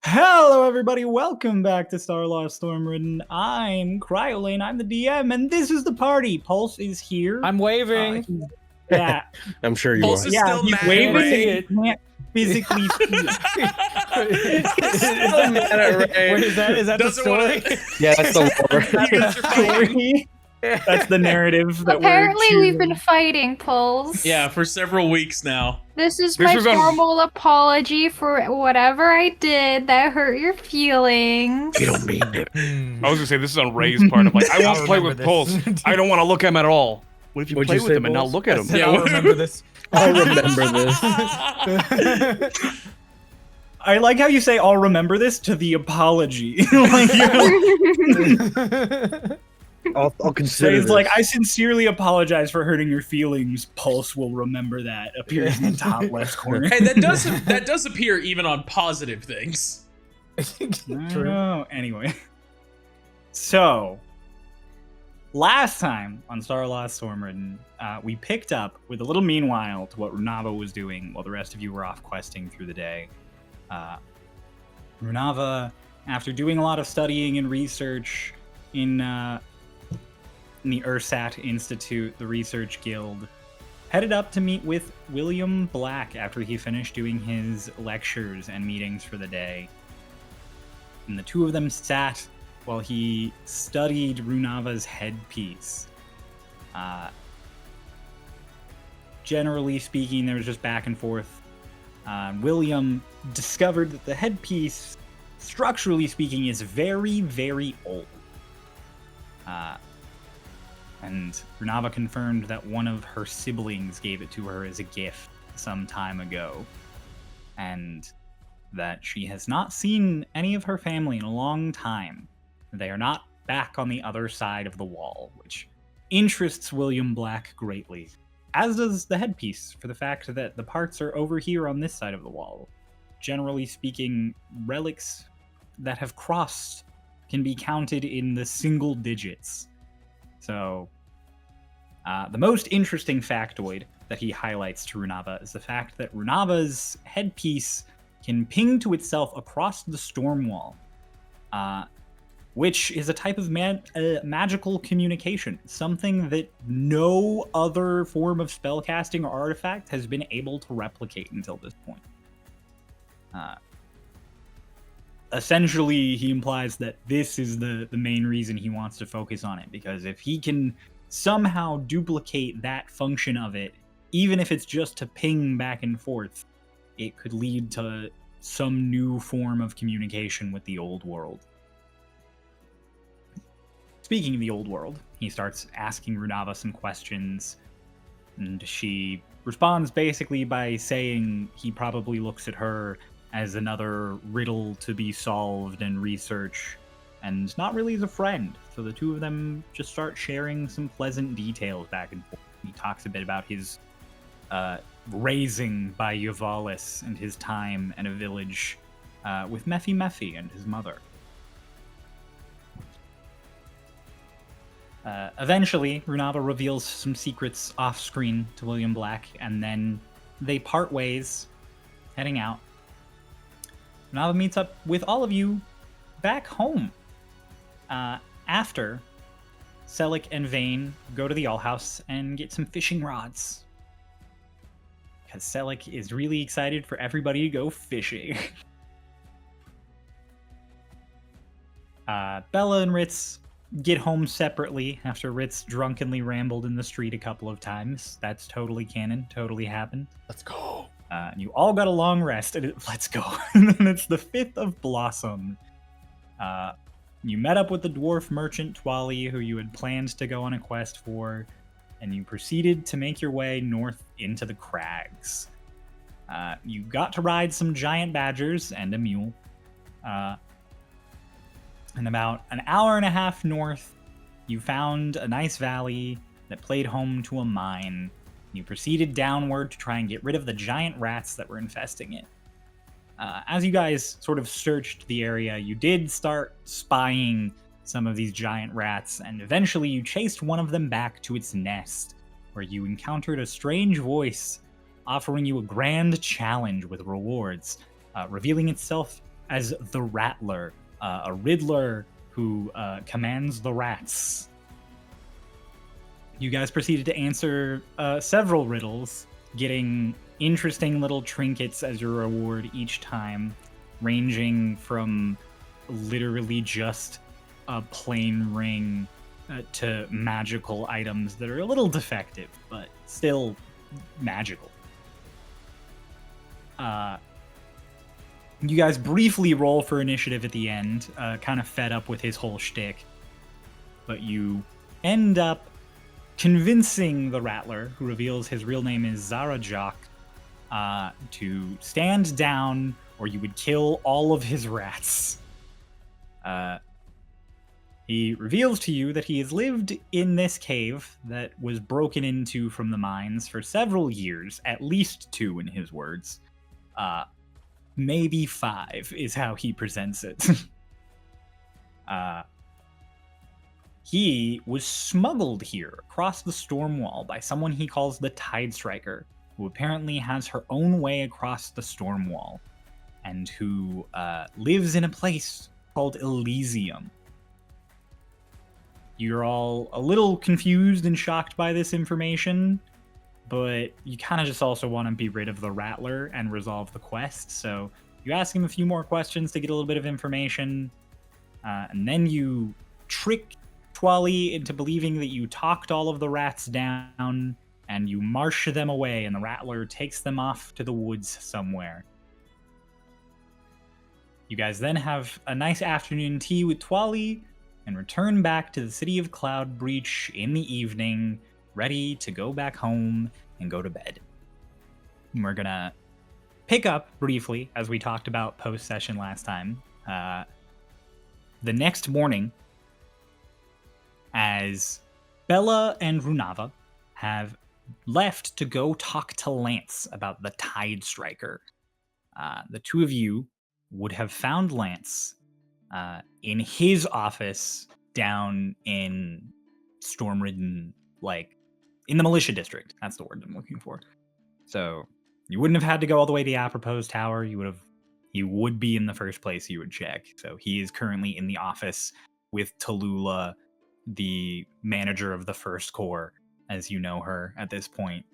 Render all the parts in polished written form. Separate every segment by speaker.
Speaker 1: Hello, everybody. Welcome back to Starlost Stormridden. I'm Cryolane. I'm the DM, and this is the party. Pulse is here.
Speaker 2: I'm waving.
Speaker 1: Yeah,
Speaker 3: I'm sure you
Speaker 4: Pulse
Speaker 3: are.
Speaker 4: is
Speaker 1: yeah.
Speaker 4: still
Speaker 1: He's
Speaker 4: mad,
Speaker 1: waving.
Speaker 4: right?
Speaker 1: He can't physically speak.
Speaker 2: Wait, is that the
Speaker 4: Doesn't
Speaker 2: story?
Speaker 3: Yeah, that's the
Speaker 4: You guys are fighting.
Speaker 1: Story. That's the narrative that
Speaker 5: Apparently,
Speaker 1: we're
Speaker 5: we've been
Speaker 1: choosing.
Speaker 5: fighting, Pulse.
Speaker 4: Yeah, for several weeks now.
Speaker 5: This is
Speaker 2: This
Speaker 5: my
Speaker 2: was on-
Speaker 5: formal apology for whatever I did that hurt your feelings.
Speaker 3: You don't mean it.
Speaker 2: I was gonna say this is on Ray's part of like I won't
Speaker 6: I'll
Speaker 2: play
Speaker 6: remember
Speaker 2: with Pulse.
Speaker 6: this.
Speaker 2: I don't want to look at him at all. What if you
Speaker 3: What'd
Speaker 2: play
Speaker 3: you
Speaker 2: with
Speaker 3: say,
Speaker 2: him and not
Speaker 3: Pulse?
Speaker 2: look at him?
Speaker 6: Said
Speaker 4: Yeah,
Speaker 6: I'll
Speaker 4: what-
Speaker 6: remember this.
Speaker 3: I'll remember this.
Speaker 1: I like how you say, "I'll remember this" to the apology. Like,
Speaker 3: I'll consider
Speaker 1: Ray's
Speaker 3: this.
Speaker 1: like, "I sincerely apologize for hurting your feelings." Pulse will remember that. Appears in the top left corner.
Speaker 4: Hey, that does appear even on positive things.
Speaker 1: I don't know. Anyway, so last time on Starlost Stormridden, we picked up with a little meanwhile to what Rava was doing while the rest of you were off questing through the day. Rava, after doing a lot of studying and research in the Ursat Institute, the Research Guild, headed up to meet with William Black after he finished doing his lectures and meetings for the day. And the two of them sat while he studied Runava's headpiece. Generally speaking, there was just back and forth. William discovered that the headpiece, structurally speaking, is very, very old. And Runava confirmed that one of her siblings gave it to her as a gift some time ago. And that she has not seen any of her family in a long time. They are not back on the other side of the wall, which interests William Black greatly, as does the headpiece, for the fact that the parts are over here on this side of the wall. Generally speaking, relics that have crossed can be counted in the single digits. So, the most interesting factoid that he highlights to Runava is the fact that Runava's headpiece can ping to itself across the storm wall, which is a type of magical communication, something that no other form of spellcasting or artifact has been able to replicate until this point. Essentially, he implies that this is the main reason he wants to focus on it, because if he can somehow duplicate that function of it, even if it's just to ping back and forth, it could lead to some new form of communication with the old world. Speaking of the old world, he starts asking Runava some questions, and she responds basically by saying he probably looks at her as another riddle to be solved and research, and not really as a friend. So the two of them just start sharing some pleasant details back and forth. He talks a bit about his raising by Yavalis and his time in a village with Mephi and his mother. Eventually, Runava reveals some secrets off-screen to William Black, and then they part ways, heading out. Runava meets up with all of you back home after Selic and Vayne go to the All House and get some fishing rods. Because Selic is really excited for everybody to go fishing. Bella and Ritz get home separately after Ritz drunkenly rambled in the street a couple of times. That's totally canon, totally happened.
Speaker 2: Let's go.
Speaker 1: You all got a long rest, and let's go. And then it's the 5th of Blossom. You met up with the dwarf merchant Twali, who you had planned to go on a quest for, and you proceeded to make your way north into the crags. You got to ride some giant badgers and a mule. And about an hour and a half north, you found a nice valley that played home to a mine. You proceeded downward to try and get rid of the giant rats that were infesting it. As you guys sort of searched the area, you did start spying some of these giant rats, and eventually you chased one of them back to its nest, where you encountered a strange voice offering you a grand challenge with rewards, revealing itself as the Rattler, a Riddler who commands the rats. You guys proceeded to answer several riddles, getting interesting little trinkets as your reward each time, ranging from literally just a plain ring to magical items that are a little defective, but still magical. You guys briefly roll for initiative at the end, kind of fed up with his whole shtick, but you end up convincing the Rattler, who reveals his real name is Zarajok, to stand down or you would kill all of his rats. He reveals to you that he has lived in this cave that was broken into from the mines for several years, at least 2 in his words. Maybe 5 is how he presents it. He was smuggled here across the storm wall by someone he calls the Tidestriker, who apparently has her own way across the storm wall, and who lives in a place called Elysium. You're all a little confused and shocked by this information, but you kind of just also want to be rid of the Rattler and resolve the quest, so you ask him a few more questions to get a little bit of information, and then you trick Twali into believing that you talked all of the rats down, and you marsh them away, and the Rattler takes them off to the woods somewhere. You guys then have a nice afternoon tea with Twali, and return back to the city of Cloudbreach in the evening, ready to go back home and go to bed. And we're gonna pick up briefly, as we talked about post-session last time, the next morning, as Bella and Runava have left to go talk to Lance about the Tidestriker. The two of you would have found Lance in his office down in Stormridden, like in the militia district. That's the word I'm looking for. So you wouldn't have had to go all the way to the Apropos Tower. He would be in the first place you would check. So he is currently in the office with Tallulah, the manager of the First Corps, as you know her at this point.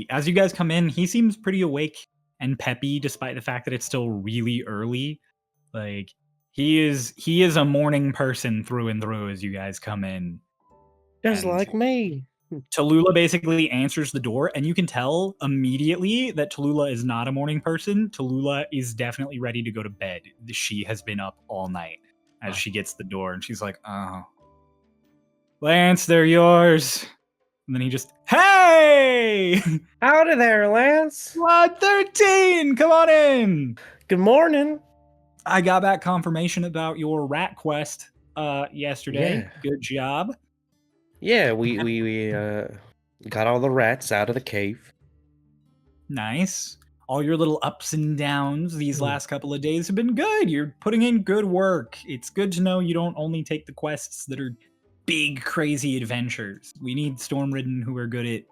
Speaker 1: As you guys come in, he seems pretty awake and peppy, despite the fact that it's still really early. Like, he is a morning person through and through as you guys come in.
Speaker 3: Just
Speaker 1: And
Speaker 3: like me.
Speaker 1: Tallulah basically answers the door, and you can tell immediately that Tallulah is not a morning person. Tallulah is definitely ready to go to bed. She has been up all night as she gets the door, and she's like, "Oh, Lance, they're yours." And then he just, "Hey!
Speaker 3: Howdy there, Lance.
Speaker 1: What 13? Come on in."
Speaker 3: Good morning.
Speaker 1: I got back confirmation about your rat quest yesterday.
Speaker 3: Yeah.
Speaker 1: Good job.
Speaker 3: Yeah, we got all the rats out of the cave.
Speaker 1: Nice. All your little ups and downs these last couple of days have been good. You're putting in good work. It's good to know you don't only take the quests that are big, crazy adventures. We need Stormridden who are good at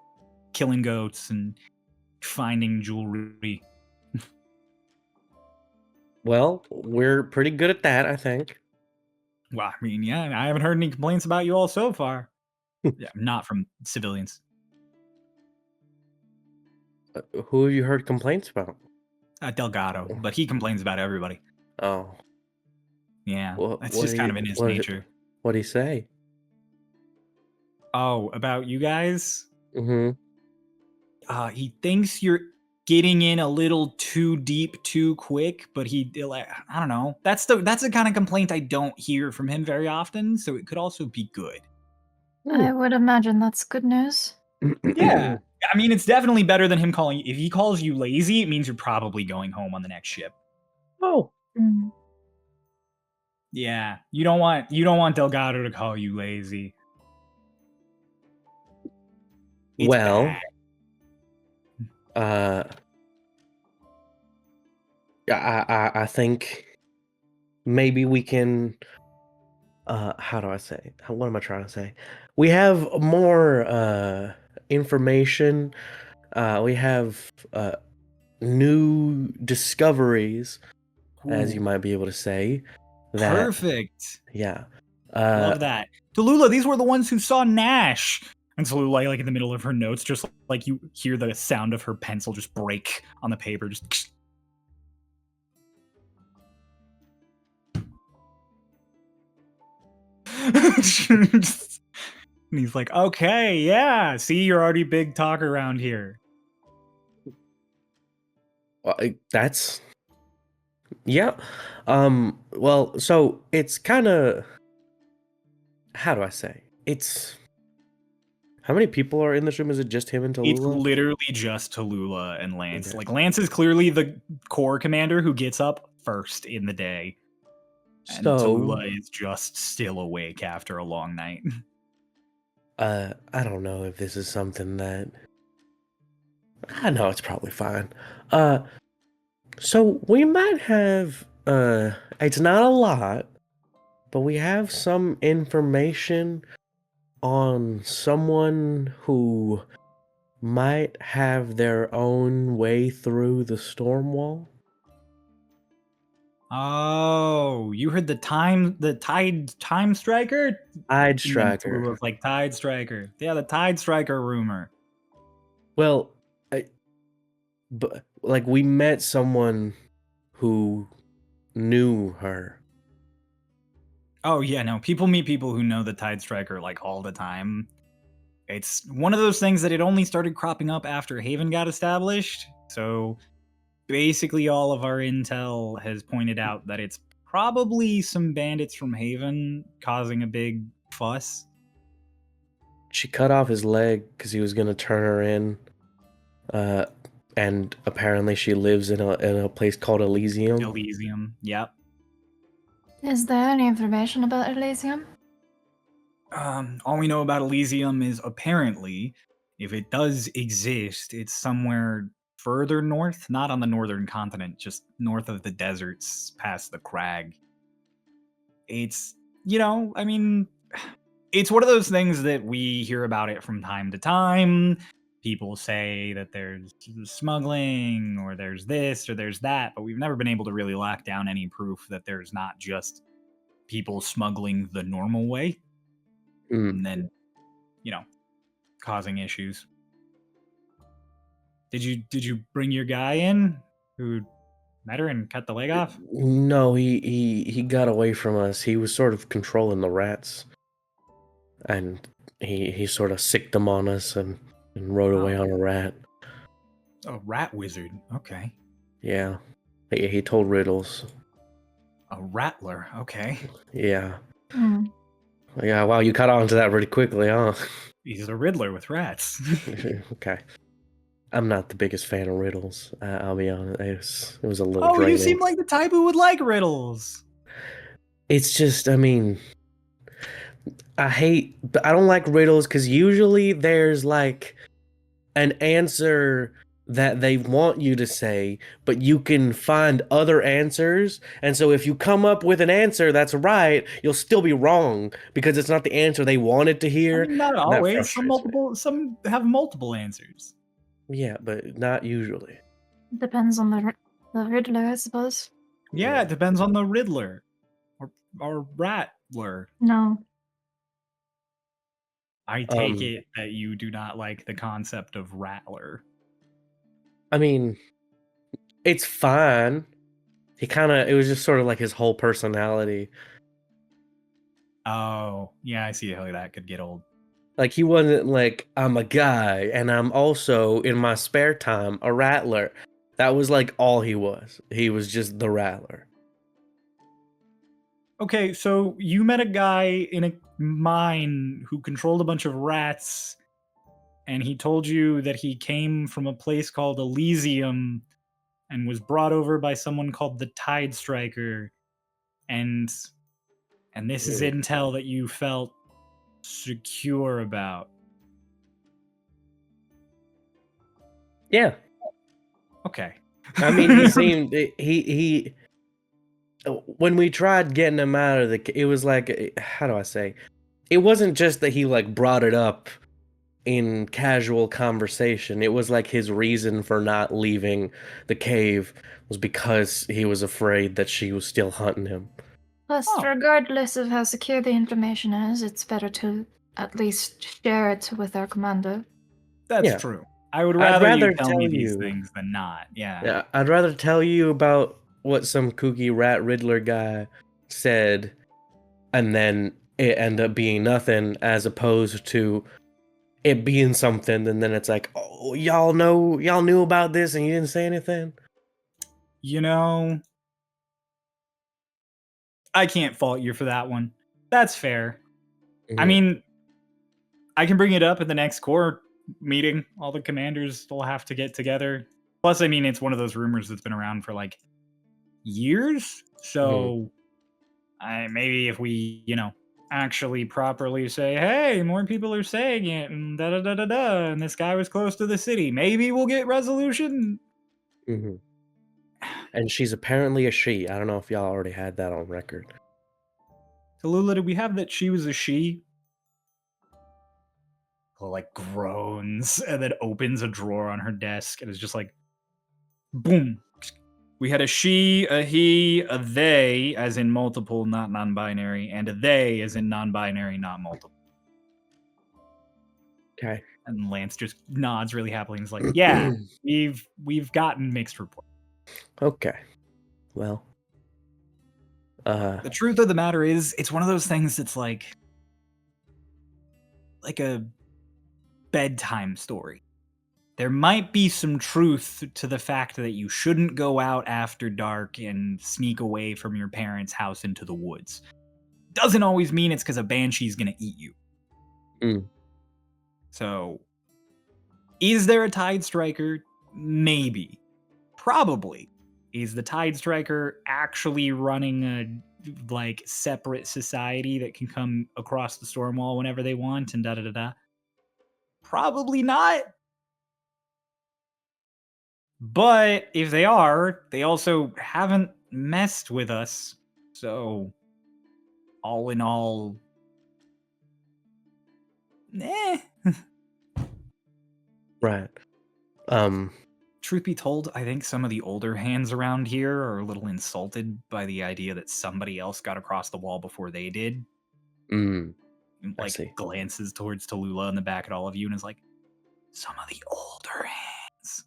Speaker 1: killing goats and finding jewelry.
Speaker 3: Well, we're pretty good at that, I think.
Speaker 1: Well, I mean, yeah, I haven't heard any complaints about you all so far. Yeah, not from civilians.
Speaker 3: Who have you heard complaints about?
Speaker 1: Delgado, but he complains about everybody.
Speaker 3: Oh.
Speaker 1: Yeah,
Speaker 3: What-
Speaker 1: that's
Speaker 3: what
Speaker 1: just
Speaker 3: do
Speaker 1: kind
Speaker 3: you-
Speaker 1: of in his
Speaker 3: what-
Speaker 1: nature.
Speaker 3: What'd he say?
Speaker 1: Oh, about you guys?
Speaker 3: Mm-hmm.
Speaker 1: He thinks you're getting in a little too deep too quick, but I don't know. That's the kind of complaint I don't hear from him very often, so it could also be good.
Speaker 5: I would imagine that's good news.
Speaker 1: Yeah. I mean, it's definitely better than him calling. If he calls you lazy, it means you're probably going home on the next ship.
Speaker 3: Oh.
Speaker 5: Mm.
Speaker 1: Yeah, you don't want Delgado to call you lazy. It's
Speaker 3: Well,
Speaker 1: bad.
Speaker 3: I think maybe we can. How do I say? What am I trying to say? We have more information. We have new discoveries, as you
Speaker 1: Ooh,
Speaker 3: might be able to say. That
Speaker 1: perfect.
Speaker 3: yeah.
Speaker 1: Love that. Tallulah, these were the ones who saw Nash. And Tallulah, like in the middle of her notes, just like you hear the sound of her pencil just break on the paper. Just. And he's like, okay, yeah. See, you're already big talk around here.
Speaker 3: That's yeah. Well, so it's kind of, how do I say? It's how many people are in this room? Is it just him and
Speaker 1: It's
Speaker 3: Tallulah?
Speaker 1: literally just Tallulah and Lance.
Speaker 3: Okay.
Speaker 1: Like, Lance is clearly the core commander who gets up first in the day. And
Speaker 3: So,
Speaker 1: Tallulah is just still awake after a long night.
Speaker 3: I don't know if this is something that I know it's probably fine. So we might have it's not a lot, but we have some information on someone who might have their own way through the storm wall.
Speaker 1: Oh, you heard the time striker? And then
Speaker 3: Tidestriker.
Speaker 1: Tallulah's like, Tidestriker. Yeah, the Tidestriker rumor.
Speaker 3: Well, but like we met someone who knew her.
Speaker 1: Oh yeah, no. People meet people who know the Tidestriker like all the time. It's one of those things that it only started cropping up after Haven got established. So basically all of our intel has pointed out that it's probably some bandits from Haven causing a big fuss.
Speaker 3: She cut off his leg because he was gonna turn her in. And apparently she lives in a place called Elysium.
Speaker 1: Elysium. Yep.
Speaker 5: Is there any information about Elysium?
Speaker 1: All we know about Elysium is apparently, if it does exist, it's somewhere further north, not on the northern continent, just north of the deserts past the crag. It's, I mean, it's one of those things that we hear about it from time to time. People say that there's smuggling or there's this or there's that, but we've never been able to really lock down any proof that there's not just people smuggling the normal way and then, causing issues. Did you bring your guy in who met her and cut the leg off?
Speaker 3: No, he got away from us. He was sort of controlling the rats, and he sort of sicked them on us and rode away on a rat.
Speaker 1: A rat wizard. Okay.
Speaker 3: Yeah, he told riddles.
Speaker 1: A Rattler. Okay.
Speaker 3: Yeah,
Speaker 5: Hmm.
Speaker 3: yeah. Wow, you caught on to that really quickly, huh?
Speaker 1: He's a Riddler with rats.
Speaker 3: Okay. I'm not the biggest fan of riddles. I'll be honest. It was a little
Speaker 1: Oh,
Speaker 3: draining.
Speaker 1: you seem like the type who would like riddles.
Speaker 3: It's just, I mean, I don't like riddles because usually there's like an answer that they want you to say, but you can find other answers. And so if you come up with an answer that's right, you'll still be wrong because it's not the answer they wanted to hear.
Speaker 1: I mean, not
Speaker 3: and that
Speaker 1: always.
Speaker 3: frustrates
Speaker 1: Some have multiple answers.
Speaker 3: me. Yeah, but not usually.
Speaker 5: Depends on the Riddler, I suppose.
Speaker 1: Yeah, it depends on the Riddler or Rattler.
Speaker 5: No.
Speaker 1: I take it that you do not like the concept of Rattler.
Speaker 3: I mean, it's fine. It was just sort of like his whole personality.
Speaker 1: Oh, yeah, I see how that could get old.
Speaker 3: Like he wasn't like, I'm a guy and I'm also in my spare time a rattler. That was like all he was. He was just the rattler.
Speaker 1: Okay, so you met a guy in a mine who controlled a bunch of rats, and he told you that he came from a place called Elysium and was brought over by someone called the Tidestriker, and this is intel that you felt secure about.
Speaker 3: Yeah.
Speaker 1: Okay.
Speaker 3: I mean, he seemed he when we tried getting him out of it was like, how do I say? It wasn't just that he like brought it up. in casual conversation. It was like his reason for not leaving the cave was because he was afraid that she was still hunting him.
Speaker 5: Plus,
Speaker 1: Oh.
Speaker 5: regardless of how secure the information is, it's better to at least share it with our commander.
Speaker 1: That's
Speaker 3: Yeah.
Speaker 1: true. I would
Speaker 3: I'd
Speaker 1: rather you
Speaker 3: rather
Speaker 1: tell me
Speaker 3: tell
Speaker 1: these
Speaker 3: you.
Speaker 1: things than not. Yeah.
Speaker 3: Yeah, I'd rather tell you about what some kooky rat Riddler guy said, and then it end up being nothing, as opposed to it being something, and then it's like, oh, y'all knew about this, and you didn't say anything.
Speaker 1: You know, I can't fault you for that one. That's fair. I
Speaker 3: Mhm.
Speaker 1: mean, I can bring it up at the next core meeting. All the commanders will have to get together. Plus, I mean, it's one of those rumors that's been around for like years. So, maybe if we, actually properly say, hey, more people are saying it, and da da da da da, and this guy was close to the city, maybe we'll get resolution.
Speaker 3: Mhm. And she's apparently a she. I don't know if y'all already had that on record.
Speaker 1: Tallulah, did we have that she was a she? Like groans and then opens a drawer on her desk and is just like, boom. We had a she, a he, a they, as in multiple, not non-binary, and a they, as in non-binary, not multiple.
Speaker 3: Okay.
Speaker 1: And Lance just nods really happily and is like, yeah, we've gotten mixed reports.
Speaker 3: Okay. Well.
Speaker 1: The truth of the matter is, it's one of those things that's like a bedtime story. There might be some truth to the fact that you shouldn't go out after dark and sneak away from your parents' house into the woods. Doesn't always mean it's because a banshee's gonna eat you. So, is there a Tidestriker? Maybe. Probably. Is the Tidestriker actually running a separate society that can come across the storm wall whenever they want and da da da da? Probably not. But if they are, they also haven't messed with us. So, all in all, eh.
Speaker 3: Right.
Speaker 1: Truth be told, I think some of the older hands around here are a little insulted by the idea that somebody else got across the wall before they did.
Speaker 3: I see.
Speaker 1: Glances towards Tallulah in the back at all of you and is like, some of the older hands.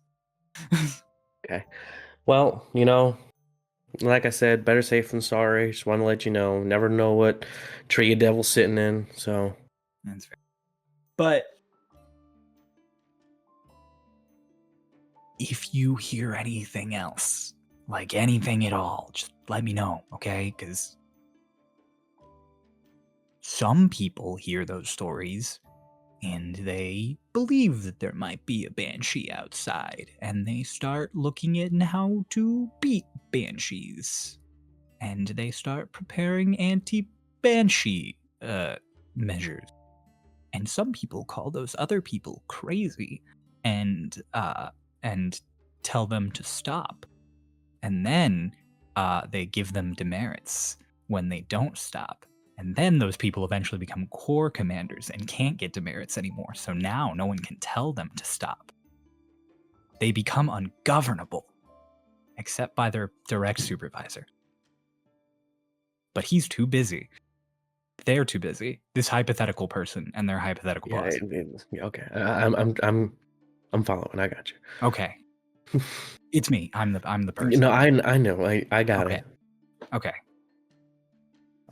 Speaker 3: Okay. Well, like I said, better safe than sorry. Just want to let you know. Never know what tree a devil's sitting in. So.
Speaker 1: That's fair. But if you hear anything else, like anything at all, just let me know, okay? Because some people hear those stories and they believe that there might be a banshee outside, and they start looking at how to beat banshees, and they start preparing anti-banshee measures. And some people call those other people crazy and tell them to stop. And then they give them demerits when they don't stop. And then those people eventually become core commanders and can't get demerits anymore. So now no one can tell them to stop. They become ungovernable, except by their direct supervisor. But he's too busy. They're too busy. This hypothetical person and their hypothetical boss.
Speaker 3: Okay. I'm following. I got you.
Speaker 1: Okay. It's me. I'm the person.
Speaker 3: I know. I got
Speaker 1: Okay.
Speaker 3: it.
Speaker 1: Okay.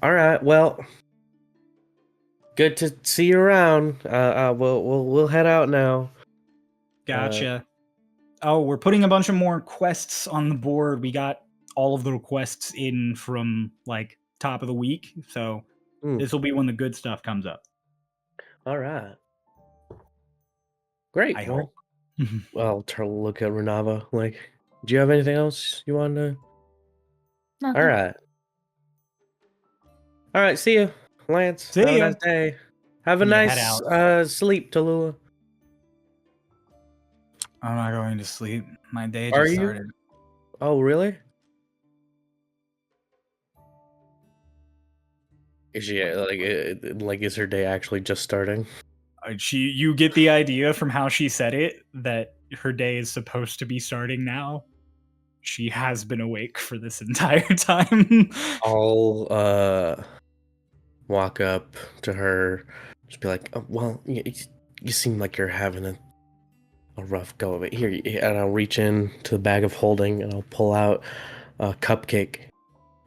Speaker 3: All right. Well, good to see you around. We'll head out now.
Speaker 1: Gotcha. We're putting a bunch of more quests on the board. We got all of the requests in from top of the week, so this will be when the good stuff comes up.
Speaker 3: All right. Great.
Speaker 1: I hope.
Speaker 3: Well, look at Rava. Do you have anything else you want to?
Speaker 5: Nothing.
Speaker 3: All right. See you, Lance.
Speaker 1: See
Speaker 3: have
Speaker 1: ya.
Speaker 3: a nice day. Have a
Speaker 1: Yeah, head
Speaker 3: nice sleep, Tallulah.
Speaker 1: I'm not going to sleep. My day
Speaker 3: Are
Speaker 1: just
Speaker 3: you?
Speaker 1: started.
Speaker 3: Oh, really? Is she is her day actually just starting?
Speaker 1: You get the idea from how she said it that her day is supposed to be starting now. She has been awake for this entire time.
Speaker 3: I'll walk up to her, just be like, oh, well, you seem like you're having a rough go of it. Here, and I'll reach in to the bag of holding and I'll pull out a cupcake.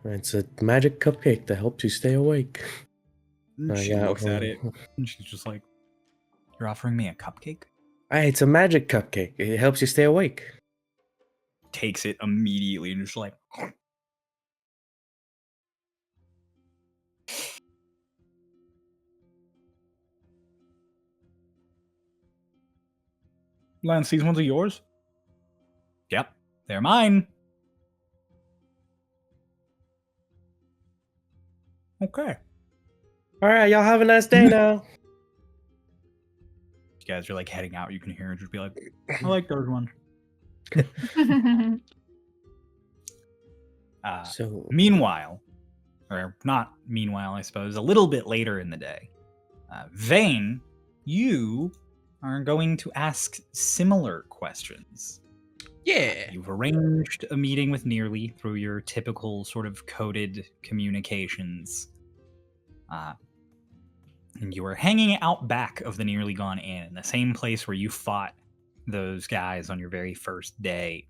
Speaker 3: It's a magic cupcake that helps you stay awake.
Speaker 1: She looks at it and she's just like, "You're offering me a cupcake?"
Speaker 3: Hey, it's a magic cupcake. It helps you stay awake.
Speaker 1: Takes it immediately and just like, Lance, these ones are yours? Yep, they're mine. Okay.
Speaker 3: All right, y'all have a nice day now.
Speaker 1: You guys are like heading out. You can hear her just be like, I like those ones.
Speaker 3: So,
Speaker 1: Meanwhile, or not meanwhile, I suppose, a little bit later in the day, Vayne, you are going to ask similar questions.
Speaker 4: Yeah.
Speaker 1: You've arranged a meeting with Nearly through your typical sort of coded communications. And you are hanging out back of the Nearly Gone Inn, in the same place where you fought those guys on your very first day.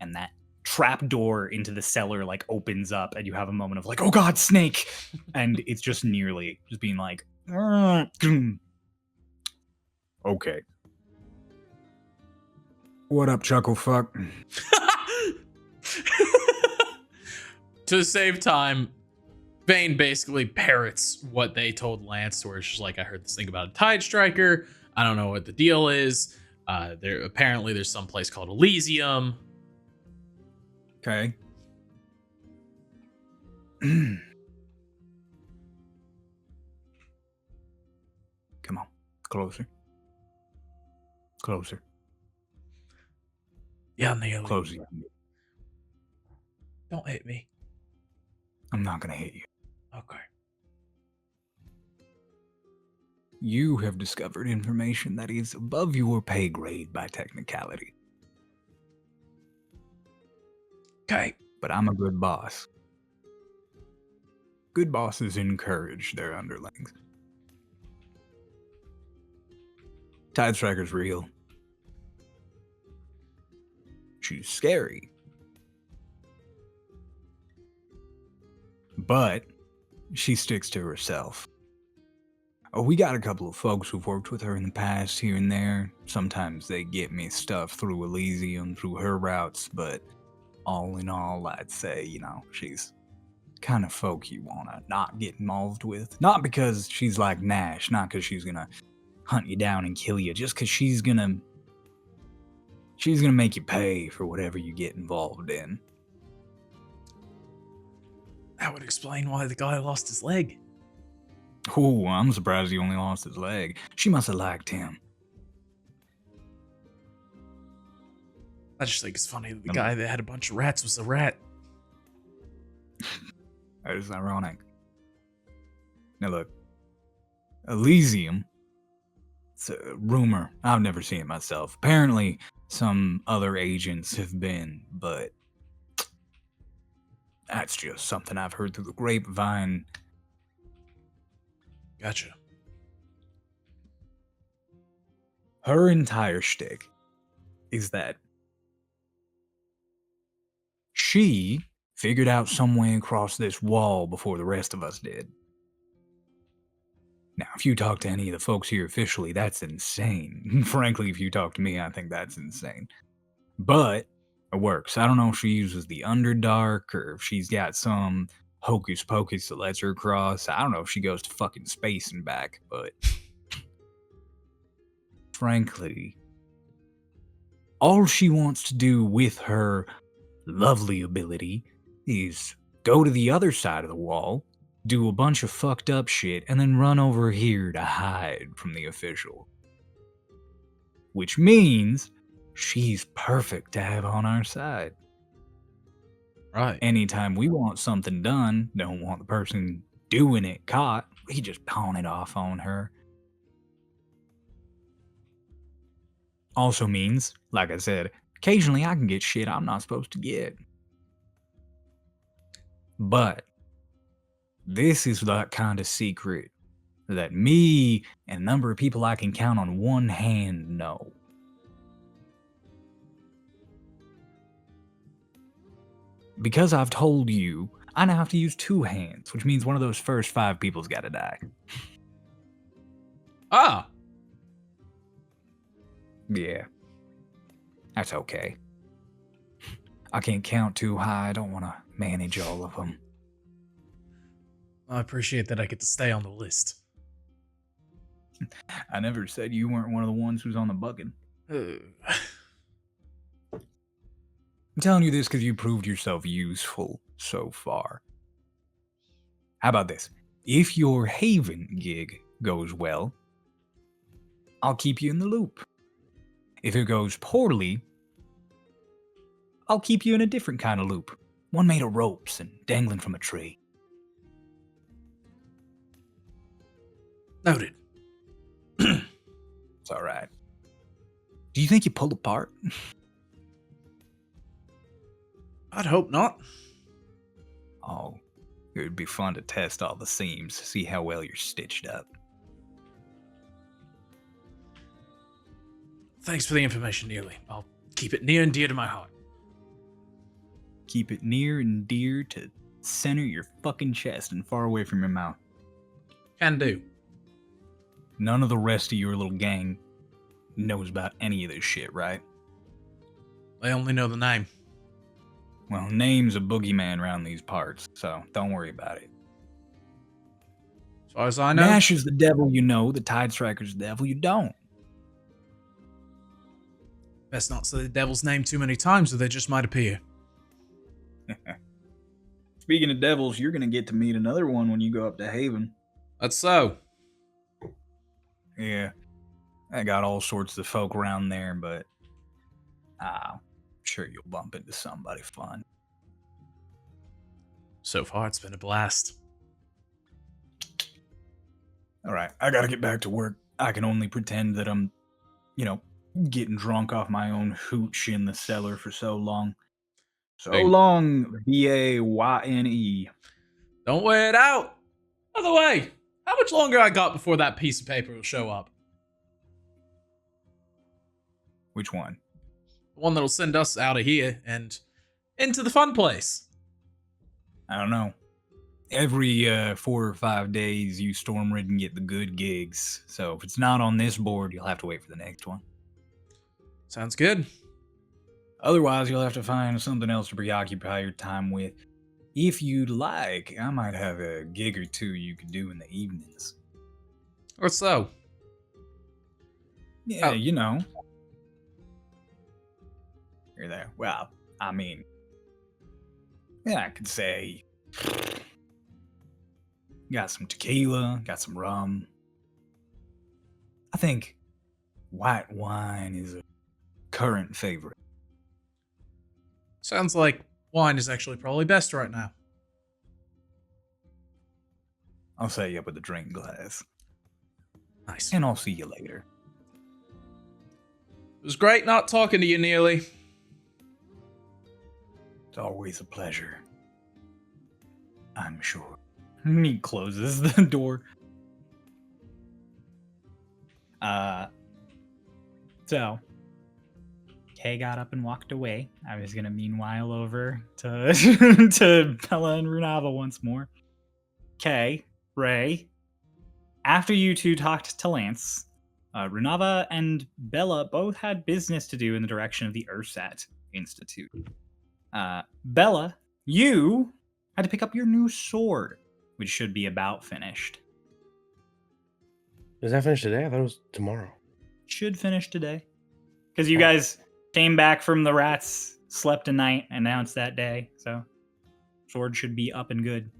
Speaker 1: And that trap door into the cellar like opens up and you have a moment of like, oh god, snake! And it's just Nearly just being like, okay. What up, chuckle fuck?
Speaker 4: To save time, Vayne basically parrots what they told Lance, where she's like, I heard this thing about a Tidestriker. I don't know what the deal is. Apparently there's some place called Elysium.
Speaker 1: Okay. Come on. Closer. Closer.
Speaker 4: Yeah, Nearly.
Speaker 1: Closer.
Speaker 4: Don't hit me.
Speaker 1: I'm not gonna hit you.
Speaker 4: Okay.
Speaker 1: You have discovered information that is above your pay grade by technicality.
Speaker 4: Okay.
Speaker 1: But I'm a good boss. Good bosses encourage their underlings. Tidestriker's real. She's scary. But she sticks to herself. Oh, we got a couple of folks who've worked with her in the past here and there. Sometimes they get me stuff through Elysium, through her routes, but all in all, I'd say, she's kind of folk you wanna not get involved with. Not because she's like Nash, not because she's gonna hunt you down and kill you, just because she's gonna make you pay for whatever you get involved in.
Speaker 4: That would explain why the guy lost his leg.
Speaker 1: Oh, I'm surprised he only lost his leg. She must have liked him.
Speaker 4: I just think it's funny that the guy that had a bunch of rats was a rat.
Speaker 1: That is ironic. Now look, Elysium, it's a rumor. I've never seen it myself. Apparently, some other agents have been, but that's just something I've heard through the grapevine.
Speaker 4: Gotcha.
Speaker 1: Her entire shtick is that she figured out some way across this wall before the rest of us did. Now, if you talk to any of the folks here officially, that's insane. Frankly, if you talk to me, I think that's insane. But it works. I don't know if she uses the Underdark or if she's got some hocus pocus that lets her cross. I don't know if she goes to fucking space and back, but frankly, all she wants to do with her lovely ability is go to the other side of the wall, do a bunch of fucked up shit, and then run over here to hide from the official. Which means she's perfect to have on our side.
Speaker 4: Right.
Speaker 1: Anytime we want something done, don't want the person doing it caught, we just pawn it off on her. Also means, like I said, occasionally I can get shit I'm not supposed to get. But this is that kind of secret that me and a number of people I can count on one hand know. Because I've told you, I now have to use 2 hands, which means one of those first 5 people's gotta die.
Speaker 4: Ah,
Speaker 1: Yeah. That's okay. I can't count too high, I don't want to manage all of them.
Speaker 4: I appreciate that I get to stay on the list.
Speaker 1: I never said you weren't one of the ones who's on the bucket. I'm telling you this because you proved yourself useful so far. How about this? If your Haven gig goes well, I'll keep you in the loop. If it goes poorly, I'll keep you in a different kind of loop. One made of ropes and dangling from a tree.
Speaker 4: Noted.
Speaker 1: It's alright. Do you think you pulled apart?
Speaker 4: I'd hope not.
Speaker 1: Oh, it would be fun to test all the seams, see how well you're stitched up.
Speaker 4: Thanks for the information, Nearly. I'll keep it near and dear to my heart.
Speaker 1: Keep it near and dear to center your fucking chest and far away from your mouth.
Speaker 4: Can do.
Speaker 1: None of the rest of your little gang knows about any of this shit, right?
Speaker 4: I only know the name.
Speaker 1: Well, name's a boogeyman around these parts, so don't worry about it.
Speaker 4: As far as I know.
Speaker 1: Nash is the devil you know, the Tidestriker's the devil you don't.
Speaker 4: Best not say the devil's name too many times or they just might appear.
Speaker 1: Speaking of devils, you're gonna get to meet another one when you go up to Haven.
Speaker 4: That's so.
Speaker 1: Yeah, I got all sorts of folk around there, but I'm sure you'll bump into somebody fun.
Speaker 4: So far, it's been a blast.
Speaker 1: All right, I gotta get back to work. I can only pretend that I'm, getting drunk off my own hooch in the cellar for so long. So
Speaker 4: Hey.
Speaker 1: long, Bayne.
Speaker 4: Don't wear it out. By the way, how much longer I got before that piece of paper will show up?
Speaker 1: Which one?
Speaker 4: The one that'll send us out of here and into the fun place.
Speaker 1: I don't know. Every 4 or 5 days, you Stormridden get the good gigs. So if it's not on this board, you'll have to wait for the next one.
Speaker 4: Sounds good.
Speaker 1: Otherwise, you'll have to find something else to preoccupy your time with. If you'd like, I might have a gig or 2 you could do in the evenings.
Speaker 4: Or so.
Speaker 1: Yeah,
Speaker 4: Oh.
Speaker 1: You're there. Well, I mean, yeah, I could say, got some tequila, got some rum. I think white wine is a current favorite.
Speaker 4: Sounds like wine is actually probably best right now.
Speaker 1: I'll set you up with a drink glass,
Speaker 4: Nice.
Speaker 1: and I'll see you later.
Speaker 4: It was great not talking to you, Nearly.
Speaker 1: It's always a pleasure. I'm sure. He closes the door. So Kay got up and walked away. I was gonna meanwhile over to to Bella and Runava once more. Kay, Ray, after you two talked to Lance, Runava and Bella both had business to do in the direction of the Ursat Institute. Bella, you had to pick up your new sword, which should be about finished.
Speaker 3: Is that finished today? I thought it was tomorrow.
Speaker 1: Should finish today. Because you guys came back from the rats, slept a night, and now it's that day. So, sword should be up and good.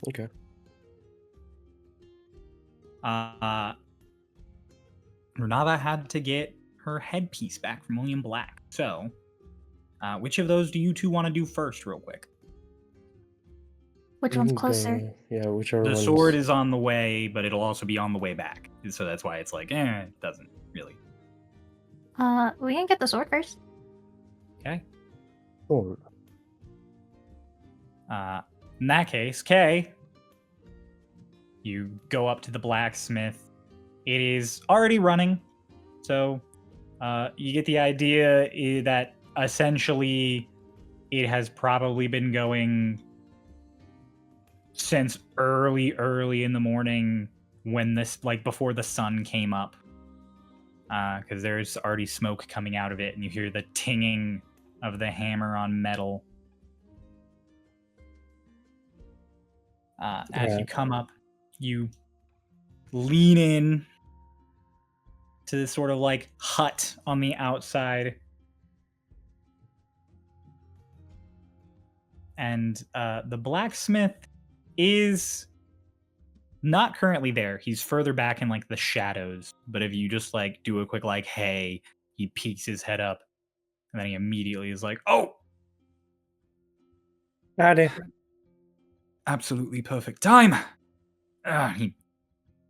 Speaker 3: Okay.
Speaker 1: Runava had to get her headpiece back from William Black. So, which of those do you two want to do first, real quick?
Speaker 5: Which one's closer?
Speaker 3: Yeah, whichever
Speaker 1: The
Speaker 3: one's...
Speaker 1: sword is on the way, but it'll also be on the way back. So that's why it's like, it doesn't really.
Speaker 5: We can get the sword first.
Speaker 1: Okay.
Speaker 3: Oh,
Speaker 1: In that case, Kay, you go up to the blacksmith. It is already running, so you get the idea that essentially it has probably been going since early in the morning when before the sun came up, because there's already smoke coming out of it, and you hear the tinging of the hammer on metal. As you come up, you lean in to this sort of like hut on the outside. And the blacksmith is not currently there. He's further back in like the shadows. But if you just like do a quick like, hey, he peeks his head up, and then he immediately is like, oh,
Speaker 3: howdy.
Speaker 1: absolutely perfect time. He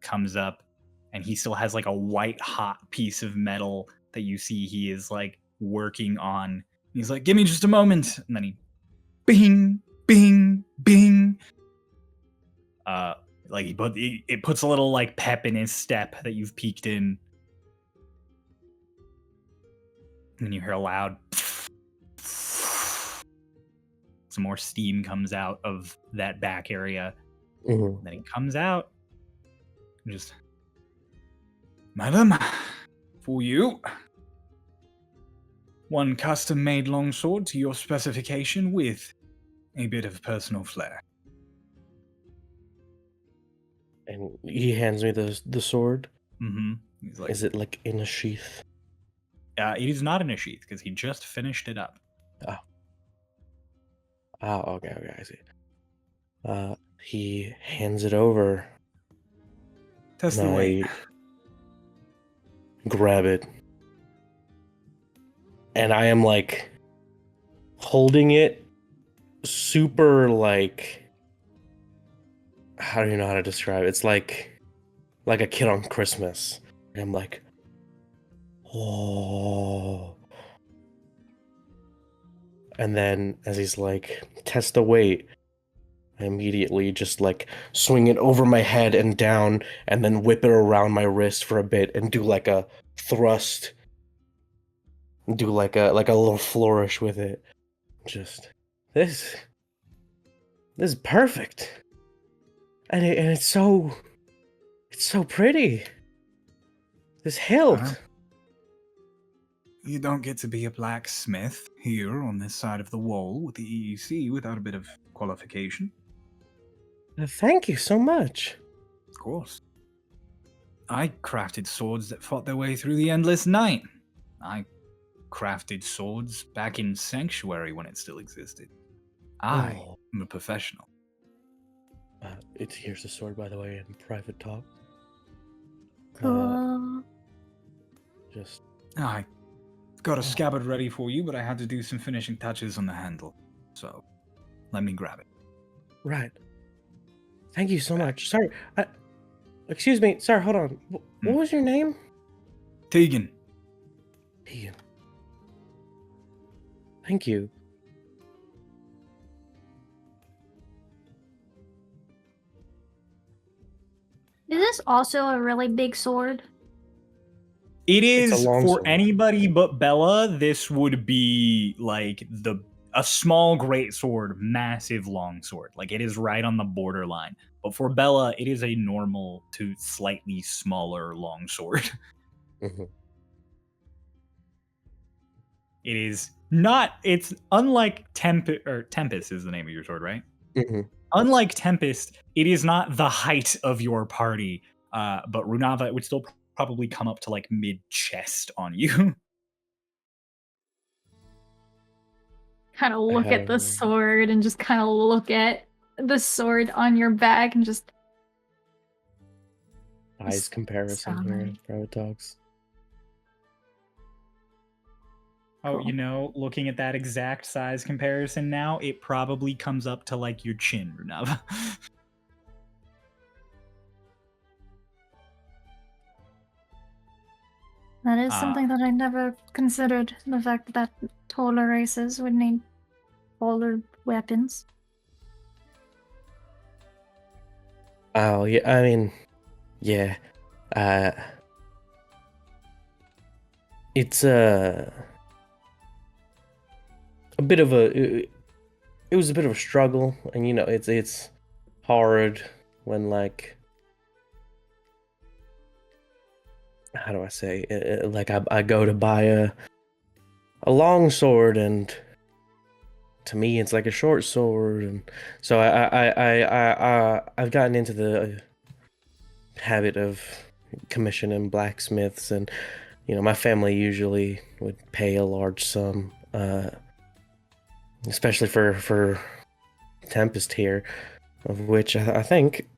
Speaker 1: comes up, and he still has like a white hot piece of metal that you see he is like working on. He's like, give me just a moment. And then he bing, bing, bing. Like it puts a little like pep in his step that you've peeked in. And then you hear a loud some more steam comes out of that back area.
Speaker 3: Mhm.
Speaker 1: And then he comes out and just, madam, for you, one custom-made longsword to your specification with a bit of personal flair.
Speaker 3: And he hands me the sword.
Speaker 1: Mm-hmm. He's like,
Speaker 3: Is it like in a sheath?
Speaker 1: it is not in a sheath because he just finished it up.
Speaker 3: Oh, okay, I see. He hands it over.
Speaker 1: Test
Speaker 3: and
Speaker 1: the weight.
Speaker 3: I grab it. And I am like holding it super like, how do you know how to describe it? It's like a kid on Christmas. And I'm like, oh. And then as he's like, test the weight, I immediately just like swing it over my head and down, and then whip it around my wrist for a bit and do like a thrust. Do like a little flourish with it. Just this is perfect. And it's so pretty. This hilt.
Speaker 1: You don't get to be a blacksmith here on this side of the wall with the EEC without a bit of qualification.
Speaker 3: Thank you so much.
Speaker 1: Of course. I crafted swords that fought their way through the endless night. I crafted swords back in Sanctuary when it still existed. I
Speaker 3: Oh.
Speaker 1: am a professional.
Speaker 3: Here's the sword, by the way, in private talk.
Speaker 5: Cool.
Speaker 3: Just
Speaker 1: I got a scabbard ready for you, but I had to do some finishing touches on the handle. So, let me grab it.
Speaker 3: right. Thank you so much. Sorry, excuse me. Sorry, hold on. What was your name?
Speaker 1: Tegan.
Speaker 3: Ian. Thank you.
Speaker 5: Is this also a really big sword?
Speaker 1: It
Speaker 3: It's a
Speaker 1: is
Speaker 3: long
Speaker 1: for
Speaker 3: sword.
Speaker 1: anybody but Bella. This would be like a small great sword, massive long sword. Like it is right on the borderline. But for Bella, it is a normal to slightly smaller long sword.
Speaker 3: Mhm.
Speaker 1: It is not. It's unlike Tempest is the name of your sword, right?
Speaker 3: Mhm.
Speaker 1: Unlike Tempest, it is not the height of your party. But Runava, it would still probably come up to like mid chest on you.
Speaker 5: Kind of look at the sword and just kind of look at the sword on your back and just
Speaker 3: Eyes comparison here in
Speaker 5: Solid.
Speaker 3: private talks.
Speaker 1: Oh,
Speaker 5: Cool.
Speaker 1: you know, looking at that exact size comparison now, it probably comes up to like your chin, Runava.
Speaker 5: That is something that I never considered. The fact that taller races would need taller weapons.
Speaker 3: Oh yeah, I mean, yeah. It's a bit of a it was a bit of a struggle, and you know, it's hard when like how do I say like I go to buy a long sword, and to me it's like a short sword, and so I've gotten into the habit of commissioning blacksmiths, and you know, my family usually would pay a large sum, especially for Tempest here, of which I think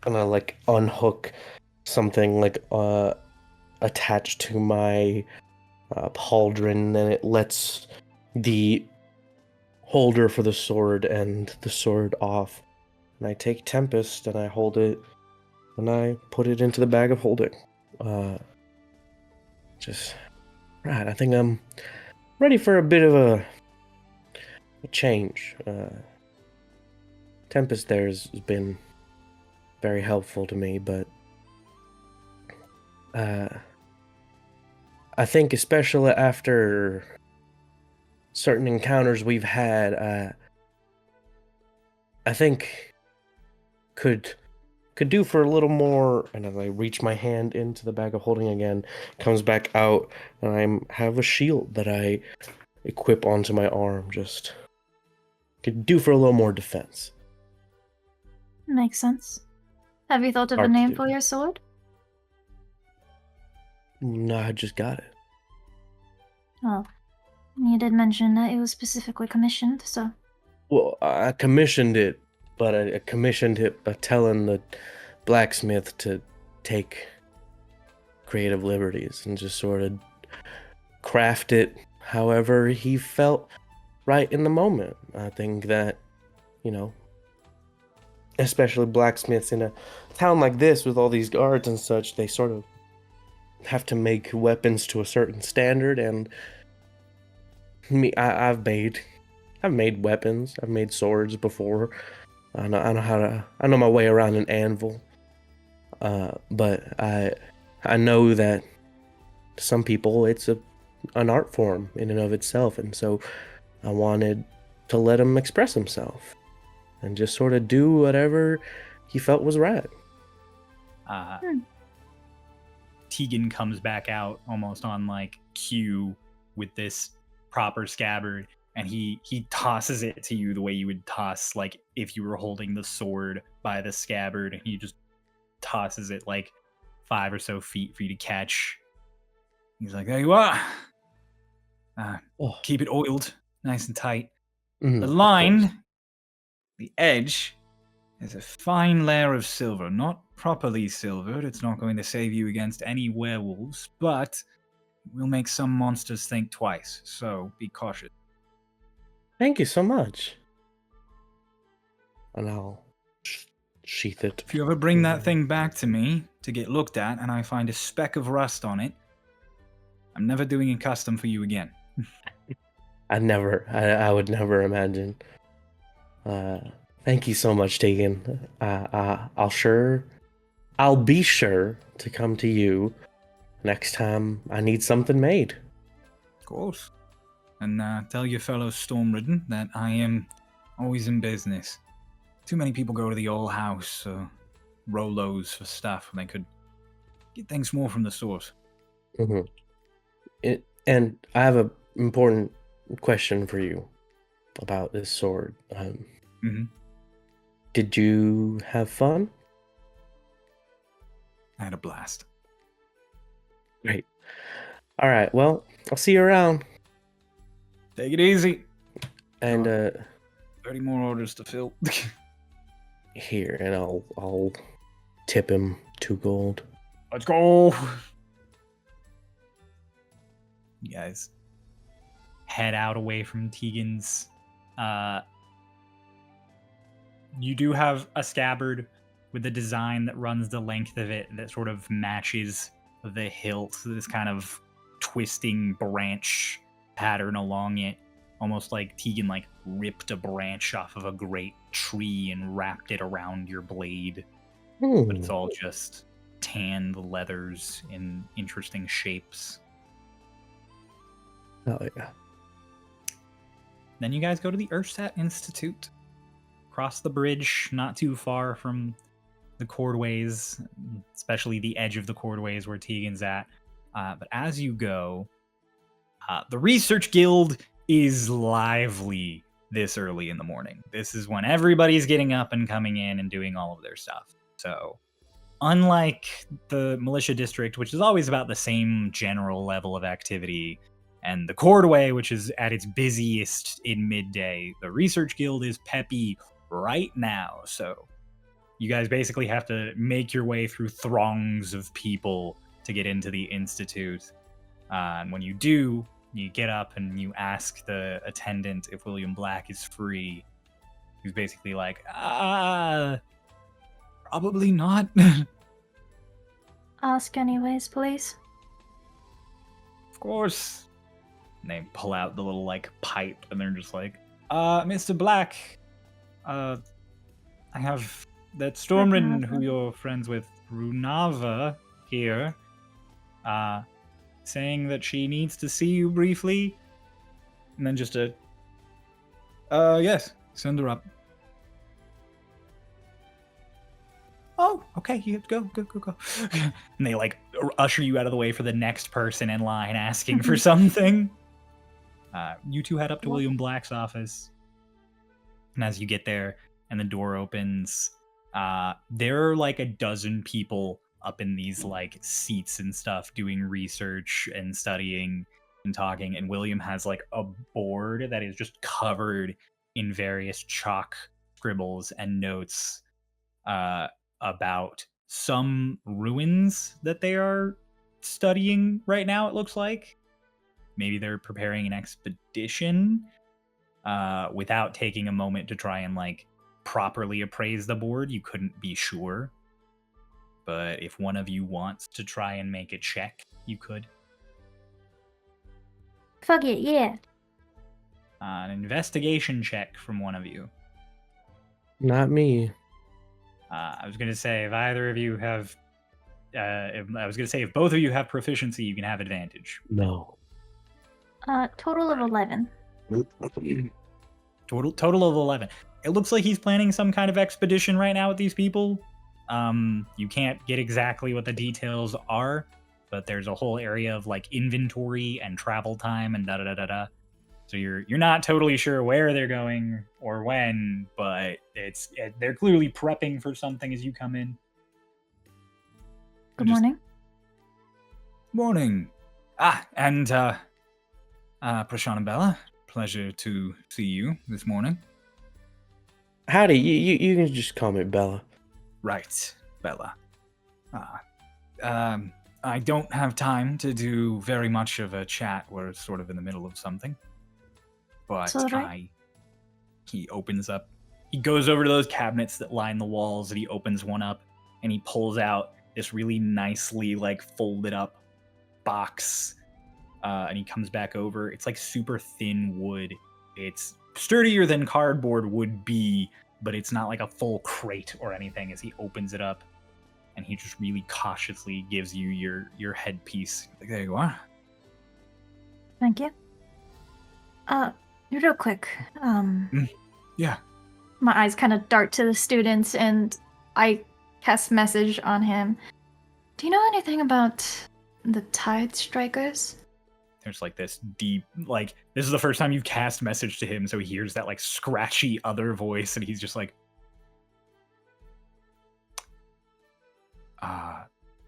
Speaker 3: I'm gonna like unhook something like attached to my pauldron, and it lets the holder for the sword and the sword off. And I take Tempest and I hold it and I put it into the bag of holding. Just right. I think I'm ready for a bit of a change. Tempest there has been very helpful to me, but I think especially after certain encounters we've had, I think could do for a little more. And as I reach my hand into the bag of holding again, comes back out, and I have a shield that I equip onto my arm. Just could do for a little more defense.
Speaker 5: Makes sense. Have you thought of a
Speaker 3: Hard to
Speaker 5: name
Speaker 3: do.
Speaker 5: for your sword?
Speaker 3: No, I just got it.
Speaker 5: Oh, you did mention that it was specifically commissioned, so.
Speaker 3: Well, I commissioned it, but I commissioned it by telling the blacksmith to take creative liberties and just sort of craft it however he felt right in the moment. I think that, you know, especially blacksmiths in a town like this with all these guards and such, they sort of have to make weapons to a certain standard. And I've made weapons. I've made swords before. I know my way around an anvil. But I know that to some people it's an art form in and of itself, and so I wanted to let him express himself and just sort of do whatever he felt was right.
Speaker 1: Tegan comes back out almost on like cue with this proper scabbard, and he tosses it to you the way you would toss like if you were holding the sword by the scabbard, and he just tosses it like 5 or so feet for you to catch. He's like, there you are. Keep it oiled nice and tight. The line, the edge, is a fine layer of silver, not properly silvered. It's not going to save you against any werewolves, but it will make some monsters think twice, so be cautious.
Speaker 3: Thank you so much. And I'll sheath it.
Speaker 1: If you ever bring that thing back to me to get looked at and I find a speck of rust on it, I'm never doing a custom for you again.
Speaker 3: I would never imagine. Thank you so much, Tegan. I'll be sure to come to you next time I need something made.
Speaker 1: Of course. And tell your fellow Stormridden that I am always in business. Too many people go to the old house, Rolos for stuff when they could get things more from the source.
Speaker 3: Mm-hmm. And I have an important question for you about this sword. Did you have fun?
Speaker 1: I had a blast.
Speaker 3: Great. All right. Well, I'll see you around.
Speaker 1: Take it easy.
Speaker 3: And
Speaker 1: 30 more orders to fill.
Speaker 3: Here, and I'll tip him 2 gold.
Speaker 1: Let's go. You guys head out away from Tegan's. You do have a scabbard with a design that runs the length of it that sort of matches the hilt. So this kind of twisting branch pattern along it, almost like Tegan like ripped a branch off of a great tree and wrapped it around your blade. But it's all just tanned leathers in interesting shapes.
Speaker 3: Oh yeah.
Speaker 1: Then you guys go to the Ursat Institute. Cross the bridge, not too far from the cordways, especially the edge of the cordways where Tegan's at. But as you go, the Research Guild is lively this early in the morning. This is when everybody's getting up and coming in and doing all of their stuff. So, unlike the Militia District, which is always about the same general level of activity, and the Cordway, which is at its busiest in midday, the Research Guild is peppy right now. So, you guys basically have to make your way through throngs of people to get into the Institute. And when you do, you get up and you ask the attendant if William Black is free. He's basically like, probably not.
Speaker 5: Ask anyways, please.
Speaker 1: Of course. And they pull out the little like pipe and they're just like, Mr. Black, I have that Stormridden who you're friends with, Runava, here, saying that she needs to see you briefly. And then just yes, send her up. Oh, okay, you have to go. And they like usher you out of the way for the next person in line asking for something. You two head up to William Black's office. And as you get there and the door opens, there are like a dozen people up in these like seats and stuff doing research and studying and talking. And William has like a board that is just covered in various chalk scribbles and notes about some ruins that they are studying right now, it looks like. Maybe they're preparing an expedition without taking a moment to try and like properly appraise the board. You couldn't be sure. But if one of you wants to try and make a check, you could.
Speaker 5: Fuck it, yeah.
Speaker 1: An investigation check from one of you.
Speaker 3: Not me.
Speaker 1: I was going to say, if either of you have... if both of you have proficiency, you can have advantage.
Speaker 3: No.
Speaker 5: Total of 11.
Speaker 1: Total of 11. It looks like he's planning some kind of expedition right now with these people. You can't get exactly what the details are, but there's a whole area of like inventory and travel time and da-da-da-da-da. So you're not totally sure where they're going or when, but they're clearly prepping for something as you come in.
Speaker 5: Good morning.
Speaker 1: Morning. And Prashant and Bella, pleasure to see you this morning.
Speaker 3: Howdy, you can just call me Bella.
Speaker 1: Right, Bella. I don't have time to do very much of a chat. We're sort of in the middle of something. But he opens up, he goes over to those cabinets that line the walls and he opens one up and he pulls out this really nicely like folded up box. And he comes back over. It's like super thin wood. It's sturdier than cardboard would be, but it's not like a full crate or anything. As he opens it up and he just really cautiously gives you your headpiece. Like, there you are.
Speaker 5: Thank you. Real quick.
Speaker 1: Yeah.
Speaker 5: My eyes kind of dart to the students and I cast message on him. Do you know anything about the Tidestrikers?
Speaker 1: There's like this deep, like, this is the first time you've cast message to him, so he hears that like scratchy other voice and he's just like,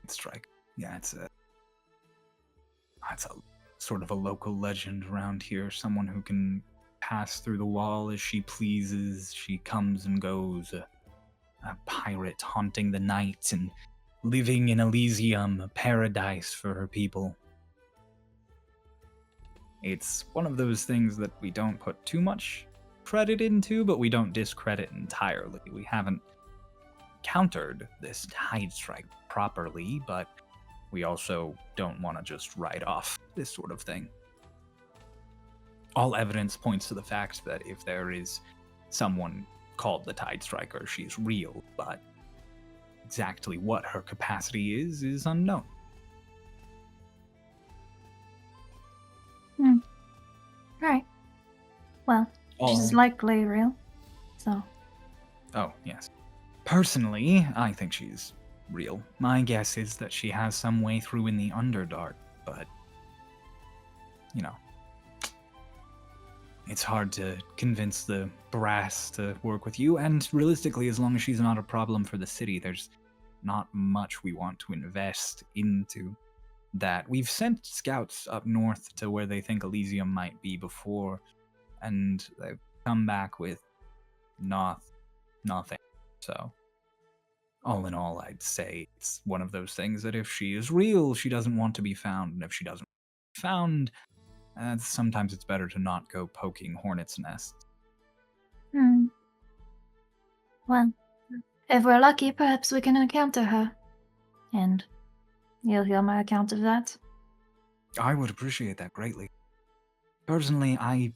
Speaker 1: strike. Yeah, it's a sort of a local legend around here. Someone who can pass through the wall as she pleases. She comes and goes. A pirate haunting the night and living in Elysium, a paradise for her people. It's one of those things that we don't put too much credit into, but we don't discredit entirely. We haven't countered this tide strike properly, but we also don't want to just write off this sort of thing. All evidence points to the fact that if there is someone called the Tidestriker, she's real, but exactly what her capacity is unknown.
Speaker 5: Right. Well, she's likely real. So.
Speaker 1: Oh, yes. Personally, I think she's real. My guess is that she has some way through in the Underdark, but, you know, it's hard to convince the brass to work with you, and realistically, as long as she's not a problem for the city, there's not much we want to invest into that. We've sent scouts up north to where they think Elysium might be before, and they've come back with nothing. So, all in all, I'd say it's one of those things that if she is real, she doesn't want to be found, and if she doesn't want to be found, sometimes it's better to not go poking hornets' nests.
Speaker 5: Well, if we're lucky, perhaps we can encounter her. And you'll hear my account of that.
Speaker 1: I would appreciate that greatly. Personally, I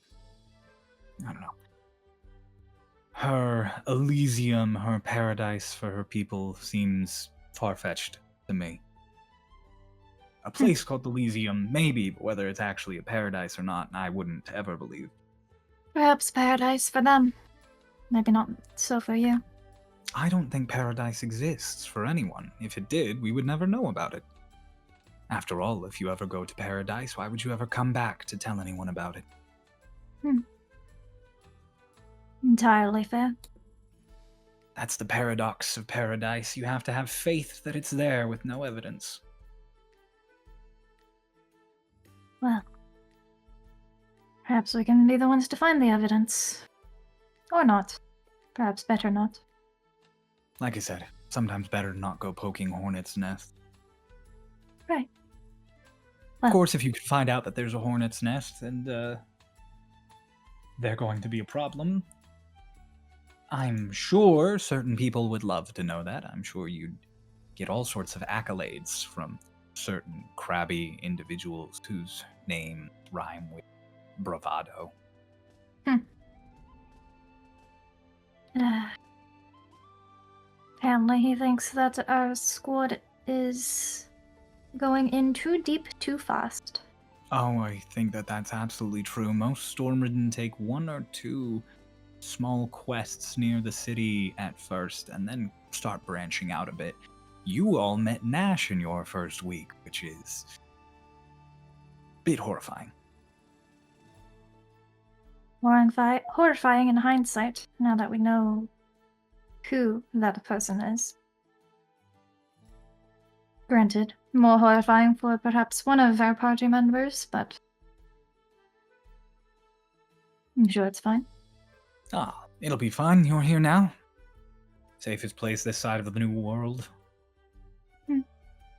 Speaker 1: don't know. Her Elysium, her paradise for her people seems far-fetched to me. A place called Elysium, maybe, but whether it's actually a paradise or not, I wouldn't ever believe.
Speaker 5: Perhaps paradise for them. Maybe not so for you.
Speaker 1: I don't think paradise exists for anyone. If it did, we would never know about it. After all, if you ever go to paradise, why would you ever come back to tell anyone about it?
Speaker 5: Entirely fair.
Speaker 1: That's the paradox of paradise. You have to have faith that it's there with no evidence.
Speaker 5: Well, perhaps we can be the ones to find the evidence. Or not. Perhaps better not.
Speaker 1: Like I said, sometimes better to not go poking hornets' nests.
Speaker 5: Right.
Speaker 1: Of
Speaker 5: Well,
Speaker 1: course, if you could find out that there's a hornet's nest and they're going to be a problem, I'm sure certain people would love to know that. I'm sure you'd get all sorts of accolades from certain crabby individuals whose names rhyme with bravado.
Speaker 5: Apparently he thinks that our squad is going in too deep too fast.
Speaker 1: Oh, I think that that's absolutely true. Most Stormridden take one or two small quests near the city at first, and then start branching out a bit. You all met Nash in your first week, which is a bit horrifying.
Speaker 5: Horrifying in hindsight, now that we know who that person is. Granted, more horrifying for perhaps one of our party members, but I'm sure it's fine.
Speaker 1: Ah, it'll be fine. You're here now. Safest place this side of the new world.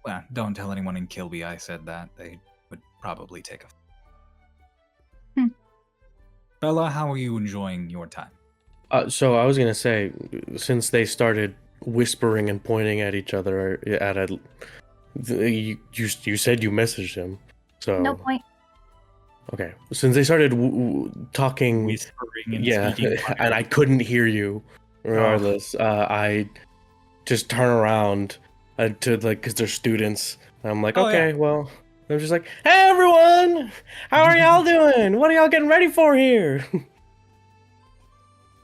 Speaker 1: Well, don't tell anyone in Kilby I said that. They would probably take a... Bella, how are you enjoying your time?
Speaker 3: So I was gonna say, since they started whispering and pointing at each other, you said you messaged him. So
Speaker 5: No point.
Speaker 3: okay, since they started talking,
Speaker 1: Whispering and speaking.
Speaker 3: and I couldn't hear you. Regardless, I just turn around to because they're students. And I'm like, okay, well, they're just like, hey everyone, how are y'all doing? What are y'all getting ready for here?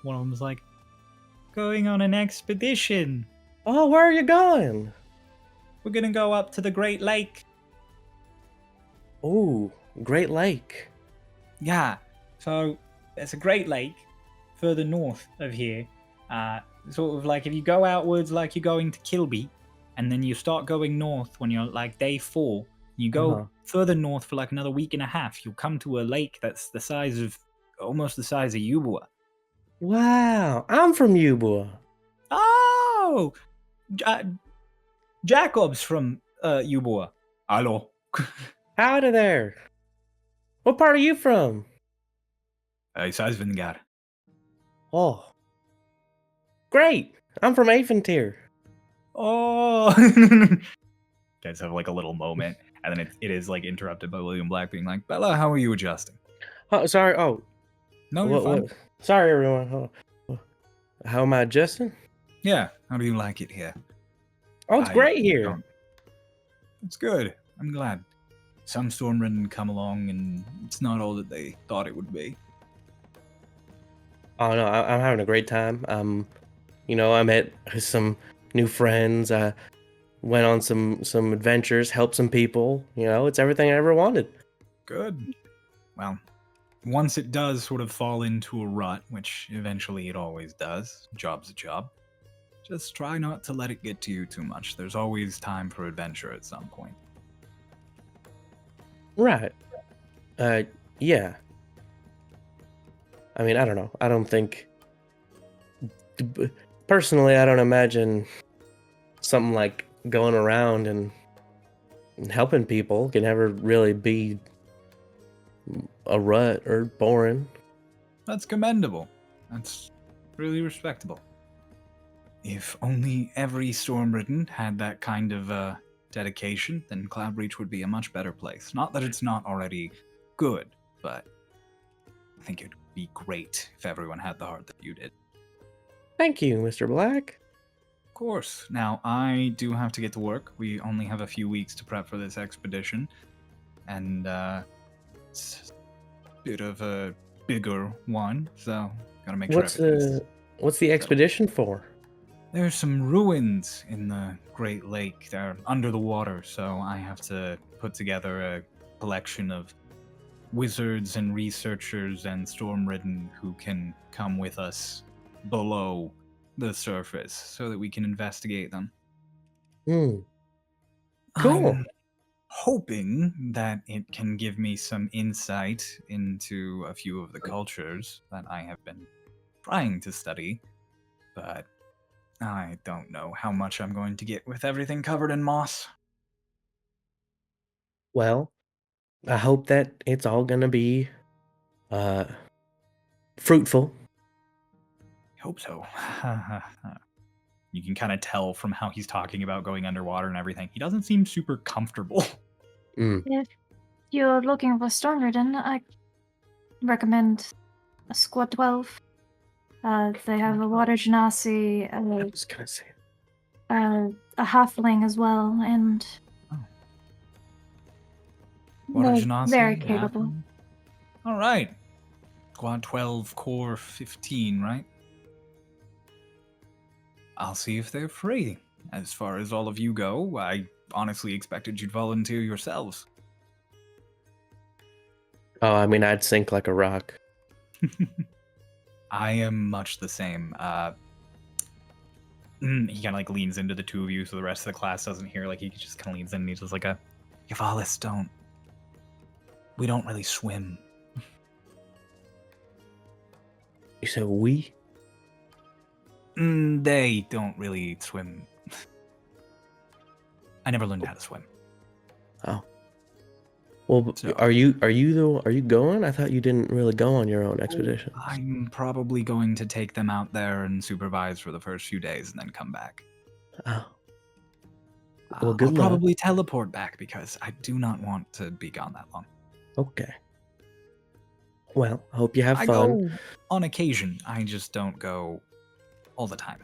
Speaker 1: One of them's like, going on an expedition.
Speaker 3: Oh, where are you going?
Speaker 1: We're gonna go up to the Great Lake.
Speaker 3: Oh, Great Lake.
Speaker 1: Yeah, so there's a Great Lake further north of here. Sort of like if you go outwards like you're going to Kilby, and then you start going north when you're like day 4, you go further north for like another week and a half, you'll come to a lake that's the size of, almost the size of Ubua.
Speaker 3: Wow, I'm from Ubua.
Speaker 1: Oh! Jacob's from Ubua. Hello.
Speaker 3: Howdy there. What part are you from?
Speaker 1: Sazvingar.
Speaker 3: Oh. Great. I'm from Aventir.
Speaker 1: Oh! guys have like a little moment, and then it is like interrupted by William Black being like, Bella, how are you adjusting?
Speaker 3: Oh, sorry. Oh,
Speaker 1: No, you're fine.
Speaker 3: Sorry, everyone. How am I adjusting?
Speaker 1: Yeah, how do you like it here?
Speaker 3: Oh, it's great here.
Speaker 1: It's good. I'm glad. Some Stormridden come along, and it's not all that they thought it would be.
Speaker 3: Oh no, I'm having a great time. I met some new friends. I went on some adventures, helped some people. It's everything I ever wanted.
Speaker 1: Good. Well, once it does sort of fall into a rut, which eventually it always does, job's a job, just try not to let it get to you too much. There's always time for adventure at some point.
Speaker 3: Right. Yeah. I mean, I don't know. I don't think. Personally, I don't imagine something like going around and helping people can ever really be a rut or boring.
Speaker 1: That's commendable. That's really respectable. If only every Stormridden had that kind of dedication, then Cloudbreach would be a much better place. Not that it's not already good, but I think it'd be great if everyone had the heart that you did.
Speaker 3: Thank you, Mr. Black.
Speaker 1: Of course. Now, I do have to get to work. We only have a few weeks to prep for this expedition, and it's a bit of a bigger one, so gotta make sure.
Speaker 3: What's the expedition for?
Speaker 1: There's some ruins in the Great Lake. They're under the water, so I have to put together a collection of wizards and researchers and Stormridden who can come with us below the surface so that we can investigate them.
Speaker 3: Cool.
Speaker 1: I'm hoping that it can give me some insight into a few of the cultures that I have been trying to study, but I don't know how much I'm going to get with everything covered in moss.
Speaker 3: Well, I hope that it's all gonna be fruitful.
Speaker 1: I hope so. You can kind of tell from how he's talking about going underwater and everything. He doesn't seem super comfortable.
Speaker 5: If you're looking for Stormridden, I recommend a Squad 12. They have a Water Genasi,
Speaker 3: I was gonna say.
Speaker 5: a Halfling as well, and
Speaker 1: Water
Speaker 5: they're
Speaker 1: Genasi,
Speaker 5: very
Speaker 1: yeah.
Speaker 5: capable.
Speaker 1: All right. Squad 12, Core 15, right? I'll see if they're free. As far as all of you go, I honestly expected you'd volunteer yourselves.
Speaker 3: Oh, I mean, I'd sink like a rock.
Speaker 1: I am much the same. He kind of like leans into the two of you so the rest of the class doesn't hear. Like he just kind of leans in and he's just like Yavalis, we don't really swim.
Speaker 3: You said we?
Speaker 1: They don't really swim. I never learned how to swim.
Speaker 3: Oh. Well,
Speaker 1: So-
Speaker 3: are you going? I thought you didn't really go on your own expedition.
Speaker 1: I'm probably going to take them out there and supervise for the first few days and then come back.
Speaker 3: Oh. Well, good
Speaker 1: I'll
Speaker 3: luck.
Speaker 1: probably teleport back because I do not want to be gone that long.
Speaker 3: Okay. Well, I hope you have
Speaker 1: I
Speaker 3: fun.
Speaker 1: go on occasion. I just don't go all the time.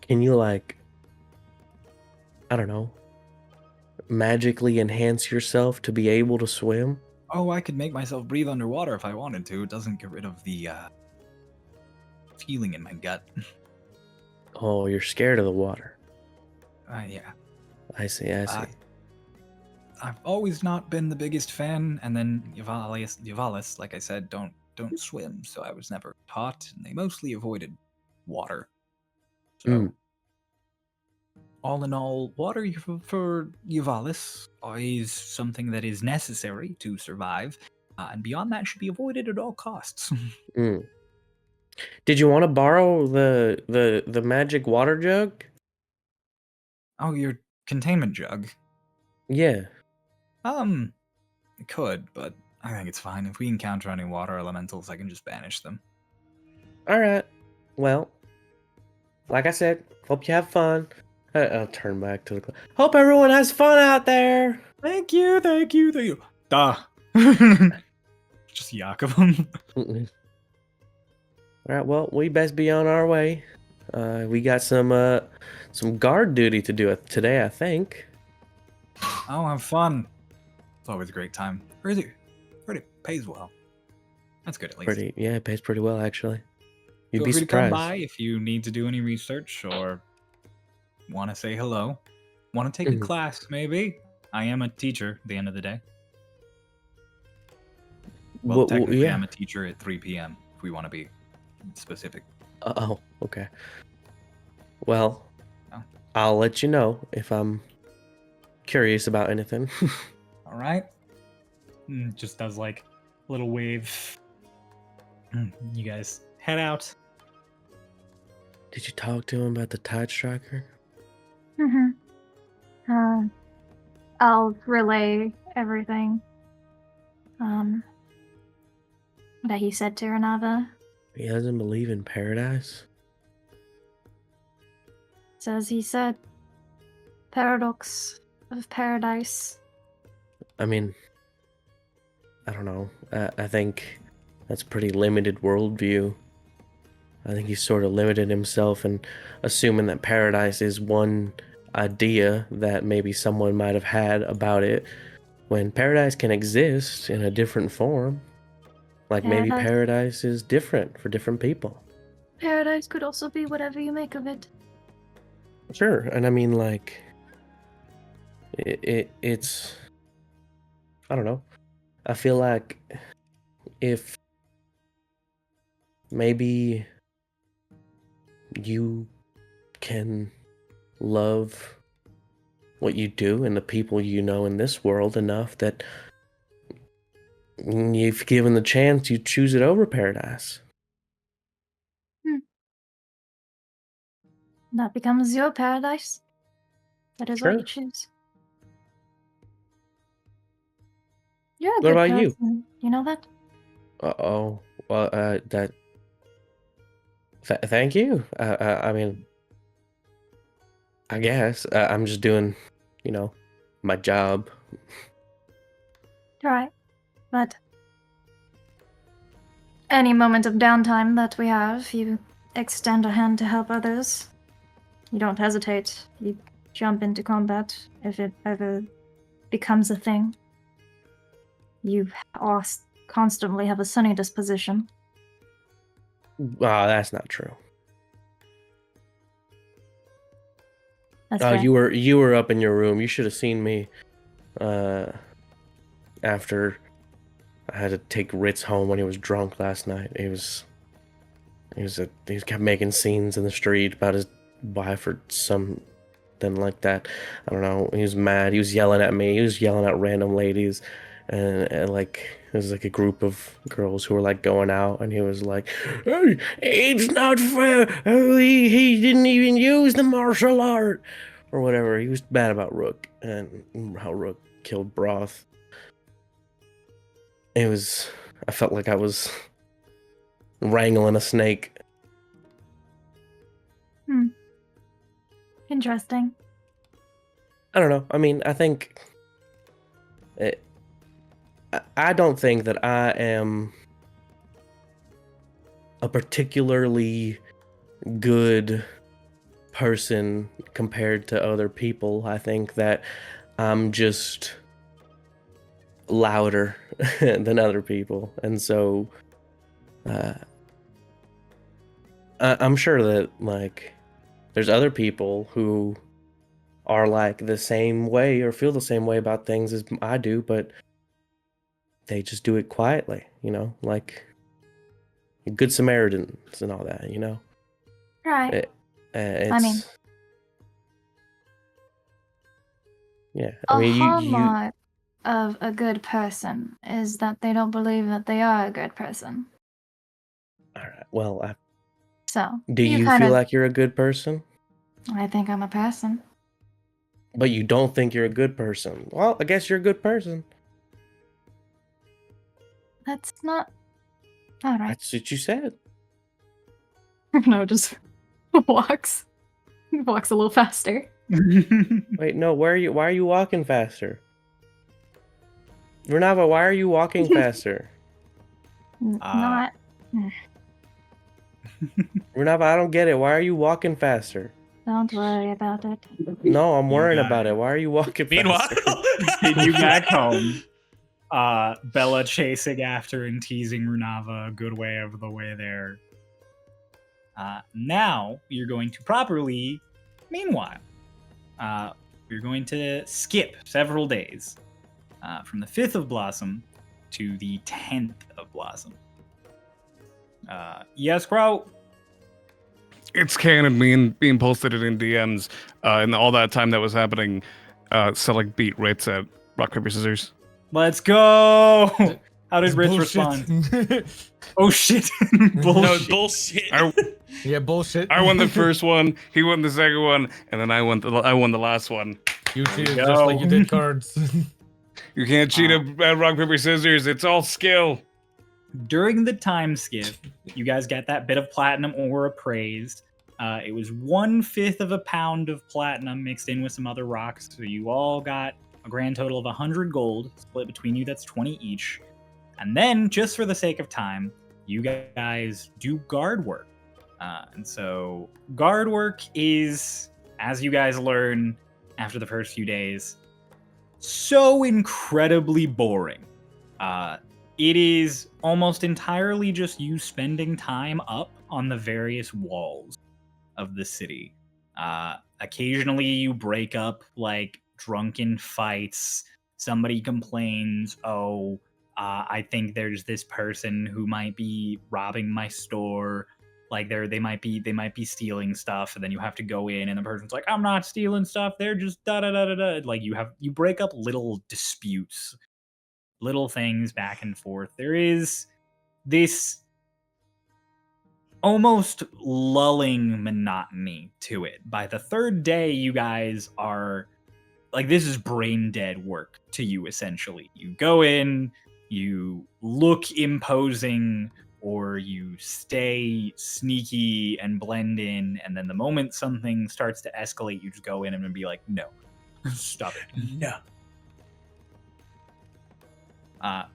Speaker 3: Can you, like, I don't know, magically enhance yourself to be able to swim?
Speaker 1: Oh, I could make myself breathe underwater if I wanted to. It doesn't get rid of the feeling in my gut.
Speaker 3: Oh, you're scared of the water.
Speaker 1: Yeah.
Speaker 3: I see.
Speaker 1: I've always not been the biggest fan, and then Yavalis, like I said, don't swim, so I was never taught, and they mostly avoided water. So, all in all, water for Yavalis is something that is necessary to survive, and beyond that should be avoided at all costs.
Speaker 3: Did you want to borrow the magic water jug?
Speaker 1: Oh, your containment jug.
Speaker 3: Yeah.
Speaker 1: It could, but I think it's fine. If we encounter any water elementals, I can just banish them.
Speaker 3: All right. Well, like I said, hope you have fun. I'll turn back to the class. Hope everyone has fun out there.
Speaker 1: Thank you. Duh. Just yak of them.
Speaker 3: All right, well, we best be on our way. We got some guard duty to do today, I think.
Speaker 1: Oh, have fun. It's always a great time. Pretty pays well. That's good at least.
Speaker 3: Yeah, it pays pretty well actually. You'd
Speaker 1: Feel
Speaker 3: be
Speaker 1: free to come
Speaker 3: surprised.
Speaker 1: by if you need to do any research or want to say hello. Want to take a class, maybe? I am a teacher at the end of the day. Well, technically,
Speaker 3: yeah.
Speaker 1: I'm a teacher at 3 p.m. if we want to be specific.
Speaker 3: Oh, okay. Well,
Speaker 1: Oh.
Speaker 3: I'll let you know if I'm curious about anything.
Speaker 1: All right. Just does like a little wave. You guys head out.
Speaker 3: Did you talk to him about the Tidestriker?
Speaker 5: I'll relay everything that he said to Rava.
Speaker 3: He doesn't believe in paradise?
Speaker 5: Says he said paradox of paradise.
Speaker 3: I mean, I don't know. I think that's a pretty limited worldview. I think he's sort of limited himself and assuming that paradise is one idea that maybe someone might have had about it, when paradise can exist in a different form. Like maybe paradise is different for different people.
Speaker 5: Paradise could also be whatever you make of it.
Speaker 3: Sure, and I mean, like, it's, I don't know. I feel like if maybe you can love what you do and the people you know in this world enough that if given the chance, you choose it over paradise.
Speaker 5: That becomes your paradise. That is
Speaker 3: Sure.
Speaker 5: what you choose. You're a
Speaker 3: What
Speaker 5: good
Speaker 3: about
Speaker 5: person. You know that?
Speaker 3: Uh-oh. Well, that... thank you. I mean, I guess. I'm just doing, my job.
Speaker 5: Right. But any moment of downtime that we have, you extend a hand to help others. You don't hesitate. You jump into combat if it ever becomes a thing. You constantly have a sunny disposition.
Speaker 3: That's not true.
Speaker 5: That's
Speaker 3: Oh,
Speaker 5: fair.
Speaker 3: you were up in your room. You should have seen me after I had to take Ritz home when he was drunk last night. He kept making scenes in the street about his wife or something like that. I don't know. He was mad. He was yelling at me. He was yelling at random ladies, and like it was like a group of girls who were like going out, and he was like, "Hey, it's not fair. He didn't even use the martial art or whatever." He was bad about Rook and how Rook killed Broth. I felt like I was wrangling a snake.
Speaker 5: Interesting.
Speaker 3: I don't know. I mean, I think I don't think that I am a particularly good person compared to other people. I think that I'm just louder than other people, and so I'm sure that like there's other people who are like the same way or feel the same way about things as I do, but they just do it quietly, like Good Samaritans and all that,
Speaker 5: Right.
Speaker 3: It's,
Speaker 5: I mean,
Speaker 3: yeah.
Speaker 5: a
Speaker 3: you
Speaker 5: hallmark of a good person is that they don't believe that they are a good person.
Speaker 3: all right. Well,
Speaker 5: So,
Speaker 3: do you feel like you're a good person?
Speaker 5: I think I'm a person.
Speaker 3: But you don't think you're a good person. Well, I guess you're a good person.
Speaker 5: That's not... Alright.
Speaker 3: That's what you said.
Speaker 5: No, just walks a little faster.
Speaker 3: Wait, no. Why are you walking faster? Renava, why are you walking faster?
Speaker 5: Not.
Speaker 3: Renava, I don't get it. Why are you walking faster?
Speaker 5: Don't worry about it.
Speaker 3: No, I'm
Speaker 1: You
Speaker 3: worrying
Speaker 1: got
Speaker 3: about
Speaker 1: it.
Speaker 3: it. Why are you walking
Speaker 4: Meanwhile,
Speaker 3: faster?
Speaker 1: Continue back home. Bella chasing after and teasing Runava a good way of the way there. Now you're going to properly. Meanwhile, you're going to skip several days from the 5th of Blossom to the 10th of Blossom. Yes, Crow.
Speaker 2: It's canon being posted in DMs, and all that time that was happening, Select beat Ritz at rock paper scissors.
Speaker 1: Let's go. How did
Speaker 6: It's
Speaker 1: Ritz
Speaker 6: bullshit.
Speaker 1: respond? Oh shit!
Speaker 4: no
Speaker 1: Bullshit.
Speaker 4: bullshit.
Speaker 6: Yeah, bullshit.
Speaker 2: I won the first one, he won the second one, and then I won the last one.
Speaker 6: You cheated
Speaker 1: go.
Speaker 6: just like you did cards.
Speaker 2: You can't cheat at rock paper scissors. It's all skill.
Speaker 1: During the time skip, you guys get that bit of platinum ore appraised. It was 1/5 of a pound of platinum mixed in with some other rocks. So you all got a grand total of 100 gold split between you. That's 20 each. And then, just for the sake of time, you guys do guard work. And so guard work is, as you guys learn after the first few days, so incredibly boring. It is almost entirely just you spending time up on the various walls of the city. Occasionally you break up like drunken fights. Somebody complains, I think there's this person who might be robbing my store. Like they might be stealing stuff, and then you have to go in, and the person's like, I'm not stealing stuff. They're just da da da da da. Like you break up little disputes, little things back and forth. There is this almost lulling monotony to it. By the third day, you guys are like, this is brain dead work to you, essentially. You go in, you look imposing, or you stay sneaky and blend in, and then the moment something starts to escalate, you just go in and be like, no, stop it.
Speaker 4: No.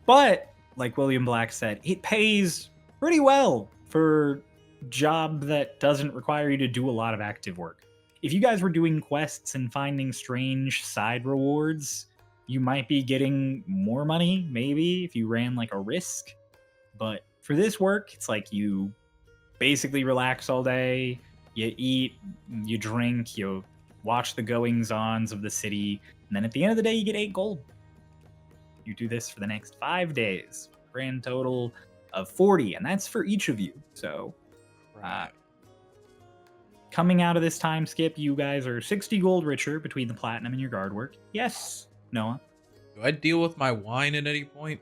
Speaker 1: But, like William Black said, it pays pretty well for a job that doesn't require you to do a lot of active work. If you guys were doing quests and finding strange side rewards, you might be getting more money, maybe, if you ran like a risk. But for this work, it's like you basically relax all day, you eat, you drink, you watch the goings-ons of the city, and then at the end of the day, you get 8 gold. You do this for the next 5 days. Grand total of 40, and that's for each of you. So, coming out of this time skip, you guys are 60 gold richer between the platinum and your guard work. Yes, Noah?
Speaker 4: Do I deal with my wine at any point?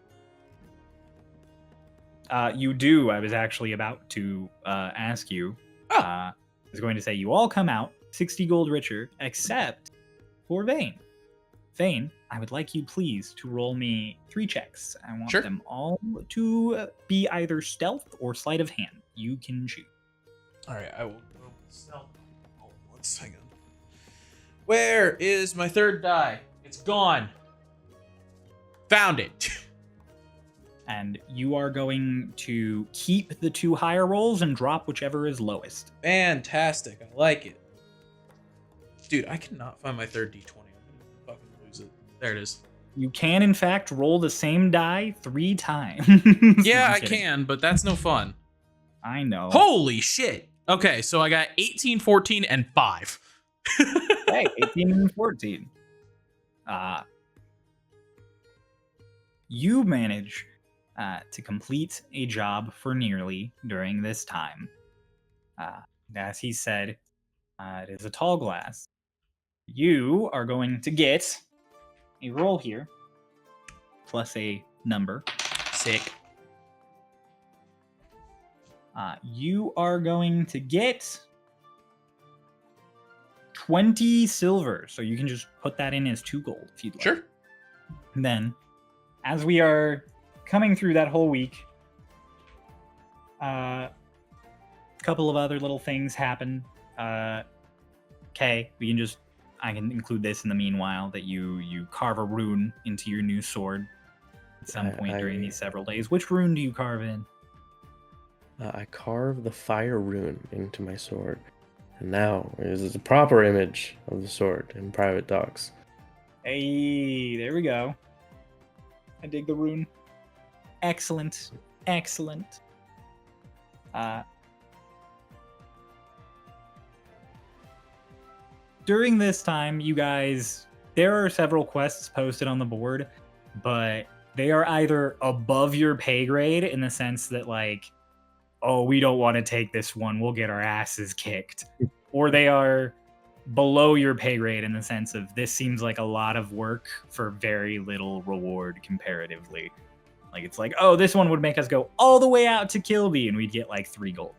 Speaker 1: You do. I was actually about to ask you. I was going to say you all come out 60 gold richer, except for Vayne. Vayne, I would like you please to roll me 3 checks. I want them all to be either stealth or sleight of hand. You can choose.
Speaker 4: All right, I will go with stealth. Oh, 1 second. Where is my third die? It's gone. Found it.
Speaker 1: And you are going to keep the 2 higher rolls and drop whichever is lowest.
Speaker 4: Fantastic. I like it. Dude, I cannot find my third D20. I'm gonna fucking lose it. There it is.
Speaker 1: You can, in fact, roll the same die 3 times.
Speaker 4: Yeah,
Speaker 1: I'm
Speaker 4: I
Speaker 1: kidding.
Speaker 4: can, but that's no fun.
Speaker 1: I know.
Speaker 4: Holy shit. Okay, so I got 18, 14, and 5.
Speaker 1: Hey, 18 and 14. You manage to complete a job for nearly during this time. As he said, it is a tall glass. You are going to get a roll here, plus a number.
Speaker 4: Sick.
Speaker 1: You are going to get 20 silver, so you can just put that in as 2 gold if you'd like.
Speaker 4: Sure.
Speaker 1: And then, as we are coming through that whole week, a couple of other little things happen. Okay, we can just I can include this in the meanwhile that you carve a rune into your new sword at some point during these several days. Which rune do you carve in?
Speaker 3: I carve the fire rune into my sword. And now is a proper image of the sword in private docs.
Speaker 1: Hey, there we go. I dig the rune. Excellent. Excellent. During this time, you guys, there are several quests posted on the board, but they are either above your pay grade in the sense that, like, oh, we don't want to take this one, we'll get our asses kicked. Or they are below your pay grade in the sense of this seems like a lot of work for very little reward comparatively. Like, it's like, oh, this one would make us go all the way out to Kilby and we'd get like 3 gold.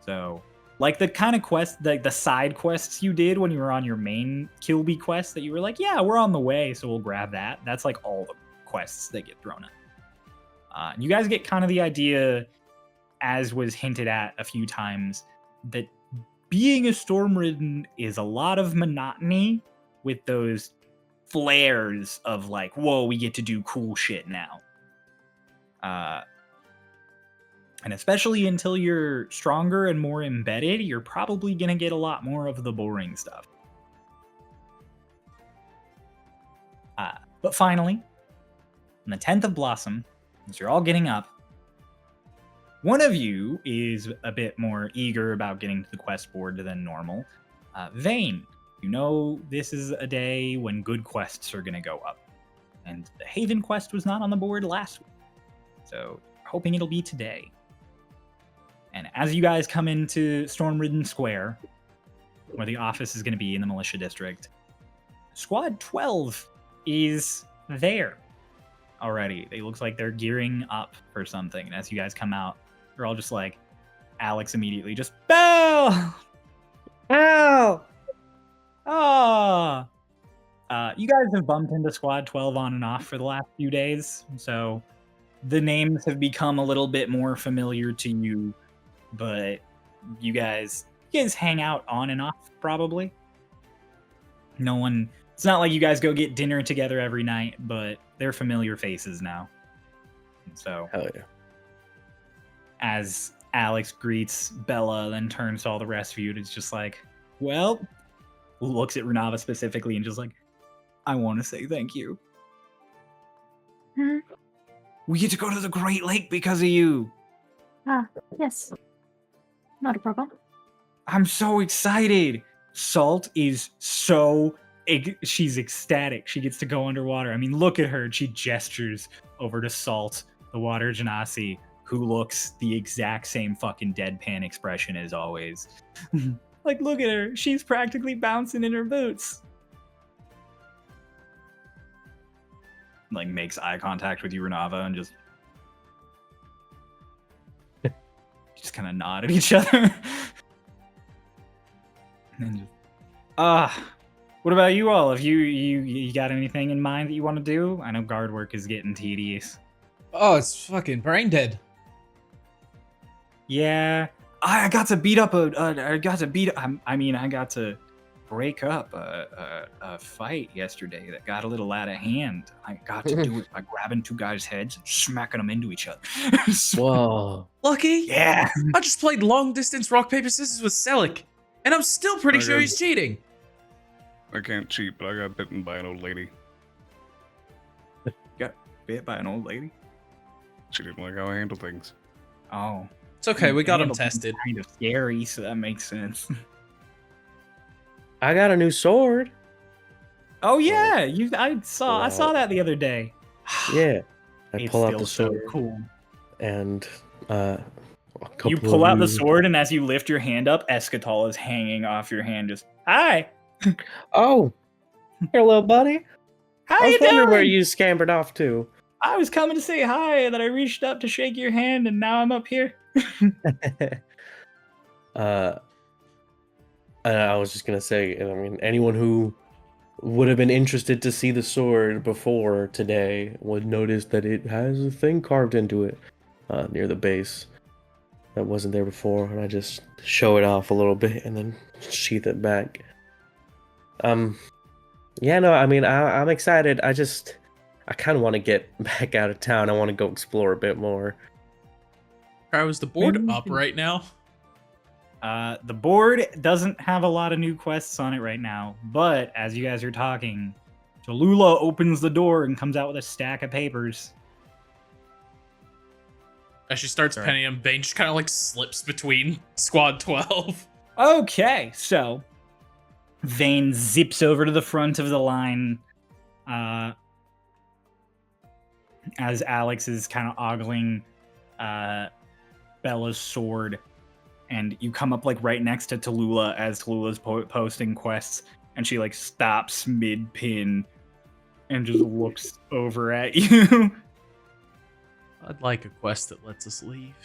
Speaker 1: So, like the kind of quest, the side quests you did when you were on your main Kilby quest that you were like, yeah, we're on the way, so we'll grab that. That's like all the quests that get thrown up. You guys get kind of the idea, as was hinted at a few times, that being a Stormridden is a lot of monotony with those flares of like, whoa, we get to do cool shit now. And especially until you're stronger and more embedded, you're probably going to get a lot more of the boring stuff. But finally, on the 10th of Blossom, as you're all getting up, one of you is a bit more eager about getting to the quest board than normal. Vayne, you know this is a day when good quests are going to go up. And the Haven quest was not on the board last week. So, hoping it'll be today. And as you guys come into Stormridden Square, where the office is going to be in the Militia District, Squad 12 is there already. It looks like they're gearing up for something. And as you guys come out, they're all just like, Alex immediately just, Bell! Ow! Oh! You guys have bumped into Squad 12 on and off for the last few days, so the names have become a little bit more familiar to you, but you guys hang out on and off, probably. It's not like you guys go get dinner together every night, but they're familiar faces now. So,
Speaker 3: Hell yeah.
Speaker 1: as Alex greets Bella, then turns to all the rest of you, it's just like, well, looks at Rava specifically and just like, I want to say thank you.
Speaker 5: Hmm?
Speaker 1: We get to go to the Great Lake because of you.
Speaker 5: Yes. Not a problem.
Speaker 1: I'm so excited. Salt is she's ecstatic. She gets to go underwater. I mean, look at her. She gestures over to Salt, the water genasi, who looks the exact same fucking deadpan expression as always. Like, look at her. She's practically bouncing in her boots. Like, makes eye contact with you, Renava, and just kind of nod at each other. And just, what about you all? Have you got anything in mind that you want to do? I know guard work is getting tedious.
Speaker 4: Oh, it's fucking brain dead.
Speaker 1: Yeah, I got to beat up I got to break up a fight yesterday that got a little out of hand. I got to do it by grabbing 2 guys' heads and smacking them into each other.
Speaker 3: Whoa.
Speaker 4: Lucky.
Speaker 1: Yeah.
Speaker 4: I just played long distance rock, paper, scissors with Selic, and I'm still pretty sure he's cheating.
Speaker 2: I can't cheat, but I got bitten by an old lady.
Speaker 1: Got bit by an old lady?
Speaker 2: She didn't like how I handle things.
Speaker 1: Oh.
Speaker 4: It's okay, we got him
Speaker 1: Handled
Speaker 4: tested.
Speaker 1: Kind of scary, so that makes sense.
Speaker 3: I got a new sword.
Speaker 1: Oh yeah, I saw that the other day.
Speaker 3: Yeah. I
Speaker 1: It's
Speaker 3: pull out
Speaker 1: still
Speaker 3: the
Speaker 1: so
Speaker 3: sword
Speaker 1: cool.
Speaker 3: and
Speaker 1: You pull out the sword, and as you lift your hand up, Escatal is hanging off your hand. Just hi,
Speaker 3: Oh, hello, buddy.
Speaker 1: how
Speaker 3: I
Speaker 1: you
Speaker 3: was wondering
Speaker 1: doing?
Speaker 3: where you scampered off to.
Speaker 1: I was coming to say hi, and then I reached up to shake your hand, and now I'm up here.
Speaker 3: I was just gonna say, I mean, anyone who would have been interested to see the sword before today would notice that it has a thing carved into it near the base. that wasn't there before, and I just show it off a little bit and then sheath it back. Yeah, no, I mean, I'm excited. I kind of want to get back out of town. I want to go explore a bit more.
Speaker 4: Was the board
Speaker 1: Maybe we
Speaker 4: up
Speaker 1: can-
Speaker 4: right now?
Speaker 1: The board doesn't have a lot of new quests on it right now, but as you guys are talking, Tallulah opens the door and comes out with a stack of papers.
Speaker 4: As she starts
Speaker 1: Sorry.
Speaker 4: penning him, Vayne just kind of like slips between Squad 12.
Speaker 1: Okay, so Vayne zips over to the front of the line as Alex is kind of ogling Bella's sword, and you come up like right next to Tallulah as Tallulah's posting quests, and she like stops mid-pin and just looks over at you.
Speaker 4: I'd like a quest that lets us leave.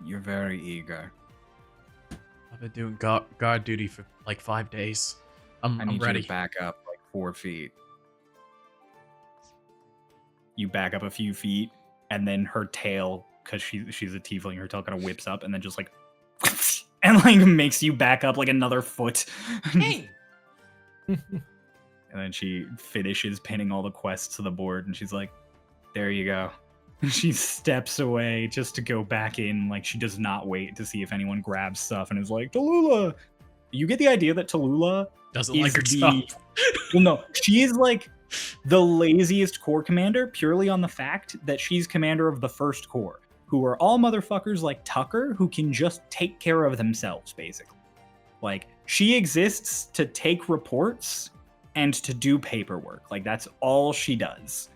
Speaker 1: You're very eager.
Speaker 4: I've been doing guard duty for like 5 days. I'm ready.
Speaker 1: You to back up like 4 feet. You back up a few feet, and then her tail, because she's a tiefling, her tail kind of whips up and then just like and like makes you back up like another foot.
Speaker 4: Hey!
Speaker 1: And then she finishes pinning all the quests to the board, and she's like, there you go. And she steps away just to go back in. Like, she does not wait to see if anyone grabs stuff and is like, Tallulah! You get the idea that Tallulah
Speaker 4: Doesn't
Speaker 1: is
Speaker 4: like her
Speaker 1: the...
Speaker 4: stuff.
Speaker 1: Well, no. She is like the laziest core commander purely on the fact that she's commander of the first core, who are all motherfuckers like Tucker who can just take care of themselves, basically. Like, she exists to take reports and to do paperwork. Like, that's all she does.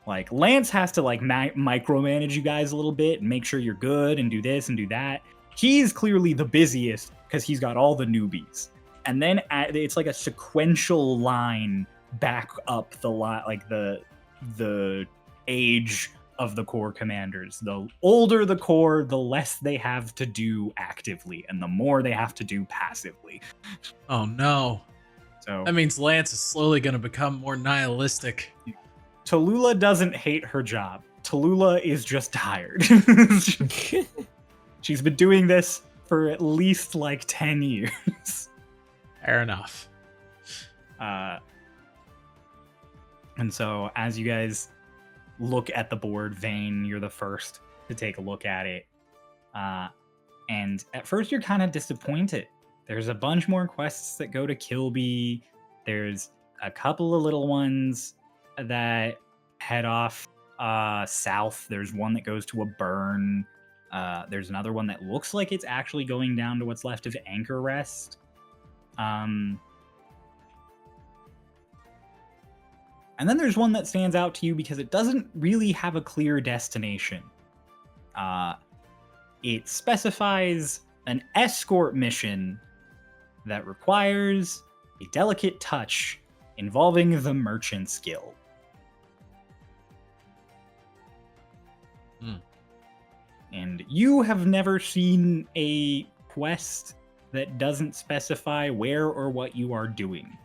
Speaker 1: Like, Lance has to, like, micromanage you guys a little bit and make sure you're good and do this and do that. He's clearly the busiest because he's got all the newbies. And then it's like a sequential line back up the line, like the age of the core commanders. The older the core, the less they have to do actively, and the more they have to do passively.
Speaker 4: Oh no.
Speaker 1: So
Speaker 4: That means Lance is slowly going to become more nihilistic.
Speaker 1: Tallulah doesn't hate her job. Tallulah is just tired. She's been doing this for at least like 10 years.
Speaker 4: Fair enough.
Speaker 1: And so as you guys look at the board, Vayne, you're the first to take a look at it. And at first you're kind of disappointed. There's a bunch more quests that go to Kilby. There's a couple of little ones that head off south. There's one that goes to a burn. There's another one that looks like it's actually going down to what's left of Anchor Rest. And then there's one that stands out to you because it doesn't really have a clear destination. It specifies an escort mission that requires a delicate touch involving the Merchant's Guild. And you have never seen a quest that doesn't specify where or what you are doing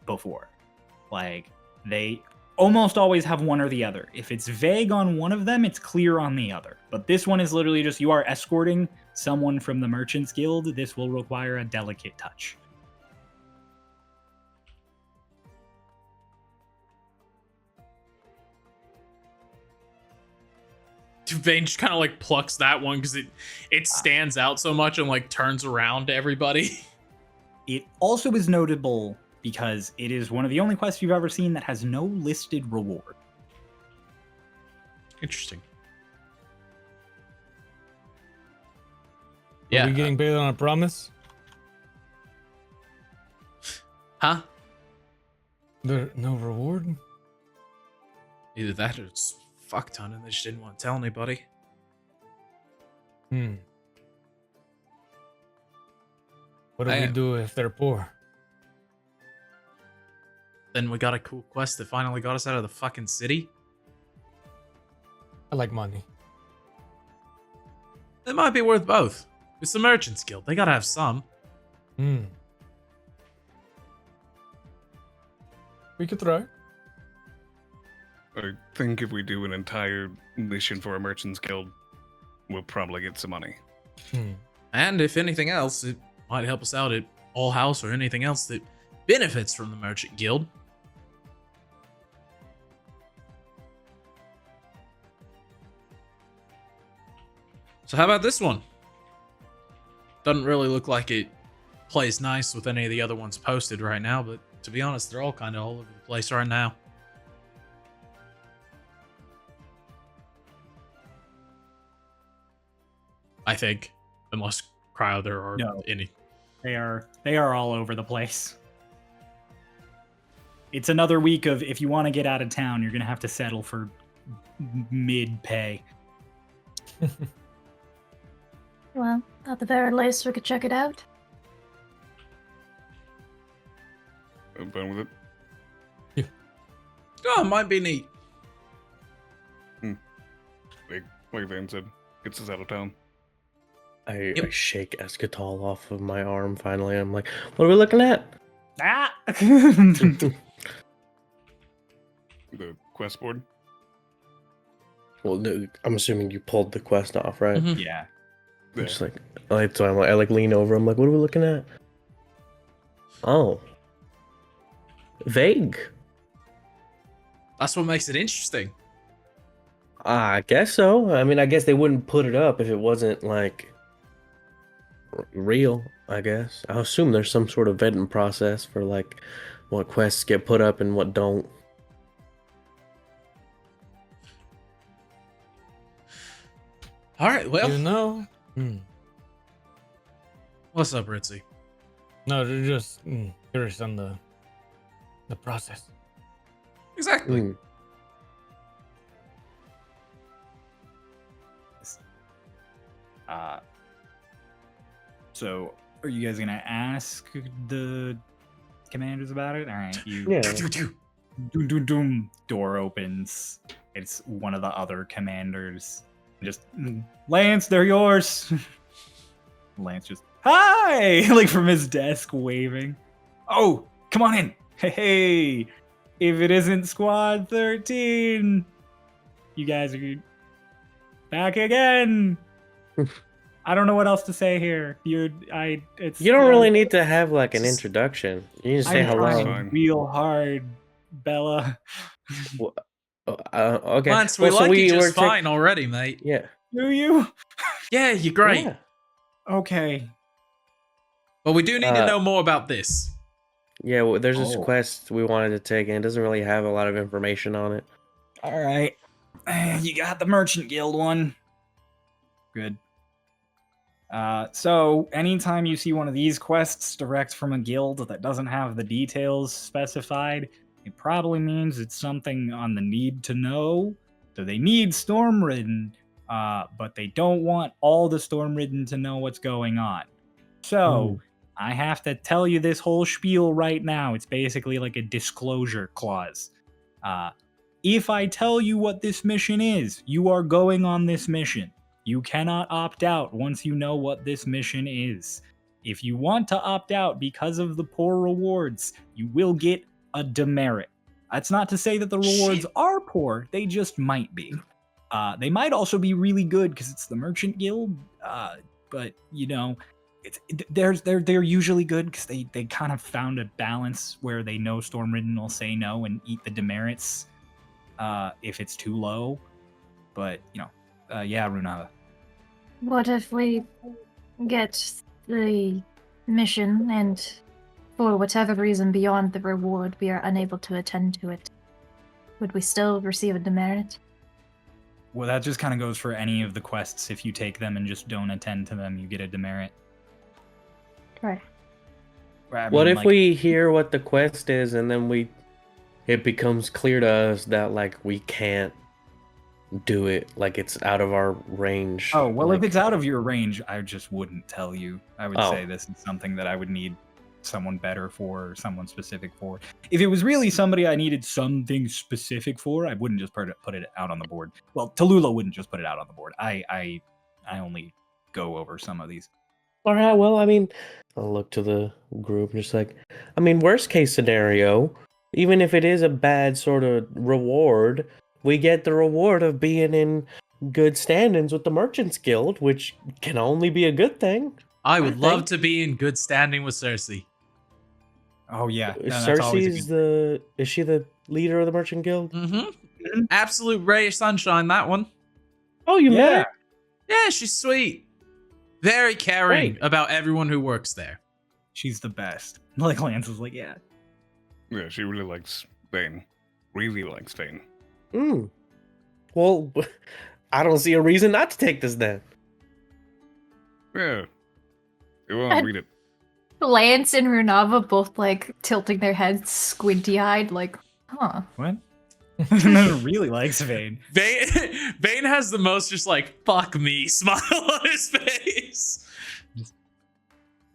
Speaker 1: before. Like, they almost always have one or the other. If it's vague on one of them, it's clear on the other. But this one is literally just you are escorting someone from the Merchant's Guild. This will require a delicate touch.
Speaker 4: Vayne just kind of like plucks that one because it stands out so much and like turns around to everybody.
Speaker 1: It also is notable because it is one of the only quests you've ever seen that has no listed reward.
Speaker 4: Interesting.
Speaker 6: Are we getting paid on a promise?
Speaker 4: Huh?
Speaker 6: There no reward?
Speaker 4: Either that or it's a fuck ton and they just didn't want to tell anybody.
Speaker 6: What do we do if they're poor?
Speaker 4: Then we got a cool quest that finally got us out of the fucking city.
Speaker 6: I like money.
Speaker 4: It might be worth both. It's the Merchant's Guild. They gotta have some.
Speaker 6: We could try.
Speaker 2: I think if we do an entire mission for a Merchants Guild, we'll probably get some money.
Speaker 6: Hmm.
Speaker 4: And if anything else, it might help us out at All House or anything else that benefits from the Merchant Guild. So how about this one? Doesn't really look like it plays nice with any of the other ones posted right now, but to be honest, they're all kind of all over the place right now. I think, unless Crowther or
Speaker 1: No.
Speaker 4: any.
Speaker 1: They are all over the place. It's another week of if you want to get out of town, you're gonna have to settle for mid pay.
Speaker 5: Well, at the very least, we could check it out.
Speaker 2: I'm done with it.
Speaker 4: Oh, it might be neat.
Speaker 2: Like Vayne said, gets us out of town.
Speaker 3: I shake Eschatal off of my arm finally. I'm like, what are we looking at?
Speaker 1: Ah!
Speaker 2: The quest board.
Speaker 3: Well, no, I'm assuming you pulled the quest off, right?
Speaker 4: Mhm.
Speaker 1: Yeah.
Speaker 3: I'm just like, so I like lean over. I'm like, what are we looking at? Oh, vague.
Speaker 4: That's what makes it interesting.
Speaker 3: I guess so. I mean, I guess they wouldn't put it up if it wasn't like real. I guess I assume there's some sort of vetting process for like what quests get put up and what don't.
Speaker 4: All right, well,
Speaker 6: You know?
Speaker 4: what's up, Ritzy?
Speaker 6: No, they're just curious on the process.
Speaker 4: Exactly.
Speaker 3: Hmm.
Speaker 1: So are you guys gonna ask the commanders about it? All right, you.
Speaker 3: Yeah.
Speaker 1: Doom, doom, doom. Door opens. It's one of the other commanders. Just Lance, they're yours. Lance just hi, like from his desk, waving. Oh, come on in. Hey, if it isn't Squad 13, you guys are back again. I don't know what else to say here. You
Speaker 3: don't really need to have like an introduction. You just say
Speaker 1: I'm
Speaker 3: hello.
Speaker 1: trying real hard, Bella.
Speaker 3: Okay.
Speaker 4: Lance, we
Speaker 3: Well, so
Speaker 4: like you
Speaker 3: we're
Speaker 4: just fine already, mate.
Speaker 3: Yeah.
Speaker 1: Do you?
Speaker 4: Yeah, you're great.
Speaker 3: Yeah.
Speaker 1: Okay.
Speaker 4: But we do need to
Speaker 3: Uh,
Speaker 4: know more about this.
Speaker 3: Yeah, well, there's this
Speaker 1: Oh.
Speaker 3: quest we wanted to take, and it doesn't really have a lot of information on it.
Speaker 1: All right. You got the Merchant Guild one. Good. So anytime you see one of these quests direct from a guild that doesn't have the details specified, it probably means it's something on the need to know. So they need Stormridden, but they don't want all the Stormridden to know what's going on. So I have to tell you this whole spiel right now. It's basically like a disclosure clause. If I tell you what this mission is, you are going on this mission. You cannot opt out once you know what this mission is. If you want to opt out because of the poor rewards, you will get a demerit. That's not to say that the rewards are poor, they just might be. They might also be really good because it's the Merchant Guild, but you know, they're usually good because they kind of found a balance where they know Stormridden will say no and eat the demerits if it's too low. But you know. Yeah, Runava.
Speaker 5: What if we get the mission and for whatever reason beyond the reward we are unable to attend to it? Would we still receive a demerit?
Speaker 1: Well, that just kind of goes for any of the quests. If you take them and just don't attend to them, you get a demerit.
Speaker 5: Right.
Speaker 3: What if we hear what the quest is and then it becomes clear to us that like we can't do it, like it's out of our range?
Speaker 1: Oh, well,
Speaker 3: like,
Speaker 1: if it's out of your range, I just wouldn't tell you. I would
Speaker 3: Oh.
Speaker 1: say this is something that I would need someone better for or someone specific for. If it was really somebody I needed something specific for, I wouldn't just put it out on the board. Well, Tallulah wouldn't just put it out on the board. I only go over some of these.
Speaker 3: all right, well, I mean, I'll look to the group and just like, I mean, worst case scenario, even if it is a bad sort of reward, we get the reward of being in good standings with the Merchants Guild, which can only be a good thing.
Speaker 4: I would love
Speaker 3: think.
Speaker 4: to be in good standing with Cersei.
Speaker 1: Oh yeah, that's always a
Speaker 3: Cersei's
Speaker 1: good
Speaker 3: is she the leader of the Merchant Guild?
Speaker 4: Mm-hmm. Absolute ray of sunshine, that one.
Speaker 3: Oh, you met her?
Speaker 4: Yeah, she's sweet. Very caring
Speaker 3: Great.
Speaker 4: about everyone who works there.
Speaker 1: She's the best. Like Lance is like, yeah.
Speaker 2: Yeah, she really likes Vayne. Really likes Vayne.
Speaker 3: Mm. Well, I don't see a reason not to take this then.
Speaker 2: Yeah. You won't read it.
Speaker 7: Lance and Runava both like tilting their heads squinty eyed, like, huh.
Speaker 1: What? No, really likes Vayne.
Speaker 4: Vayne has the most just like, fuck me smile on his face.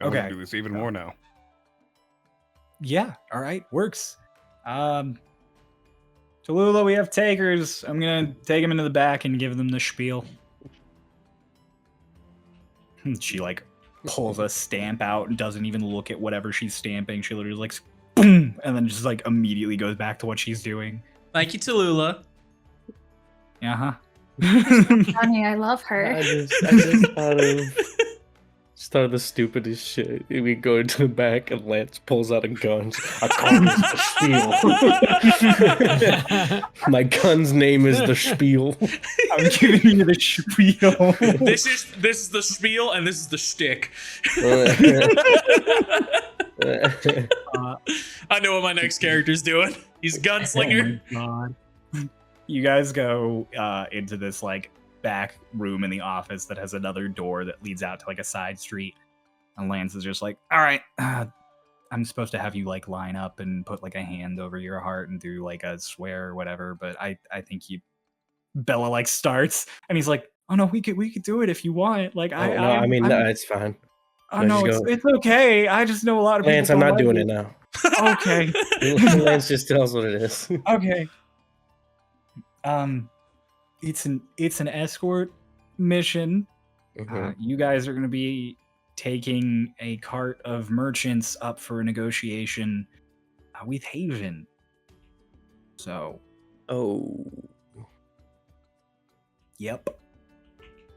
Speaker 2: I'm
Speaker 1: Okay.
Speaker 2: gonna do this even more now.
Speaker 1: Yeah, all right, works. Tallulah, we have takers. I'm gonna take him into the back and give them the spiel. She like pulls a stamp out and doesn't even look at whatever she's stamping. She literally like boom, and then just like immediately goes back to what she's doing.
Speaker 4: Thank you, Tallulah.
Speaker 1: Uh-huh.
Speaker 5: Honey, I love her.
Speaker 3: I just thought of the stupidest shit. We go into the back and Lance pulls out a gun. I call this the spiel. My gun's name is the spiel.
Speaker 1: I'm giving you the spiel.
Speaker 4: This is the spiel and this is the shtick. I know what my next character's doing. He's gunslinger.
Speaker 1: Oh my god. You guys go into this like back room in the office that has another door that leads out to like a side street, and Lance is just like, all right, I'm supposed to have you like line up and put like a hand over your heart and do like a swear or whatever, but I think you Bella like starts and he's like, oh no, we could do it if you want. Like
Speaker 3: No, it's fine.
Speaker 1: Oh
Speaker 3: No,
Speaker 1: no,
Speaker 3: just go.
Speaker 1: it's okay. I just know a lot of
Speaker 3: Lance,
Speaker 1: people.
Speaker 3: I'm
Speaker 1: don't
Speaker 3: not
Speaker 1: like
Speaker 3: doing it now.
Speaker 1: Okay.
Speaker 3: Lance just tells what it is.
Speaker 1: Okay. It's an escort mission.
Speaker 3: Mhm.
Speaker 1: You guys are going to be taking a cart of merchants up for a negotiation with Haven. So,
Speaker 3: Oh.
Speaker 1: yep.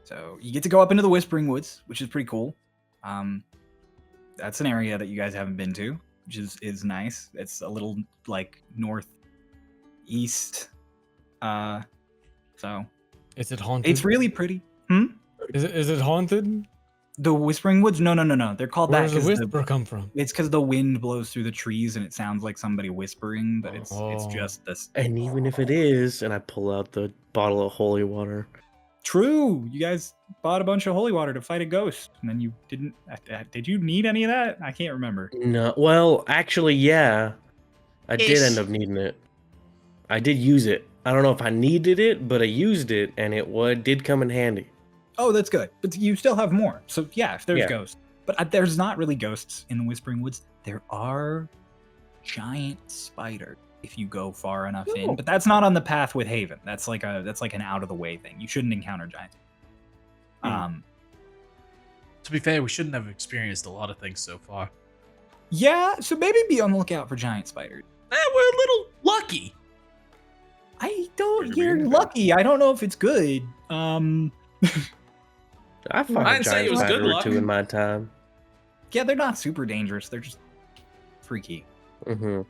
Speaker 1: So you get to go up into the Whispering Woods, which is pretty cool. That's an area that you guys haven't been to, which is nice. It's a little like northeast. So
Speaker 6: Is it haunted?
Speaker 1: it's really pretty.
Speaker 6: Is it haunted?
Speaker 1: The Whispering Woods? No. They're called
Speaker 6: Where
Speaker 1: that
Speaker 6: does the
Speaker 1: because
Speaker 6: whisper come from?
Speaker 1: it's because the wind blows through the trees and it sounds like somebody whispering, but it's
Speaker 6: Oh.
Speaker 1: just this.
Speaker 3: And even if it is, and I pull out the bottle of holy water.
Speaker 1: True. You guys bought a bunch of holy water to fight a ghost, and then you didn't. Did you need any of that? I can't remember.
Speaker 3: No, well, actually, yeah. I did
Speaker 4: Ish.
Speaker 3: end up needing it. I did use it. I don't know if I needed it, but I used it, and it did come in handy.
Speaker 1: Oh, that's good. But you still have more. So yeah, if there's
Speaker 3: Yeah.
Speaker 1: ghosts, but there's not really ghosts in the Whispering Woods. There are giant spiders if you go far enough in,
Speaker 3: Oh.
Speaker 1: but that's not on the path with Haven. That's like an out of the way thing. You shouldn't encounter giants.
Speaker 4: To be fair, we shouldn't have experienced a lot of things so far.
Speaker 1: Yeah, so maybe be on the lookout for giant spiders.
Speaker 4: We're a little lucky.
Speaker 1: I don't.
Speaker 2: Maybe
Speaker 1: You're
Speaker 2: be.
Speaker 1: lucky. I don't know if it's good.
Speaker 3: I
Speaker 4: I
Speaker 3: found a
Speaker 4: didn't say it
Speaker 3: giant
Speaker 4: was
Speaker 3: spider
Speaker 4: good
Speaker 3: or
Speaker 4: luck.
Speaker 3: two in my time.
Speaker 1: Yeah, they're not super dangerous. They're just freaky.
Speaker 3: Mm-hmm.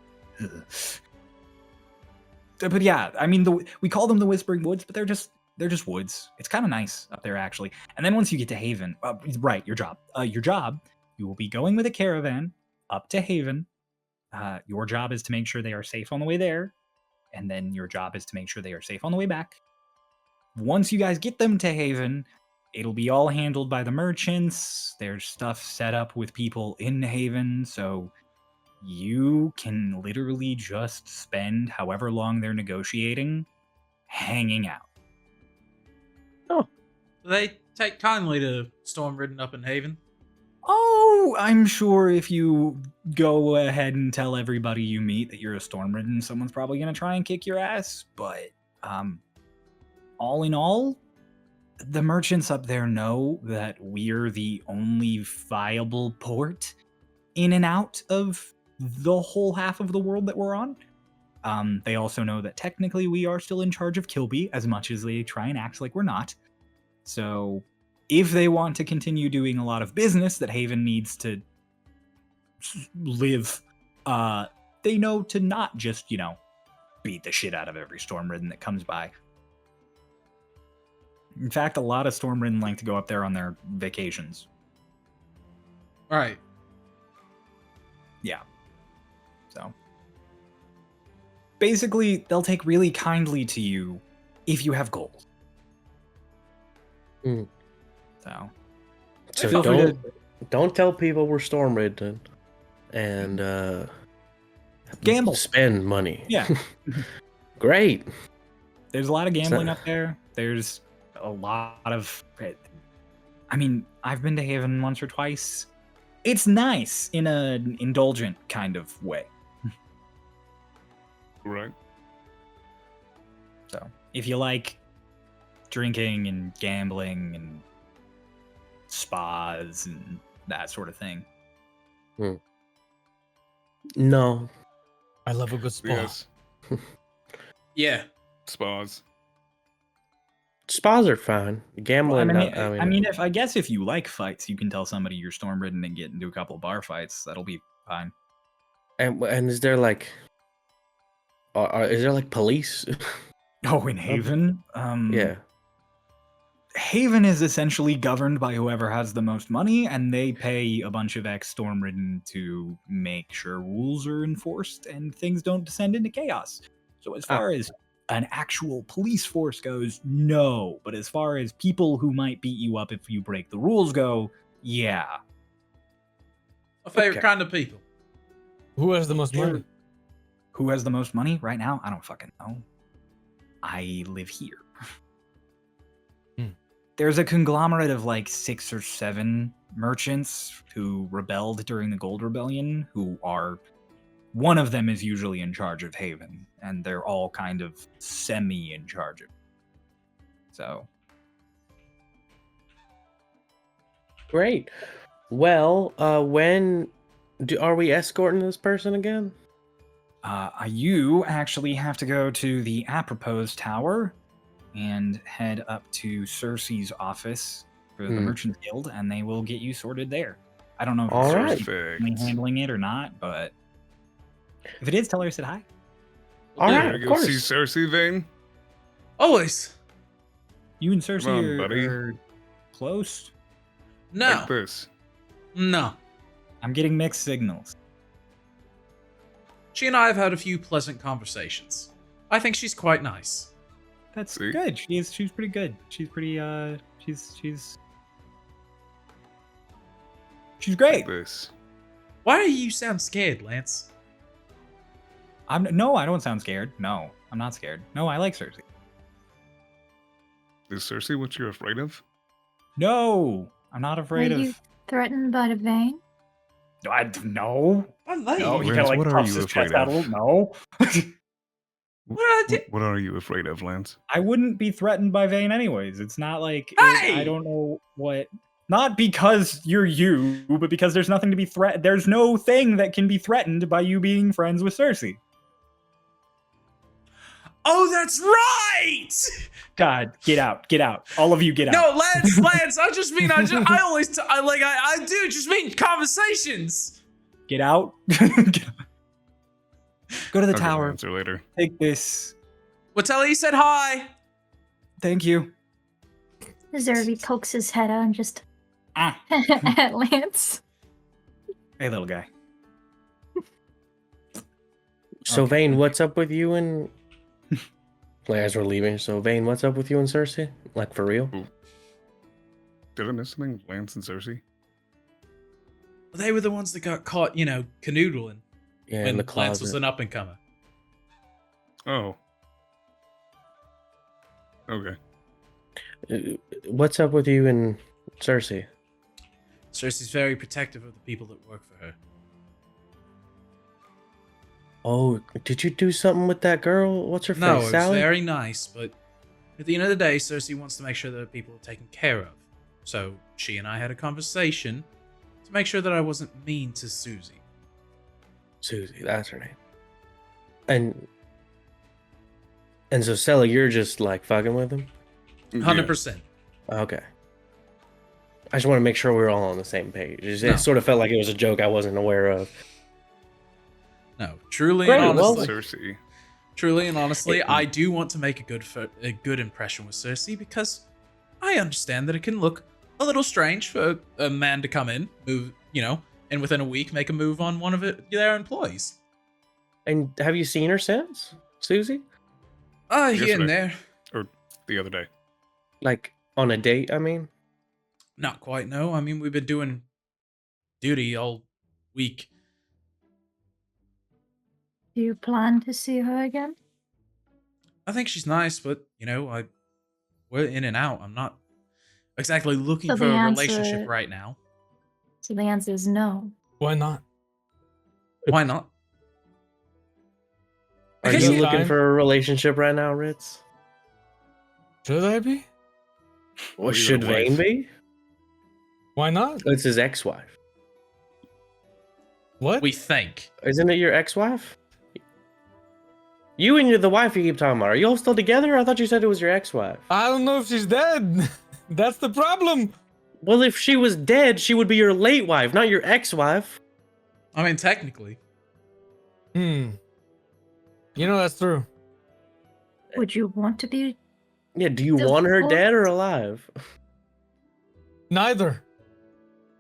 Speaker 1: But yeah, I mean, we call them the Whispering Woods, but they're just woods. It's kind of nice up there, actually. And then once you get to Haven, right, your job, you will be going with a caravan up to Haven. Your job is to make sure they are safe on the way there, and then your job is to make sure they are safe on the way back. Once you guys get them to Haven, it'll be all handled by the merchants. There's stuff set up with people in Haven, so you can literally just spend however long they're negotiating hanging out.
Speaker 4: They take kindly to Stormridden up in Haven.
Speaker 1: Oh, I'm sure if you go ahead and tell everybody you meet that you're a Stormridden, someone's probably going to try and kick your ass. But all in all, the merchants up there know that we're the only viable port in and out of the whole half of the world that we're on. They also know that technically we are still in charge of Kilby, as much as they try and act like we're not. So if they want to continue doing a lot of business that Haven needs to live, they know to not just, beat the shit out of every Stormridden that comes by. In fact, a lot of Stormridden like to go up there on their vacations.
Speaker 4: Right.
Speaker 1: Yeah. So basically, they'll take really kindly to you if you have gold.
Speaker 3: Hmm.
Speaker 1: So
Speaker 3: So don't tell people we're Stormridden and
Speaker 1: gamble.
Speaker 3: Spend money.
Speaker 1: Yeah.
Speaker 3: Great.
Speaker 1: There's a lot of gambling up there. There's a lot of... I mean, I've been to Haven once or twice. It's nice in an indulgent kind of way.
Speaker 2: Right.
Speaker 1: So if you like drinking and gambling and spas and that sort of thing.
Speaker 3: No.
Speaker 6: I love a good spa.
Speaker 2: Yes.
Speaker 4: Yeah.
Speaker 2: Spas.
Speaker 3: Spas are fine. Gambling,
Speaker 1: Well, I mean, I guess if you like fights, you can tell somebody you're Stormridden and get into a couple bar fights. That'll be fine.
Speaker 3: And is there like, is there like police?
Speaker 1: Oh, in Haven?
Speaker 3: Yeah.
Speaker 1: Haven is essentially governed by whoever has the most money, and they pay a bunch of ex-Stormridden to make sure rules are enforced and things don't descend into chaos. So as far as an actual police force goes, no. But as far as people who might beat you up if you break the rules go, yeah.
Speaker 4: My favorite kind of people.
Speaker 6: Who has the most money?
Speaker 1: Who has the most money right now? I don't fucking know. I live here. There's a conglomerate of like 6 or 7 merchants who rebelled during the Gold Rebellion, who are... One of them is usually in charge of Haven, and they're all kind of semi in charge of it. So.
Speaker 3: Great. Well, are we escorting this person again?
Speaker 1: You actually have to go to the Apropos Tower and head up to Cersei's office for the Merchants Guild, and they will get you sorted there. I don't know if
Speaker 3: All right.
Speaker 1: Cersei's handling it or not, but if it is, tell her I said hi.
Speaker 3: All right, of
Speaker 2: Go
Speaker 3: course.
Speaker 2: see Cersei, Vayne.
Speaker 4: Always.
Speaker 1: You and Cersei
Speaker 2: Come on, buddy.
Speaker 1: are close.
Speaker 4: No.
Speaker 2: Like this.
Speaker 4: No.
Speaker 1: I'm getting mixed signals.
Speaker 4: She and I have had a few pleasant conversations. I think she's quite nice.
Speaker 1: That's
Speaker 2: See?
Speaker 1: good. She's pretty good. She's pretty she's great.
Speaker 2: Like this.
Speaker 4: Why do you sound scared, Lance?
Speaker 1: No, I don't sound scared. No, I'm not scared. No, I like Cersei.
Speaker 2: Is Cersei what you're afraid of?
Speaker 1: No, I'm not afraid
Speaker 5: Are you threatened by the Vayne?
Speaker 1: No.
Speaker 4: I like
Speaker 1: No,
Speaker 4: you.
Speaker 1: he
Speaker 2: Lance,
Speaker 1: kind of like
Speaker 2: what are
Speaker 1: puffs
Speaker 2: you
Speaker 1: his
Speaker 2: afraid
Speaker 1: chest out a
Speaker 2: of?
Speaker 1: little. No.
Speaker 2: What are you afraid of, Lance?
Speaker 1: I wouldn't be threatened by Vayne anyways. It's not like
Speaker 4: Hey!
Speaker 1: I don't know what. Not because you're you, but because there's nothing to be threatened. There's no thing that can be threatened by you being friends with Cersei.
Speaker 4: Oh, that's right!
Speaker 1: God, get out. All of you get out.
Speaker 4: No, Lance, I just mean, I do just mean conversations.
Speaker 1: Get out. Go to the
Speaker 2: I'll
Speaker 1: tower.
Speaker 2: answer later.
Speaker 1: Take this.
Speaker 4: Well, tell her you said hi.
Speaker 1: Thank you.
Speaker 5: Zervi pokes his head out and just
Speaker 1: Ah.
Speaker 5: at Lance.
Speaker 1: Hey, little guy.
Speaker 3: So
Speaker 1: Okay.
Speaker 3: Vayne, what's up with you and like, as we're leaving? So Vayne, what's up with you and Cersei? Like for real?
Speaker 2: Did I miss something? Lance and Cersei?
Speaker 4: They were the ones that got caught, canoodling
Speaker 3: Yeah,
Speaker 4: when
Speaker 3: in the
Speaker 4: Lance was
Speaker 3: closet.
Speaker 4: an up and comer.
Speaker 2: Oh. Okay.
Speaker 3: What's up with you and Cersei?
Speaker 4: Cersei's very protective of the people that work for her.
Speaker 3: Oh, did you do something with that girl? What's her
Speaker 4: No,
Speaker 3: face?
Speaker 4: it's
Speaker 3: Sally?
Speaker 4: very nice, but at the end of the day, Cersei wants to make sure that people are taken care of. So she and I had a conversation to make sure that I wasn't mean to Susie.
Speaker 3: Susie, that's her name. And And so, Sella, you're just like fucking with him?
Speaker 4: 100%.
Speaker 3: Okay. I just want to make sure we're all on the same page. It
Speaker 4: No.
Speaker 3: sort of felt like it was a joke I wasn't aware of.
Speaker 4: No, truly
Speaker 3: Great,
Speaker 4: and
Speaker 3: well-
Speaker 4: honestly,
Speaker 2: Cersei.
Speaker 4: truly and honestly, I do want to make a good impression with Cersei because I understand that it can look a little strange for a man to come in, move, and within a week make a move on one of their employees.
Speaker 3: And have you seen her since, Susie?
Speaker 4: Here
Speaker 2: Yesterday.
Speaker 4: and there.
Speaker 2: Or the other day.
Speaker 3: Like on a date, I mean?
Speaker 4: Not quite, no. I mean, we've been doing duty all week.
Speaker 5: Do you plan to see her again?
Speaker 4: I think she's nice, but, we're in and out. I'm not exactly looking
Speaker 5: So
Speaker 4: for
Speaker 5: the
Speaker 4: a
Speaker 5: answer-
Speaker 4: relationship right now.
Speaker 5: So the answer is no.
Speaker 6: Why not?
Speaker 4: Why not? I
Speaker 3: Are
Speaker 4: guess
Speaker 3: you
Speaker 6: you-
Speaker 3: looking
Speaker 6: Fine.
Speaker 3: for a relationship right now, Ritz?
Speaker 6: Should I be?
Speaker 3: Or
Speaker 2: Well,
Speaker 3: should
Speaker 2: either
Speaker 3: Vayne
Speaker 2: wife.
Speaker 3: be?
Speaker 6: Why not?
Speaker 3: It's his ex-wife.
Speaker 6: What?
Speaker 4: We think.
Speaker 3: Isn't it your ex-wife? You and the wife you keep talking about. Are you all still together? I thought you said it was your ex-wife.
Speaker 6: I don't know if she's dead. That's the problem.
Speaker 3: Well, if she was dead, she would be your late wife, not your ex-wife.
Speaker 4: I mean, technically.
Speaker 6: That's true.
Speaker 5: Would you want to be?
Speaker 3: Yeah, do you
Speaker 5: Still
Speaker 3: want her
Speaker 5: divorced?
Speaker 3: dead or alive?
Speaker 6: Neither.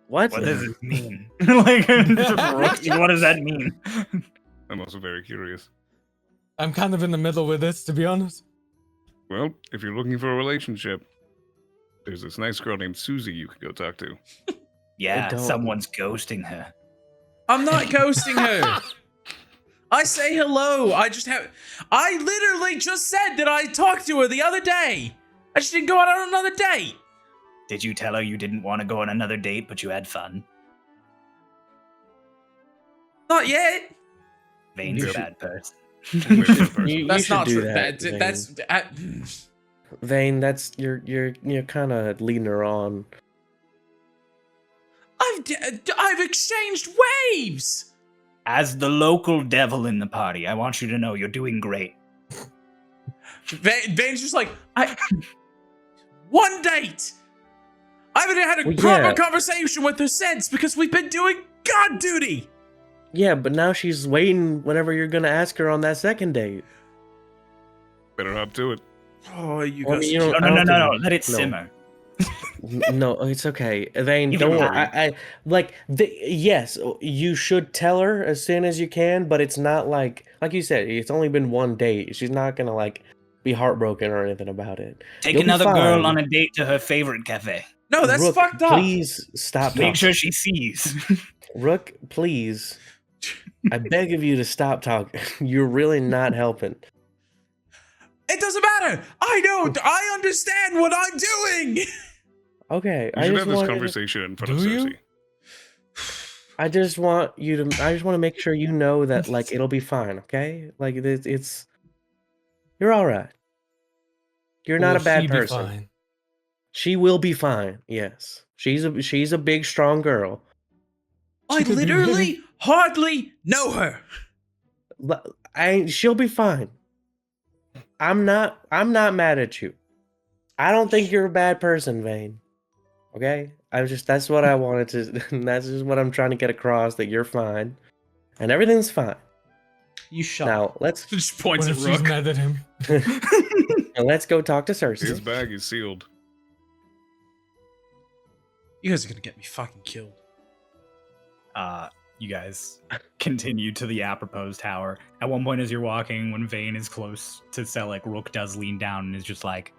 Speaker 3: What?
Speaker 1: What does it mean? Like, what does that mean?
Speaker 2: I'm also very curious.
Speaker 6: I'm kind of in the middle with this, to be honest.
Speaker 2: Well, if you're looking for a relationship, there's this nice girl named Susie you could go talk to.
Speaker 1: Yeah,
Speaker 3: don't-
Speaker 1: someone's ghosting her.
Speaker 4: I'm not ghosting her. I say hello. I literally just said that I talked to her the other day. I just didn't go out on another date.
Speaker 1: Did you tell her you didn't want to go on another date, but you had fun?
Speaker 4: Not yet.
Speaker 1: Vayne's
Speaker 2: You
Speaker 1: a
Speaker 2: should-
Speaker 1: bad person.
Speaker 3: You
Speaker 4: That's
Speaker 3: should
Speaker 4: not
Speaker 3: do
Speaker 4: true.
Speaker 3: that, Vayne.
Speaker 4: That's
Speaker 3: Vayne, that's you're kind of leading her on.
Speaker 4: I've exchanged waves.
Speaker 1: As the local devil in the party, I want you to know you're doing great.
Speaker 4: Vayne's just like, one date. I haven't had a
Speaker 3: Well,
Speaker 4: proper
Speaker 3: yeah.
Speaker 4: conversation with her since because we've been doing god duty.
Speaker 3: Yeah, but now she's waiting whenever you're gonna ask her on that second date.
Speaker 2: Better hop to it.
Speaker 4: Oh, you
Speaker 3: Well, I
Speaker 4: guys.
Speaker 3: mean, you don't-
Speaker 1: No,
Speaker 3: I
Speaker 1: no, no,
Speaker 3: don't
Speaker 1: no,
Speaker 3: think-
Speaker 1: let it
Speaker 3: no.
Speaker 1: simmer.
Speaker 3: No, it's okay. Vayne,
Speaker 1: Give it
Speaker 3: don't
Speaker 1: a
Speaker 3: worry. I like yes, you should tell her as soon as you can, but it's not like you said, it's only been one date. She's not gonna like be heartbroken or anything about it.
Speaker 1: Take
Speaker 3: You'll be
Speaker 1: another girl
Speaker 3: fine.
Speaker 1: on a date to her favorite cafe.
Speaker 4: No, that's
Speaker 3: Rook,
Speaker 4: fucked up.
Speaker 3: Please stop
Speaker 1: Make
Speaker 3: talking.
Speaker 1: sure she sees.
Speaker 3: Rook, please. I beg of you to stop talking. You're really not helping.
Speaker 4: It doesn't matter. I know. I understand what I'm doing.
Speaker 3: Okay,
Speaker 2: We
Speaker 3: I
Speaker 2: should
Speaker 3: just
Speaker 2: have this
Speaker 3: want
Speaker 2: conversation in front of
Speaker 6: Do you?
Speaker 2: Cersei.
Speaker 3: I just want to make sure you know that like it'll be fine, okay? Like it's you're all right. You're not
Speaker 6: Will
Speaker 3: a bad
Speaker 6: she be
Speaker 3: person.
Speaker 6: fine?
Speaker 3: She will be fine. Yes. She's a big strong girl.
Speaker 4: I
Speaker 6: She could be
Speaker 4: literally hardly know her.
Speaker 3: She'll be fine. I'm not mad at you. I don't think you're a bad person, Vayne. Okay? That's what I wanted to that's just what I'm trying to get across, that you're fine. And everything's fine.
Speaker 4: You shut
Speaker 3: Now let's
Speaker 4: Just points
Speaker 6: What
Speaker 4: at
Speaker 6: if she's
Speaker 4: Rook.
Speaker 6: mad at him?
Speaker 3: let's go talk to Cersei.
Speaker 2: His bag is sealed.
Speaker 4: You guys are gonna get me fucking killed.
Speaker 1: You guys continue to the apropos tower. At one point, as you're walking, when Vayne is close to Selleck, Rook does lean down and is just like,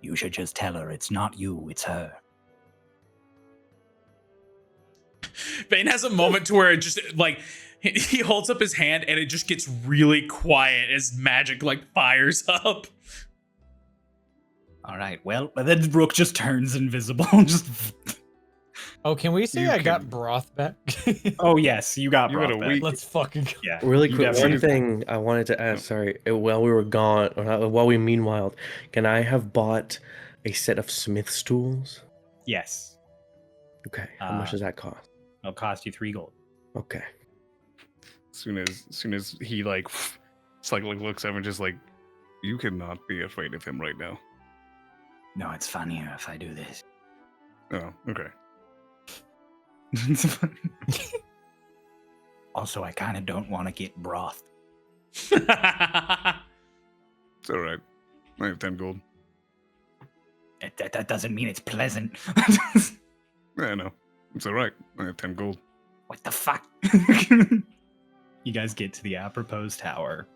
Speaker 1: "You should just tell her it's not you, it's her."
Speaker 4: Vayne has a moment to where it just like he holds up his hand and it just gets really quiet as magic like fires up.
Speaker 1: All right, well, but then Rook just turns invisible. Just,
Speaker 6: Oh, can we say
Speaker 2: You
Speaker 6: I got
Speaker 2: can-
Speaker 6: broth back?
Speaker 1: oh yes, you got
Speaker 2: You got
Speaker 1: Broth
Speaker 2: a
Speaker 1: back.
Speaker 2: week.
Speaker 6: Let's fucking go.
Speaker 1: Yeah,
Speaker 3: Really
Speaker 1: you
Speaker 3: quick,
Speaker 1: definitely-
Speaker 3: one thing I wanted to ask, sorry, while we were gone, or not, while we meanwhile, can I have bought a set of smith stools?
Speaker 1: Yes,
Speaker 3: Okay, how much
Speaker 1: Uh,
Speaker 3: does that cost?
Speaker 1: it'll cost you 3 gold.
Speaker 3: Okay.
Speaker 2: As soon as he like It's like looks over and just like, you cannot be afraid of him right now.
Speaker 1: No, it's funnier if I do this.
Speaker 2: Oh, okay.
Speaker 1: Also, I kind of don't want to get broth.
Speaker 2: It's all right. I have 10 gold.
Speaker 1: That doesn't mean it's pleasant.
Speaker 2: Yeah, no. It's all right. I have 10 gold.
Speaker 1: What the fuck? You guys get to the apropos tower.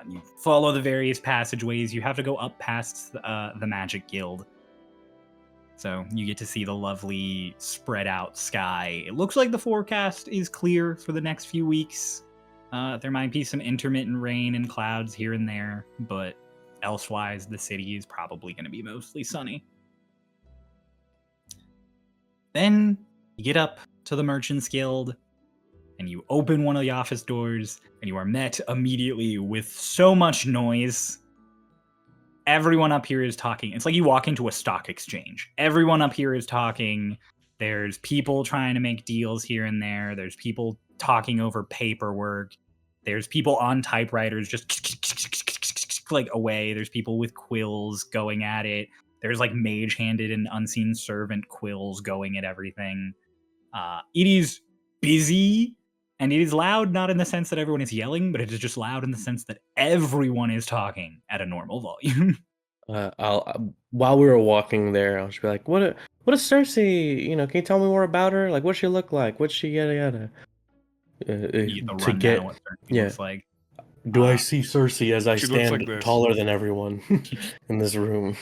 Speaker 1: You follow the various passageways. You have to go up past the Magic Guild. So you get to see the lovely spread out sky. It looks like the forecast is clear for the next few weeks. There might be some intermittent rain and clouds here and there, but elsewise the city is probably going to be mostly sunny. Then you get up to the Merchants Guild, and you open one of the office doors, and you are met immediately with so much noise. Everyone up here is talking. It's like you walk into a stock exchange. Everyone up here is talking. There's people trying to make deals here and there. There's people talking over paperwork. There's people on typewriters just like away. There's people with quills going at it. There's like mage-handed and unseen servant quills going at everything. It is busy, and it is loud, not in the sense that everyone is yelling, but it is just loud in the sense that everyone is talking at a normal volume.
Speaker 3: While we were walking there, I'll just be like, what is Cersei? You know, can you tell me more about her? Like, what's she look like? What's she yada yada?
Speaker 1: You get the
Speaker 3: To
Speaker 1: rundown
Speaker 3: get,
Speaker 1: of what Cersei
Speaker 3: yeah.
Speaker 1: looks like.
Speaker 3: Do I see Cersei as I
Speaker 2: She looks
Speaker 3: stand
Speaker 2: like this.
Speaker 3: taller than everyone in this room?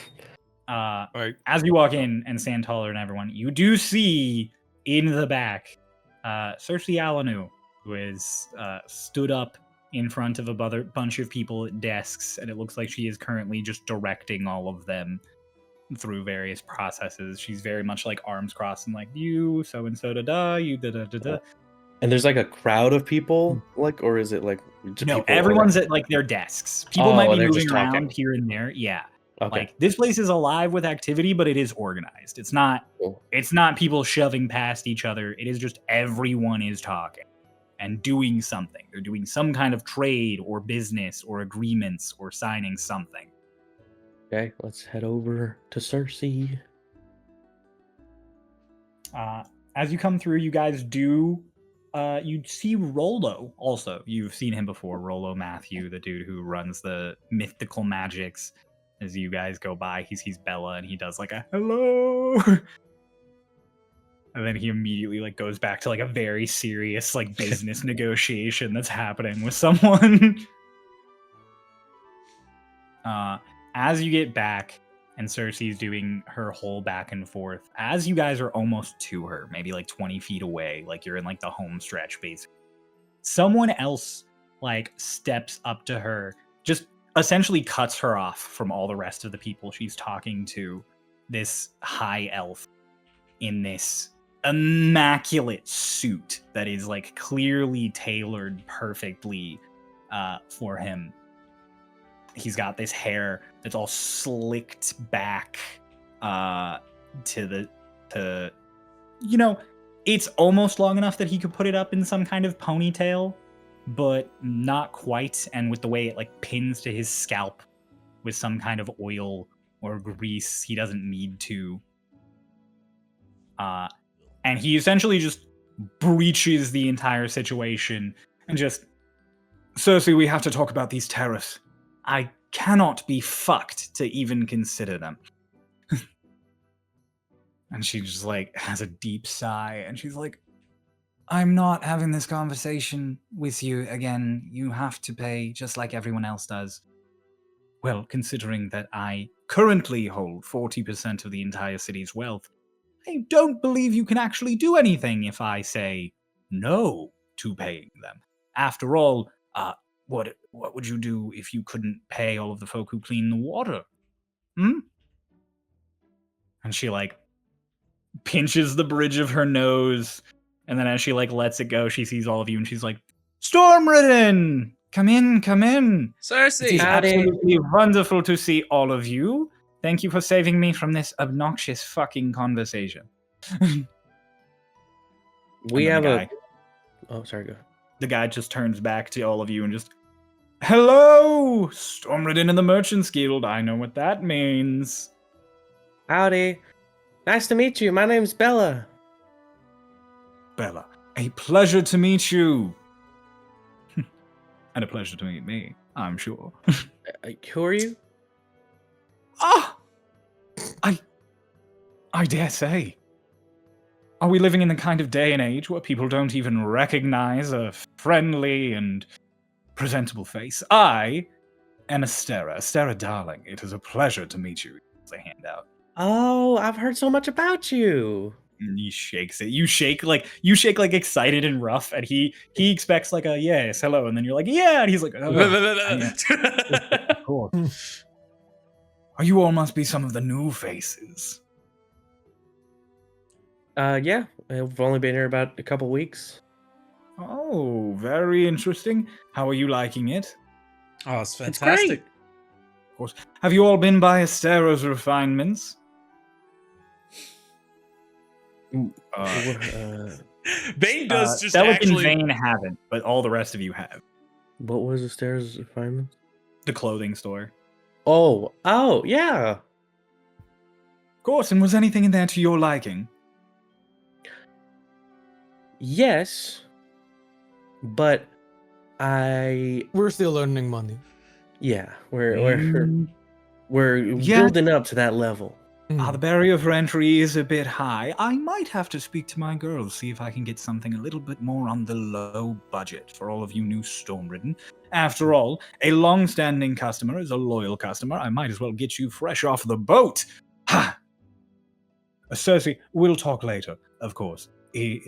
Speaker 2: Right.
Speaker 1: As you walk in and stand taller than everyone, you do see in the back Cersei Alanu, who is stood up in front of a bunch of people at desks, and it looks like she is currently just directing all of them through various processes. She's very much like arms crossed and like, you so and so da da, you da da da da.
Speaker 3: And there's like a crowd of people, like, or is it like just
Speaker 1: No,
Speaker 3: people
Speaker 1: everyone's
Speaker 3: around?
Speaker 1: at like their desks. People
Speaker 3: Oh,
Speaker 1: might be
Speaker 3: they're
Speaker 1: moving
Speaker 3: just
Speaker 1: around
Speaker 3: talking.
Speaker 1: here and there. Yeah.
Speaker 3: Okay.
Speaker 1: Like this place is alive with activity, but it is organized. It's not
Speaker 3: Cool.
Speaker 1: it's not people shoving past each other. It is just everyone is talking and doing something. They're doing some kind of trade or business or agreements or signing something.
Speaker 3: Okay, let's head over to Cersei.
Speaker 1: As you come through, you guys do you see Rollo also. You've seen him before, Rollo Matthew, the dude who runs the mythical magics. As you guys go by, he sees Bella and he does like a hello. And then he immediately like goes back to like a very serious like business negotiation that's happening with someone. As you get back and Cersei's doing her whole back and forth, as you guys are almost to her, maybe like 20 feet away, like you're in like the home stretch basically, someone else like steps up to her, just essentially cuts her off from all the rest of the people she's talking to. This high elf in this immaculate suit that is like clearly tailored perfectly for him. He's got this hair that's all slicked back to you know, it's almost long enough that he could put it up in some kind of ponytail, but not quite. And with the way it like pins to his scalp with some kind of oil or grease, he doesn't need to. And he essentially just breaches the entire situation and just, Cersei, we have to talk about these tariffs. I cannot be fucked to even consider them. And she just like has a deep sigh and she's like, I'm not having this conversation with you again. You have to pay just like everyone else does. Well, considering that I currently hold 40% of the entire city's wealth, I don't believe you can actually do anything if I say no to paying them. After all, what would you do if you couldn't pay all of the folk who clean the water? And she like pinches the bridge of her nose, and then as she like lets it go, she sees all of you and she's like, Stormridden! Come in, come in.
Speaker 4: Cersei!
Speaker 1: It is
Speaker 3: Howdy.
Speaker 1: absolutely wonderful to see all of you. Thank you for saving me from this obnoxious fucking conversation.
Speaker 3: We
Speaker 1: And
Speaker 3: have
Speaker 1: then
Speaker 3: a. Oh, sorry. Go ahead.
Speaker 1: the guy just turns back to all of you and just, Hello, Stormridden in the Merchants Guild. I know what that means.
Speaker 3: Howdy. Nice to meet you. My name's Bella.
Speaker 1: Bella, a pleasure to meet you. And a pleasure to meet me, I'm sure.
Speaker 3: Who are you?
Speaker 1: Ah! I dare say. Are we living in the kind of day and age where people don't even recognize a friendly and presentable face? I am Astera darling. It is a pleasure to meet you. As I hand out.
Speaker 3: Oh, I've heard so much about you.
Speaker 1: And he shakes it. You shake like excited and rough, and he expects like a yes, hello, and then you're like, yeah, and he's like, oh, yeah, of course. Oh, you all must be some of the new faces.
Speaker 3: Yeah, I've only been here about a couple weeks.
Speaker 1: Oh, very interesting. How are you liking it?
Speaker 4: Oh, it's
Speaker 3: It's
Speaker 4: fantastic.
Speaker 1: Of course. Have you all been by Astera's refinements?
Speaker 4: Vayne does just
Speaker 1: Delicate
Speaker 4: actually.
Speaker 1: and Vayne haven't, but all the rest of you have.
Speaker 3: What was the stairs refinement?
Speaker 1: The clothing store.
Speaker 3: Oh, yeah.
Speaker 1: Of course, and was anything in there to your liking?
Speaker 3: Yes, but
Speaker 6: We're still earning money.
Speaker 3: we're
Speaker 1: Yeah.
Speaker 3: building up to that level.
Speaker 1: The barrier for entry is a bit high. I might have to speak to my girls, see if I can get something a little bit more on the low budget for all of you new Stormridden. After all, a long-standing customer is a loyal customer. I might as well get you fresh off the boat. Ha! Cersei, we'll talk later, of course.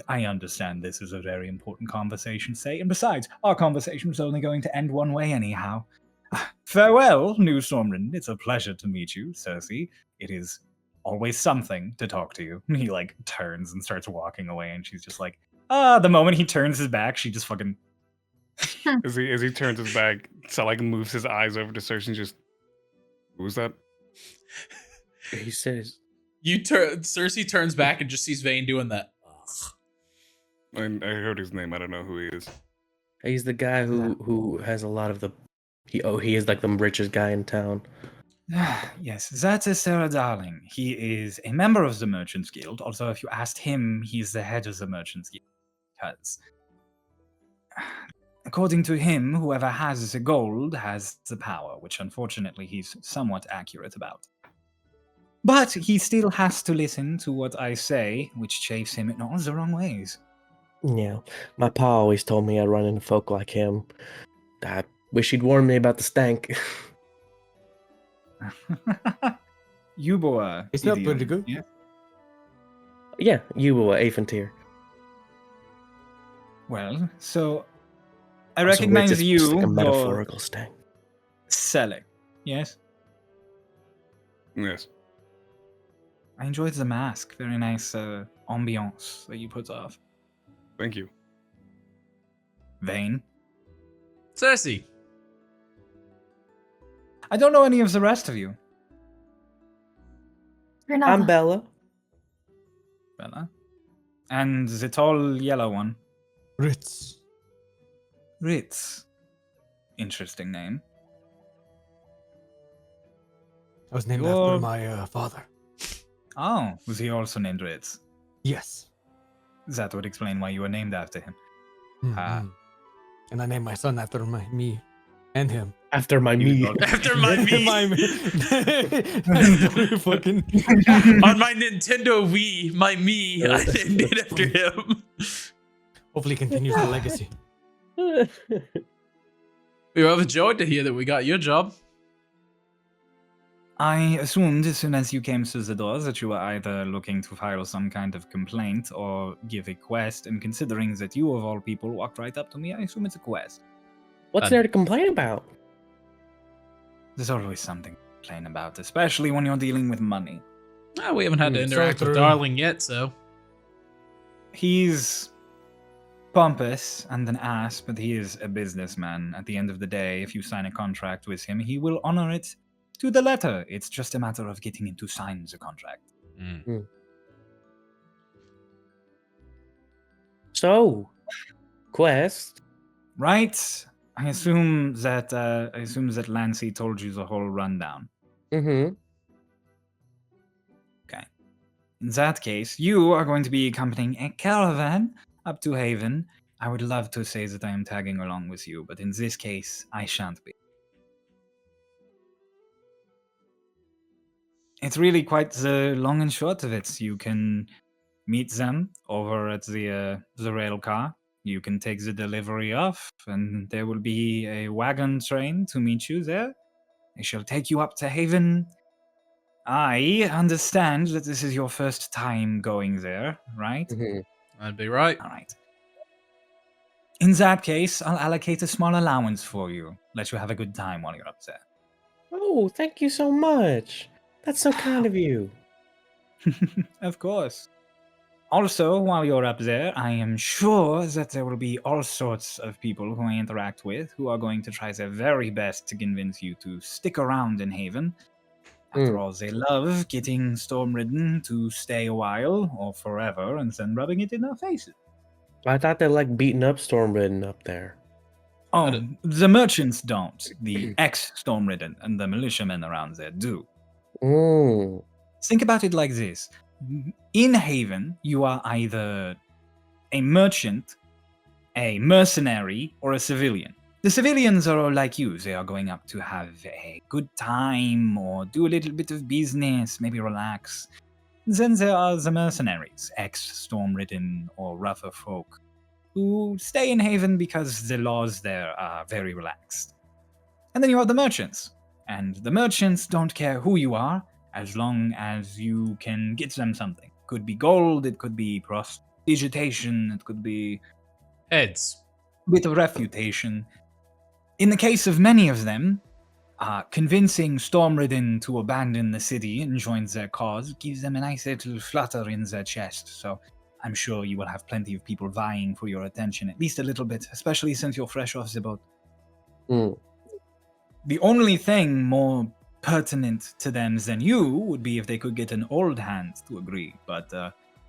Speaker 1: I understand this is a very important conversation, say, and besides, our conversation was only going to end one way anyhow. Farewell, new Stormridden. It's a pleasure to meet you, Cersei. It is always something to talk to you. He, like, turns and starts walking away, and she's just like, the moment he turns his back, she just fucking...
Speaker 2: As he turns his back, so like moves his eyes over to Cersei and just, who's that?
Speaker 3: He says,
Speaker 4: Cersei turns back and just sees Vayne doing that.
Speaker 2: I heard his name. I don't know who he is.
Speaker 3: he's the guy who has a lot of the. He is like the richest guy in town.
Speaker 1: Yes, that is Sarah Darling. He is a member of the Merchants Guild, although if you asked him, he's the head of the Merchants Guild. Because, according to him, whoever has the gold has the power, which unfortunately he's somewhat accurate about. But he still has to listen to what I say, which chafes him in all the wrong ways.
Speaker 3: Yeah, my pa always told me I'd run into folk like him. I wish he'd warned me about the stank.
Speaker 1: Yuboa.
Speaker 6: Is that
Speaker 1: idiom,
Speaker 6: pretty good?
Speaker 1: Yeah?
Speaker 3: Yeah, you were Aventir.
Speaker 1: Well, so I
Speaker 3: Also, it's
Speaker 1: recognize
Speaker 3: just
Speaker 1: you.
Speaker 3: like a
Speaker 1: for
Speaker 3: metaphorical stank.
Speaker 1: Selling. Yes?
Speaker 2: Yes.
Speaker 1: I enjoyed the mask. Very nice ambiance that you put off.
Speaker 2: Thank you.
Speaker 1: Vayne.
Speaker 4: Cersei.
Speaker 1: I don't know any of the rest of you.
Speaker 5: Renata.
Speaker 3: I'm Bella.
Speaker 1: Bella. And the tall yellow one.
Speaker 6: Ritz.
Speaker 1: Ritz. Interesting name.
Speaker 6: I was named
Speaker 1: You're-
Speaker 6: after my father.
Speaker 1: Oh, was he also named Ritz?
Speaker 6: Yes.
Speaker 1: That would explain why you were named after him.
Speaker 6: Mhm. And I named my son after me and him.
Speaker 3: After my
Speaker 1: You
Speaker 3: me.
Speaker 1: dog.
Speaker 4: After my me.
Speaker 6: Fucking.
Speaker 4: On my Nintendo Wii, my me, I named it after him.
Speaker 6: Hopefully continues the legacy.
Speaker 4: We were overjoyed to hear that we got your job.
Speaker 1: I assumed as soon as you came through the door that you were either looking to file some kind of complaint or give a quest, and considering that you of all people walked right up to me, I assume it's a quest.
Speaker 3: What's there to complain about?
Speaker 1: There's always something to complain about, especially when you're dealing with money.
Speaker 4: We haven't had to
Speaker 6: So
Speaker 4: interact with
Speaker 6: true.
Speaker 4: Darling yet, so.
Speaker 1: He's pompous and an ass, but he is a businessman. At the end of the day, if you sign a contract with him, he will honor it to the letter. It's just a matter of getting him to sign the contract.
Speaker 3: So, quest.
Speaker 1: Right? I assume that Lancy told you the whole rundown.
Speaker 3: Mm-hmm.
Speaker 1: Okay. In that case, you are going to be accompanying a caravan up to Haven. I would love to say that I am tagging along with you, but in this case, I shan't be. It's really quite the long and short of it. You can meet them over at the rail car. You can take the delivery off, and there will be a wagon train to meet you there. They shall take you up to Haven. I understand that this is your first time going there, right?
Speaker 3: Mm-hmm.
Speaker 4: That'd be right.
Speaker 1: All right. In that case, I'll allocate a small allowance for you. Let you have a good time while you're up there.
Speaker 3: Oh, thank you so much. That's so kind of you.
Speaker 1: Of course. Also, while you're up there, I am sure that there will be all sorts of people who I interact with who are going to try their very best to convince you to stick around in Haven. After all, they love getting Stormridden to stay a while or forever and then rubbing it in our faces.
Speaker 3: I thought they like beating up Stormridden up there.
Speaker 1: Oh, the merchants don't. The ex-Stormridden and the militiamen around there do.
Speaker 3: Mm.
Speaker 1: Think about it like this. In Haven, you are either a merchant, a mercenary, or a civilian. The civilians are all like you. They are going up to have a good time or do a little bit of business, maybe relax. Then there are the mercenaries, ex-Stormridden or rougher folk, who stay in Haven because the laws there are very relaxed. And then you have the merchants. And the merchants don't care who you are, as long as you can get them something. Could be gold, it could be prestidigitation, it could be
Speaker 4: Heads.
Speaker 1: a bit of refutation. In the case of many of them, convincing Stormridden to abandon the city and join their cause gives them a nice little flutter in their chest, so I'm sure you will have plenty of people vying for your attention, at least a little bit, especially since you're fresh off the boat.
Speaker 3: Mm.
Speaker 1: The only thing more pertinent to them than you would be if they could get an old hand to agree, but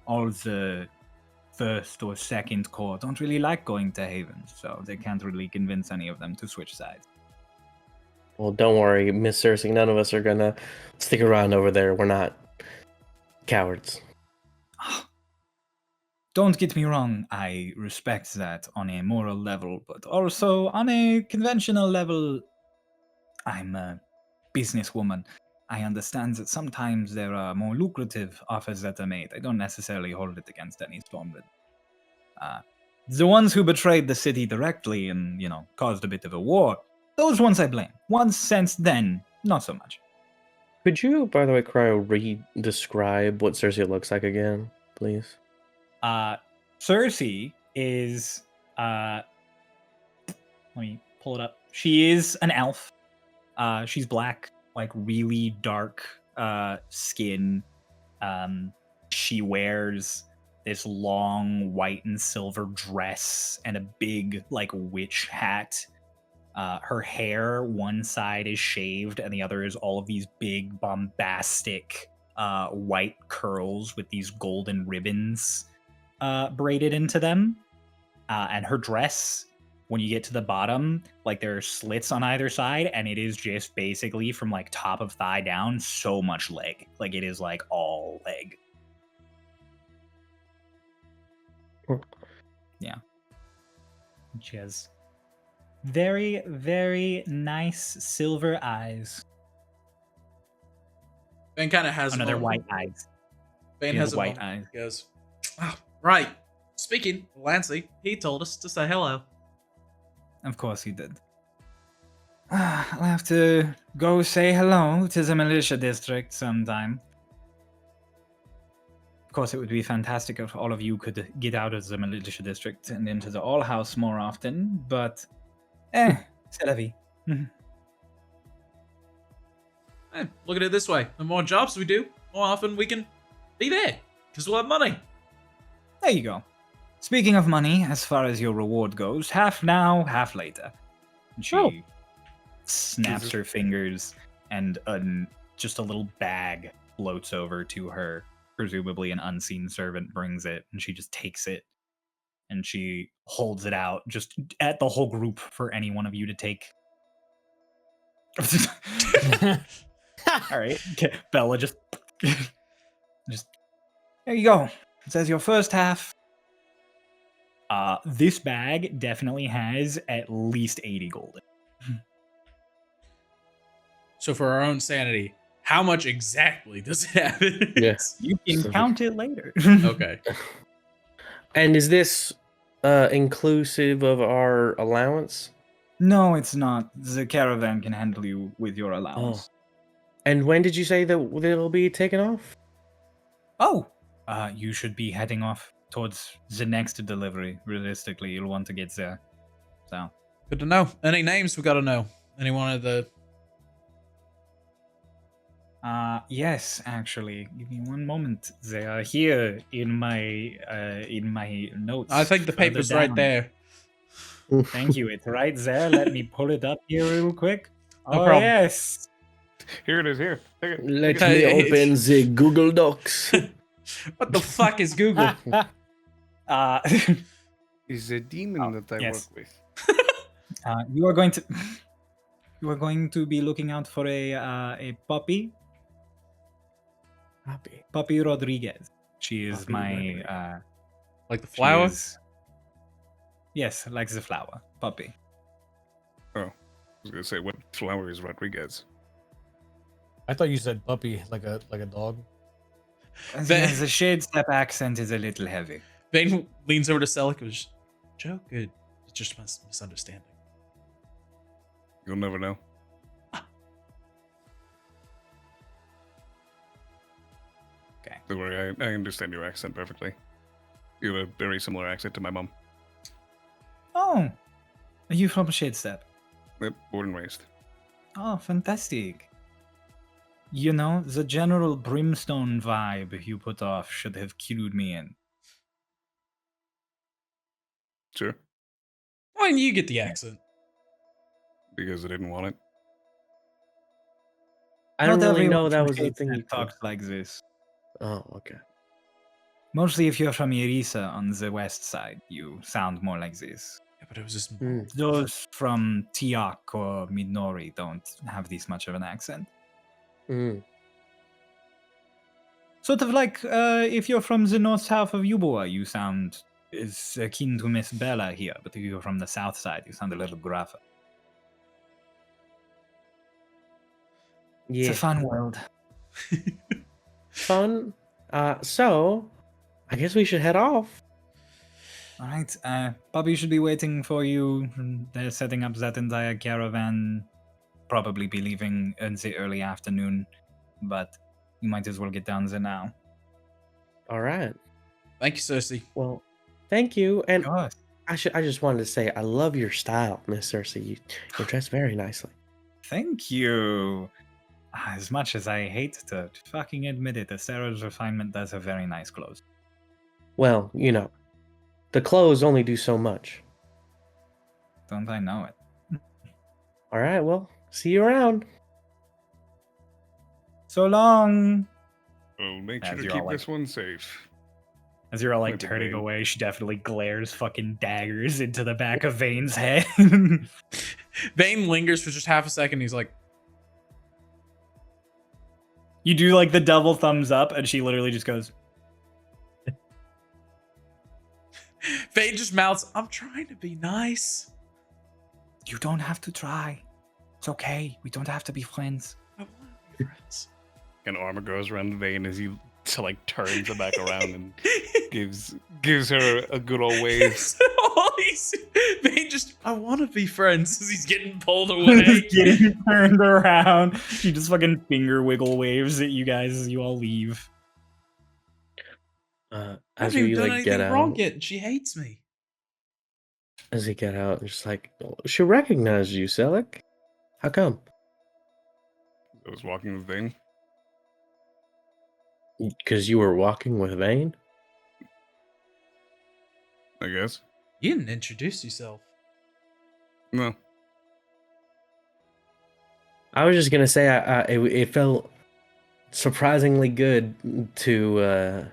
Speaker 1: all the first or second corps don't really like going to Haven, so they can't really convince any of them to switch sides.
Speaker 3: Well, don't worry, Miss Cersei. None of us are gonna stick around over there. We're not cowards.
Speaker 1: Don't get me wrong, I respect that on a moral level, but also on a conventional level, I'm a businesswoman. I understand that sometimes there are more lucrative offers that are made. I don't necessarily hold it against any Stormridden. The ones who betrayed the city directly and, caused a bit of a war, those ones I blame. Once since then, not so much.
Speaker 3: Could you, by the way, Cryo, re-describe what Cersei looks like again, please?
Speaker 1: Cersei is, let me pull it up. She is an elf. She's black, like really dark skin. She wears this long white and silver dress and a big like witch hat. Her hair, one side is shaved and the other is all of these big bombastic white curls with these golden ribbons braided into them. And her dress, when you get to the bottom, like there are slits on either side, and it is just basically from like top of thigh down, so much leg. Like it is like all leg. Yeah. She has very, very nice silver eyes.
Speaker 4: Ben kind of has
Speaker 1: Another
Speaker 4: a
Speaker 1: white eyes.
Speaker 4: Ben
Speaker 1: She
Speaker 4: has a
Speaker 1: white
Speaker 4: moment.
Speaker 1: eyes.
Speaker 4: He goes, oh, right. Speaking, Lancy, he told us to say hello.
Speaker 1: Of course he did. I'll have to go say hello to the militia district sometime. Of course, it would be fantastic if all of you could get out of the militia district and into the all house more often, but c'est la vie.
Speaker 4: Hey, look at it this way. The more jobs we do, more often we can be there. Because we'll have money.
Speaker 1: There you go. Speaking of money, as far as your reward goes, half now, half later. And she snaps her fingers, and just a little bag floats over to her. Presumably an unseen servant brings it, and she just takes it and she holds it out just at the whole group for any one of you to take. All right, okay. Bella just there you go. It says your first half. This bag definitely has at least 80 gold.
Speaker 4: So for our own sanity, how much exactly does it have in it?
Speaker 3: Yes.
Speaker 1: You can count it later.
Speaker 4: Okay.
Speaker 3: And is this inclusive of our allowance?
Speaker 1: No, it's not. The caravan can handle you with your allowance.
Speaker 3: And when did you say that it'll be taken off?
Speaker 1: Oh, you should be heading off towards the next delivery. Realistically, you'll want to get there. So,
Speaker 4: Good to know. Any names we got to know? Any one of the...
Speaker 1: yes, actually, give me one moment. They are here in my notes.
Speaker 4: I think the
Speaker 1: further
Speaker 4: paper's right
Speaker 1: down.
Speaker 4: there.
Speaker 1: Thank you. It's right there. Let me pull it up here real quick.
Speaker 4: No
Speaker 1: Oh
Speaker 4: problem.
Speaker 1: yes.
Speaker 2: Here it is. Here. Take it.
Speaker 3: Let
Speaker 2: Take
Speaker 3: me
Speaker 2: it.
Speaker 3: open the Google Docs.
Speaker 4: What the fuck is Google?
Speaker 1: Uh,
Speaker 2: He's a demon
Speaker 1: Oh,
Speaker 2: that I
Speaker 1: yes.
Speaker 2: work with.
Speaker 1: you are going to be looking out for a puppy. Puppy Rodriguez. She is
Speaker 3: Puppy
Speaker 1: my
Speaker 3: Rodriguez.
Speaker 4: Like the
Speaker 1: she
Speaker 4: flower?
Speaker 1: is- yes, like the flower. Puppy.
Speaker 2: I was gonna say, what flower is Rodriguez?
Speaker 6: I thought you said puppy, like a dog.
Speaker 1: Yes, the shade step accent is a little heavy.
Speaker 4: Vayne leans over to Selleck and goes, joke? It's just a misunderstanding.
Speaker 2: You'll never know.
Speaker 1: Okay.
Speaker 2: Don't worry, I understand your accent perfectly. You have a very similar accent to my mom.
Speaker 1: Oh, are you from Shade Step?
Speaker 2: Yep, born and raised.
Speaker 1: Oh, fantastic. You know, the general brimstone vibe you put off should have cued me in.
Speaker 2: Sure.
Speaker 4: Why didn't you get the accent?
Speaker 2: Because I didn't want it.
Speaker 3: I don't
Speaker 1: Not
Speaker 3: really
Speaker 1: everyone
Speaker 3: know that
Speaker 1: from
Speaker 3: was the
Speaker 1: Shade
Speaker 3: thing.
Speaker 1: Step
Speaker 3: You
Speaker 1: talks like this.
Speaker 3: Oh, okay.
Speaker 1: Mostly if you're from Irisa on the west side, you sound more like this.
Speaker 4: Yeah, but it was just...
Speaker 3: Mm.
Speaker 1: Those from Tiak or Midnori don't have this much of an accent.
Speaker 3: Mm.
Speaker 1: Sort of like if you're from the north-south of Yuboa, you sound is akin to Miss Bella here, but if you're from the south side, you sound a little gruffer.
Speaker 3: Yeah.
Speaker 1: It's a fun world.
Speaker 3: Fun. So, I guess we should head off.
Speaker 1: All right, Bobby should be waiting for you. They're setting up that entire caravan. Probably be leaving in the early afternoon, but you might as well get down there now.
Speaker 3: All right.
Speaker 4: Thank you, Cersei.
Speaker 3: Well, thank you. And
Speaker 1: Of course.
Speaker 3: I just wanted to say I love your style, Miss Cersei. You're dressed very nicely.
Speaker 1: Thank you. As much as I hate to fucking admit it, Sarah's refinement does have very nice clothes.
Speaker 3: Well, you know, the clothes only do so much.
Speaker 1: Don't I know it?
Speaker 3: All right. Well, see you around.
Speaker 1: So long.
Speaker 2: Oh, make
Speaker 1: As
Speaker 2: sure to
Speaker 1: you're
Speaker 2: keep
Speaker 1: all like-
Speaker 2: this one safe.
Speaker 1: As you're all like
Speaker 2: Might be
Speaker 1: turning
Speaker 2: Vayne.
Speaker 1: away, she definitely glares fucking daggers into the back of Vayne's head.
Speaker 4: Vayne lingers for just half a second. He's like,
Speaker 1: You do like the double thumbs up, and she literally just goes,
Speaker 4: Vayne just mouths, I'm trying to be nice.
Speaker 1: "You don't have to try. It's okay. We don't have to be friends."
Speaker 4: I want to be friends.
Speaker 2: And armor goes around Vayne as he turns her back around and gives her a good old wave.
Speaker 4: Vayne just, I want to be friends as he's getting pulled away.
Speaker 1: Getting turned around. She just fucking finger wiggle waves at you guys as you all leave.
Speaker 4: I
Speaker 3: As
Speaker 4: haven't
Speaker 3: we
Speaker 4: even done
Speaker 3: like get
Speaker 4: anything wrong
Speaker 3: out,
Speaker 4: yet, and she hates me.
Speaker 3: as we get out, just like she recognized you, Selleck. How come?
Speaker 2: I was walking with Vayne.
Speaker 3: Because you were walking with Vayne.
Speaker 2: I guess.
Speaker 4: You didn't introduce yourself.
Speaker 2: No.
Speaker 3: I was just gonna say, it felt surprisingly good to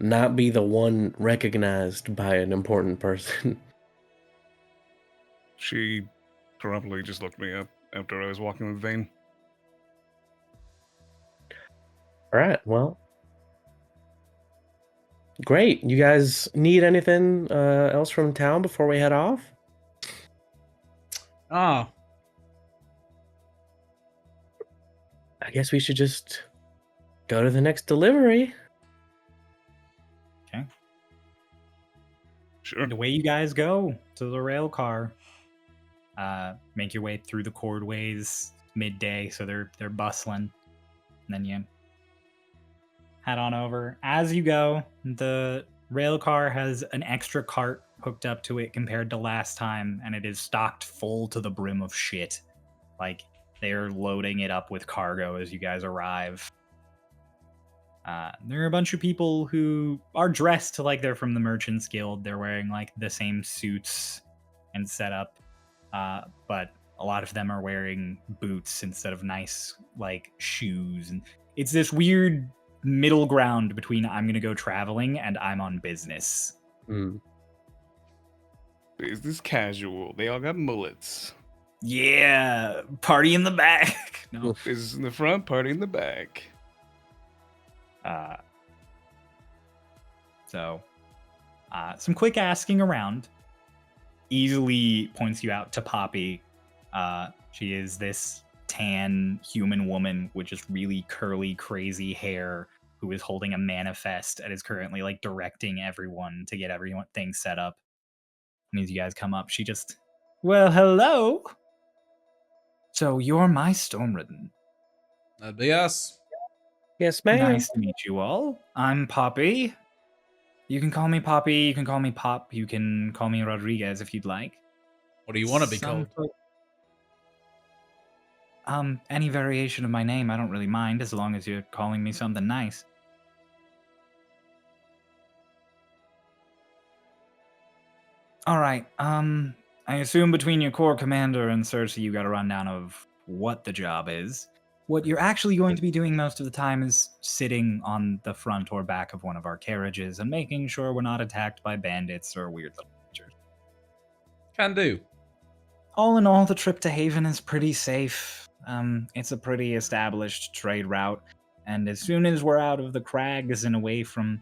Speaker 3: not be the one recognized by an important person.
Speaker 2: She probably just looked me up after I was walking with Vayne.
Speaker 3: All right, well, great. You guys need anything else from town before we head off?
Speaker 4: Oh,
Speaker 3: I guess we should just go to the next delivery.
Speaker 1: Okay.
Speaker 2: Sure.
Speaker 1: The way you guys go to the rail car. Make your way through the cordways midday, so they're bustling. And then you head on over. As you go, the rail car has an extra cart hooked up to it compared to last time, and it is stocked full to the brim of shit. Like, they're loading it up with cargo as you guys arrive. There are a bunch of people who are dressed like they're from the Merchants Guild. They're wearing like the same suits and setup, but a lot of them are wearing boots instead of nice like shoes, and it's this weird middle ground between I'm gonna go traveling and I'm on business.
Speaker 3: Mm.
Speaker 2: Is this casual? They all got mullets.
Speaker 1: Yeah, party in the back. No.
Speaker 2: Business in the front, party in the back.
Speaker 1: So, some quick asking around easily points you out to Poppy. She is this tan human woman with just really curly, crazy hair who is holding a manifest and is currently like directing everyone to get everything set up. And as you guys come up, she just, well, hello. So you're my Stormridden.
Speaker 4: that'd be us.
Speaker 3: Yes, ma'am.
Speaker 1: Nice to meet you all. I'm Poppy. You can call me Poppy, you can call me Pop, you can call me Rodriguez if you'd like.
Speaker 4: What do you want to be
Speaker 1: Some
Speaker 4: called?
Speaker 1: any variation of my name, I don't really mind as long as you're calling me something nice. All right. I assume between your core commander and Cersei, you got a rundown of what the job is. What you're actually going to be doing most of the time is sitting on the front or back of one of our carriages and making sure we're not attacked by bandits or weird little creatures.
Speaker 4: Can do.
Speaker 1: All in all, the trip to Haven is pretty safe. It's a pretty established trade route, and as soon as we're out of the crags and away from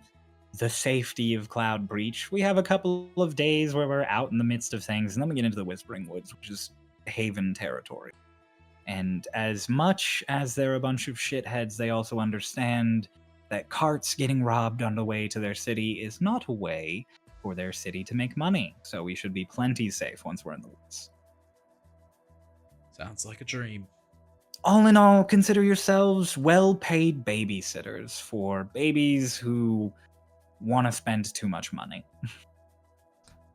Speaker 1: the safety of Cloud Breach, we have a couple of days where we're out in the midst of things, and then we get into the Whispering Woods, which is Haven territory. And as much as they're a bunch of shitheads, they also understand that carts getting robbed on the way to their city is not a way for their city to make money, so we should be plenty safe once we're in the woods.
Speaker 4: Sounds like a dream.
Speaker 1: All in all, consider yourselves well-paid babysitters for babies who want to spend too much money.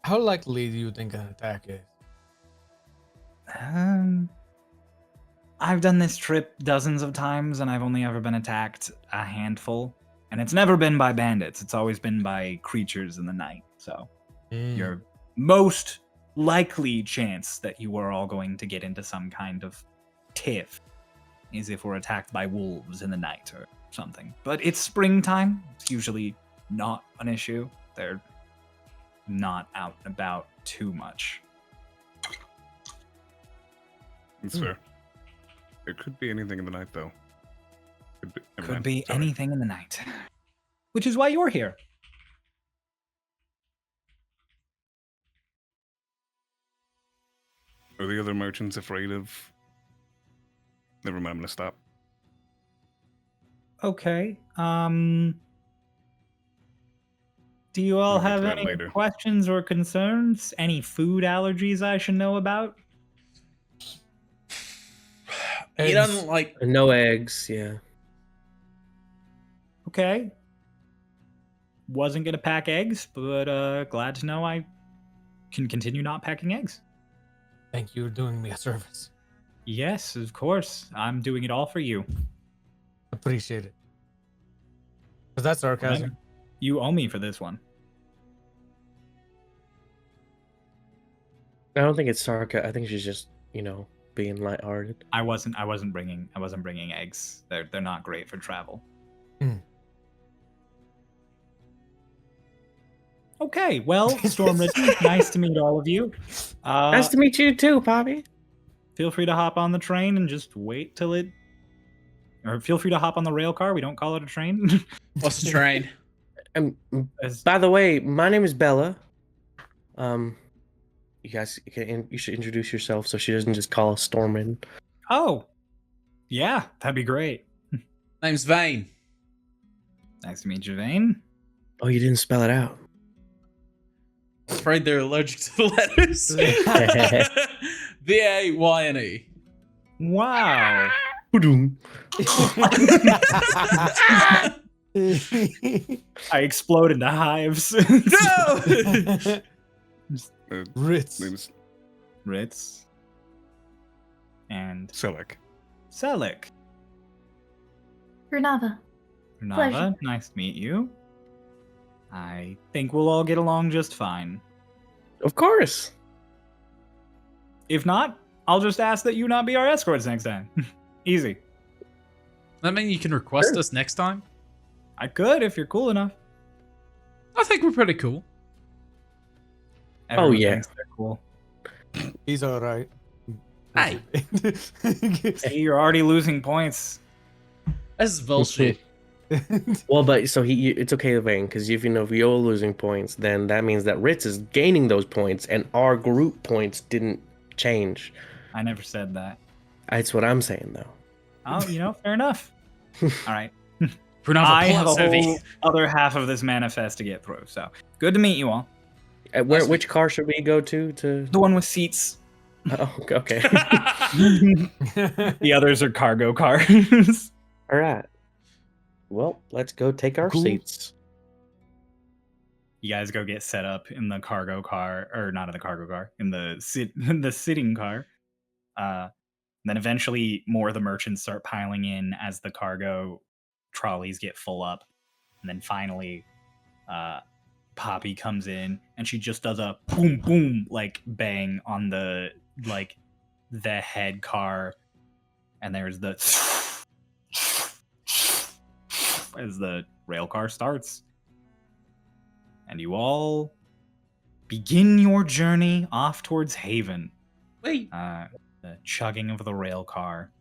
Speaker 6: How likely do you think an attack is?
Speaker 1: I've done this trip dozens of times, and I've only ever been attacked a handful. And it's never been by bandits. It's always been by creatures in the night. So your most likely chance that you are all going to get into some kind of tiff is if we're attacked by wolves in the night or something. But it's springtime. It's usually not an issue. They're not out and about too much.
Speaker 2: It's fair. It could be anything in the night, though.
Speaker 1: Could be anything in the night. Which is why you're here.
Speaker 2: Are the other merchants afraid of... Never mind, I'm gonna stop.
Speaker 1: Okay. Do you all
Speaker 2: We'll get
Speaker 1: have
Speaker 2: to that
Speaker 1: any
Speaker 2: later.
Speaker 1: questions or concerns? Any food allergies I should know about?
Speaker 4: He doesn't like.
Speaker 3: No eggs, yeah.
Speaker 1: Okay. Wasn't gonna pack eggs, but glad to know I can continue not packing eggs.
Speaker 6: Thank you for doing me a service.
Speaker 1: Yes, of course. I'm doing it all for you.
Speaker 6: Appreciate it. Was that sarcasm?
Speaker 1: You owe me for this one.
Speaker 3: I don't think it's Sarka. I think she's just, being lighthearted.
Speaker 1: I wasn't bringing eggs. They're not great for travel. Okay, well, Stormridden, nice to meet all of you.
Speaker 3: Nice to meet you too, Poppy.
Speaker 1: Feel free to hop on the train and just wait till it... Or feel free to hop on the rail car. We don't call it a train.
Speaker 4: What's the train?
Speaker 3: By the way, my name is Bella. You guys, you should introduce yourself so she doesn't just call us Stormridden.
Speaker 1: Oh, yeah, that'd be great.
Speaker 4: Name's Vayne.
Speaker 1: Nice to meet you, Vayne.
Speaker 3: Oh, you didn't spell it out.
Speaker 4: I'm afraid they're allergic to the letters. V-A-Y-N-E.
Speaker 1: Wow. I explode into hives.
Speaker 4: No!
Speaker 6: Ritz.
Speaker 2: Name's
Speaker 1: Ritz. And
Speaker 2: Selleck.
Speaker 1: Selleck.
Speaker 5: Renava.
Speaker 1: Nava,
Speaker 5: Pleasure.
Speaker 1: nice to meet you. I think we'll all get along just fine.
Speaker 3: Of course.
Speaker 1: If not, I'll just ask that you not be our escorts next time. Easy.
Speaker 4: That mean you can request
Speaker 3: Sure.
Speaker 4: us next time?
Speaker 1: I could if you're cool enough.
Speaker 4: I think we're pretty cool.
Speaker 1: Everyone
Speaker 3: yeah.
Speaker 1: thinks they're cool.
Speaker 6: He's all right.
Speaker 4: Hey.
Speaker 1: Hey, you're already losing points.
Speaker 4: This is bullshit.
Speaker 3: Well, but so it's okay, Vayne, because if you're losing points, then that means that Ritz is gaining those points, and our group points didn't change.
Speaker 1: I never said that.
Speaker 3: That's what I'm saying, though.
Speaker 1: Oh, fair enough. All right.
Speaker 4: Renava,
Speaker 1: I
Speaker 4: pull
Speaker 1: have
Speaker 4: out
Speaker 1: a
Speaker 4: Sophie.
Speaker 1: whole other half of this manifest to get through. So good to meet you all.
Speaker 3: Which car should we go to?
Speaker 1: The one with seats.
Speaker 3: Oh, okay.
Speaker 1: The others are cargo cars.
Speaker 3: All right. Well, let's go take our
Speaker 6: Cool.
Speaker 3: seats.
Speaker 1: You guys go get set up in the cargo car, or not in the cargo car, in the sitting car. Then eventually more of the merchants start piling in as the cargo trolleys get full up. And then finally, Poppy comes in and she just does a boom, boom, like bang on the head car. And there's the as the rail car starts. And you all begin your journey off towards Haven.
Speaker 4: Wait.
Speaker 1: The chugging of the rail car.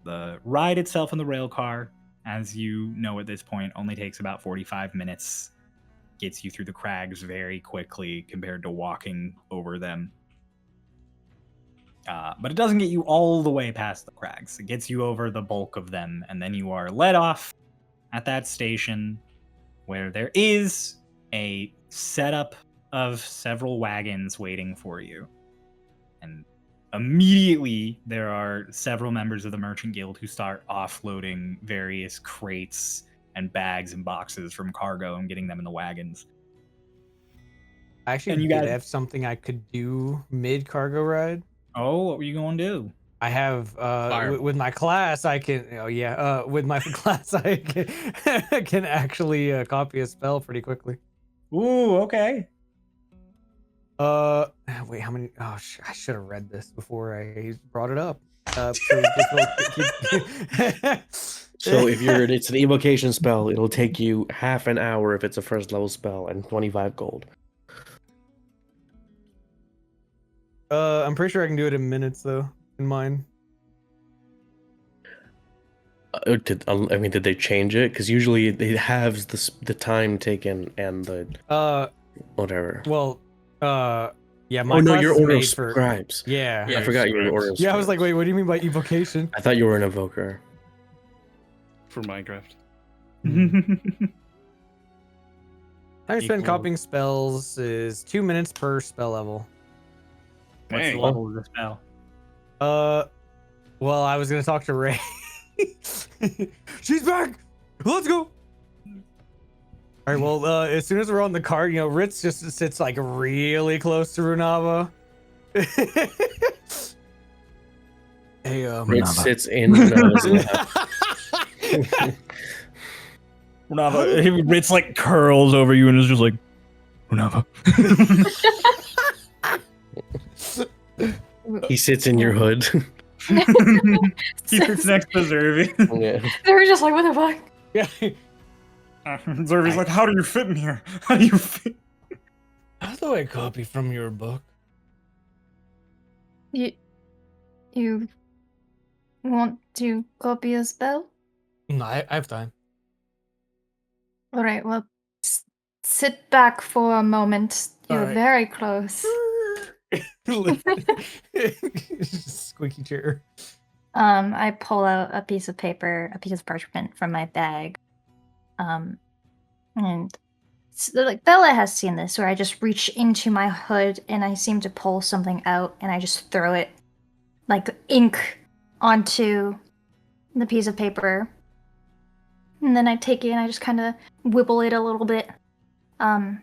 Speaker 1: The ride itself in the rail car, as you know at this point, only takes about 45 minutes. Gets you through the crags very quickly compared to walking over them. But it doesn't get you all the way past the crags. It gets you over the bulk of them, and then you are let off at that station where there is a setup of several wagons waiting for you. And immediately, there are several members of the Merchant Guild who start offloading various crates and bags and boxes from cargo and getting them in the wagons.
Speaker 6: I actually
Speaker 1: And you
Speaker 6: did
Speaker 1: guys-
Speaker 6: have something I could do mid cargo ride.
Speaker 1: Oh, what were you going to do?
Speaker 6: I have
Speaker 4: Fire.
Speaker 6: with my class I can with my class I can actually copy a spell pretty quickly.
Speaker 1: Ooh, okay.
Speaker 6: Wait, how many? Oh, I should have read this before I brought it up. So
Speaker 3: if it's an evocation spell, it'll take you half an hour if it's a first level spell and 25 gold.
Speaker 6: I'm pretty sure I can do it in minutes though. In mine.
Speaker 3: Did they change it? Because usually it halves the time taken and the whatever.
Speaker 6: Well, yeah. My
Speaker 3: Oh no,
Speaker 6: class
Speaker 3: your
Speaker 6: is
Speaker 3: order of
Speaker 6: made for-
Speaker 3: scribes.
Speaker 6: Yeah.
Speaker 4: Yeah,
Speaker 3: I forgot your order of
Speaker 6: Yeah, I was like,
Speaker 3: scribes.
Speaker 6: wait, what do you mean by evocation?
Speaker 3: I thought you were an evoker.
Speaker 2: For Minecraft.
Speaker 6: Time spent
Speaker 1: Equal-
Speaker 6: copying spells is 2 minutes per spell level.
Speaker 1: What's the
Speaker 2: Dang.
Speaker 1: level of the spell?
Speaker 6: Well, I was gonna talk to Ray. She's back. Let's go. All right. Well, as soon as we're on the cart, Ritz just sits like really close to Runava. Hey,
Speaker 3: It sits in Renava's lap.
Speaker 1: Renava, Ritz like curls over you and is just like, Renava.
Speaker 3: He sits in your hood.
Speaker 1: He sits next to Zervi.
Speaker 3: Yeah.
Speaker 7: They were just like, what the fuck?
Speaker 6: Yeah.
Speaker 1: Zervi's like, how do you fit in here? How do you fit?
Speaker 6: How do I copy from your book?
Speaker 5: You want to copy a spell?
Speaker 6: No, I have time.
Speaker 5: All right. Well, sit back for a moment.
Speaker 6: All
Speaker 5: You're
Speaker 6: right.
Speaker 5: very close.
Speaker 6: Squeaky chair.
Speaker 5: I pull out a piece of paper, a piece of parchment from my bag. And like Bella has seen this, where I just reach into my hood and I seem to pull something out and I just throw it, like ink, onto the piece of paper. And then I take it and I just kind of wibble it a little bit. And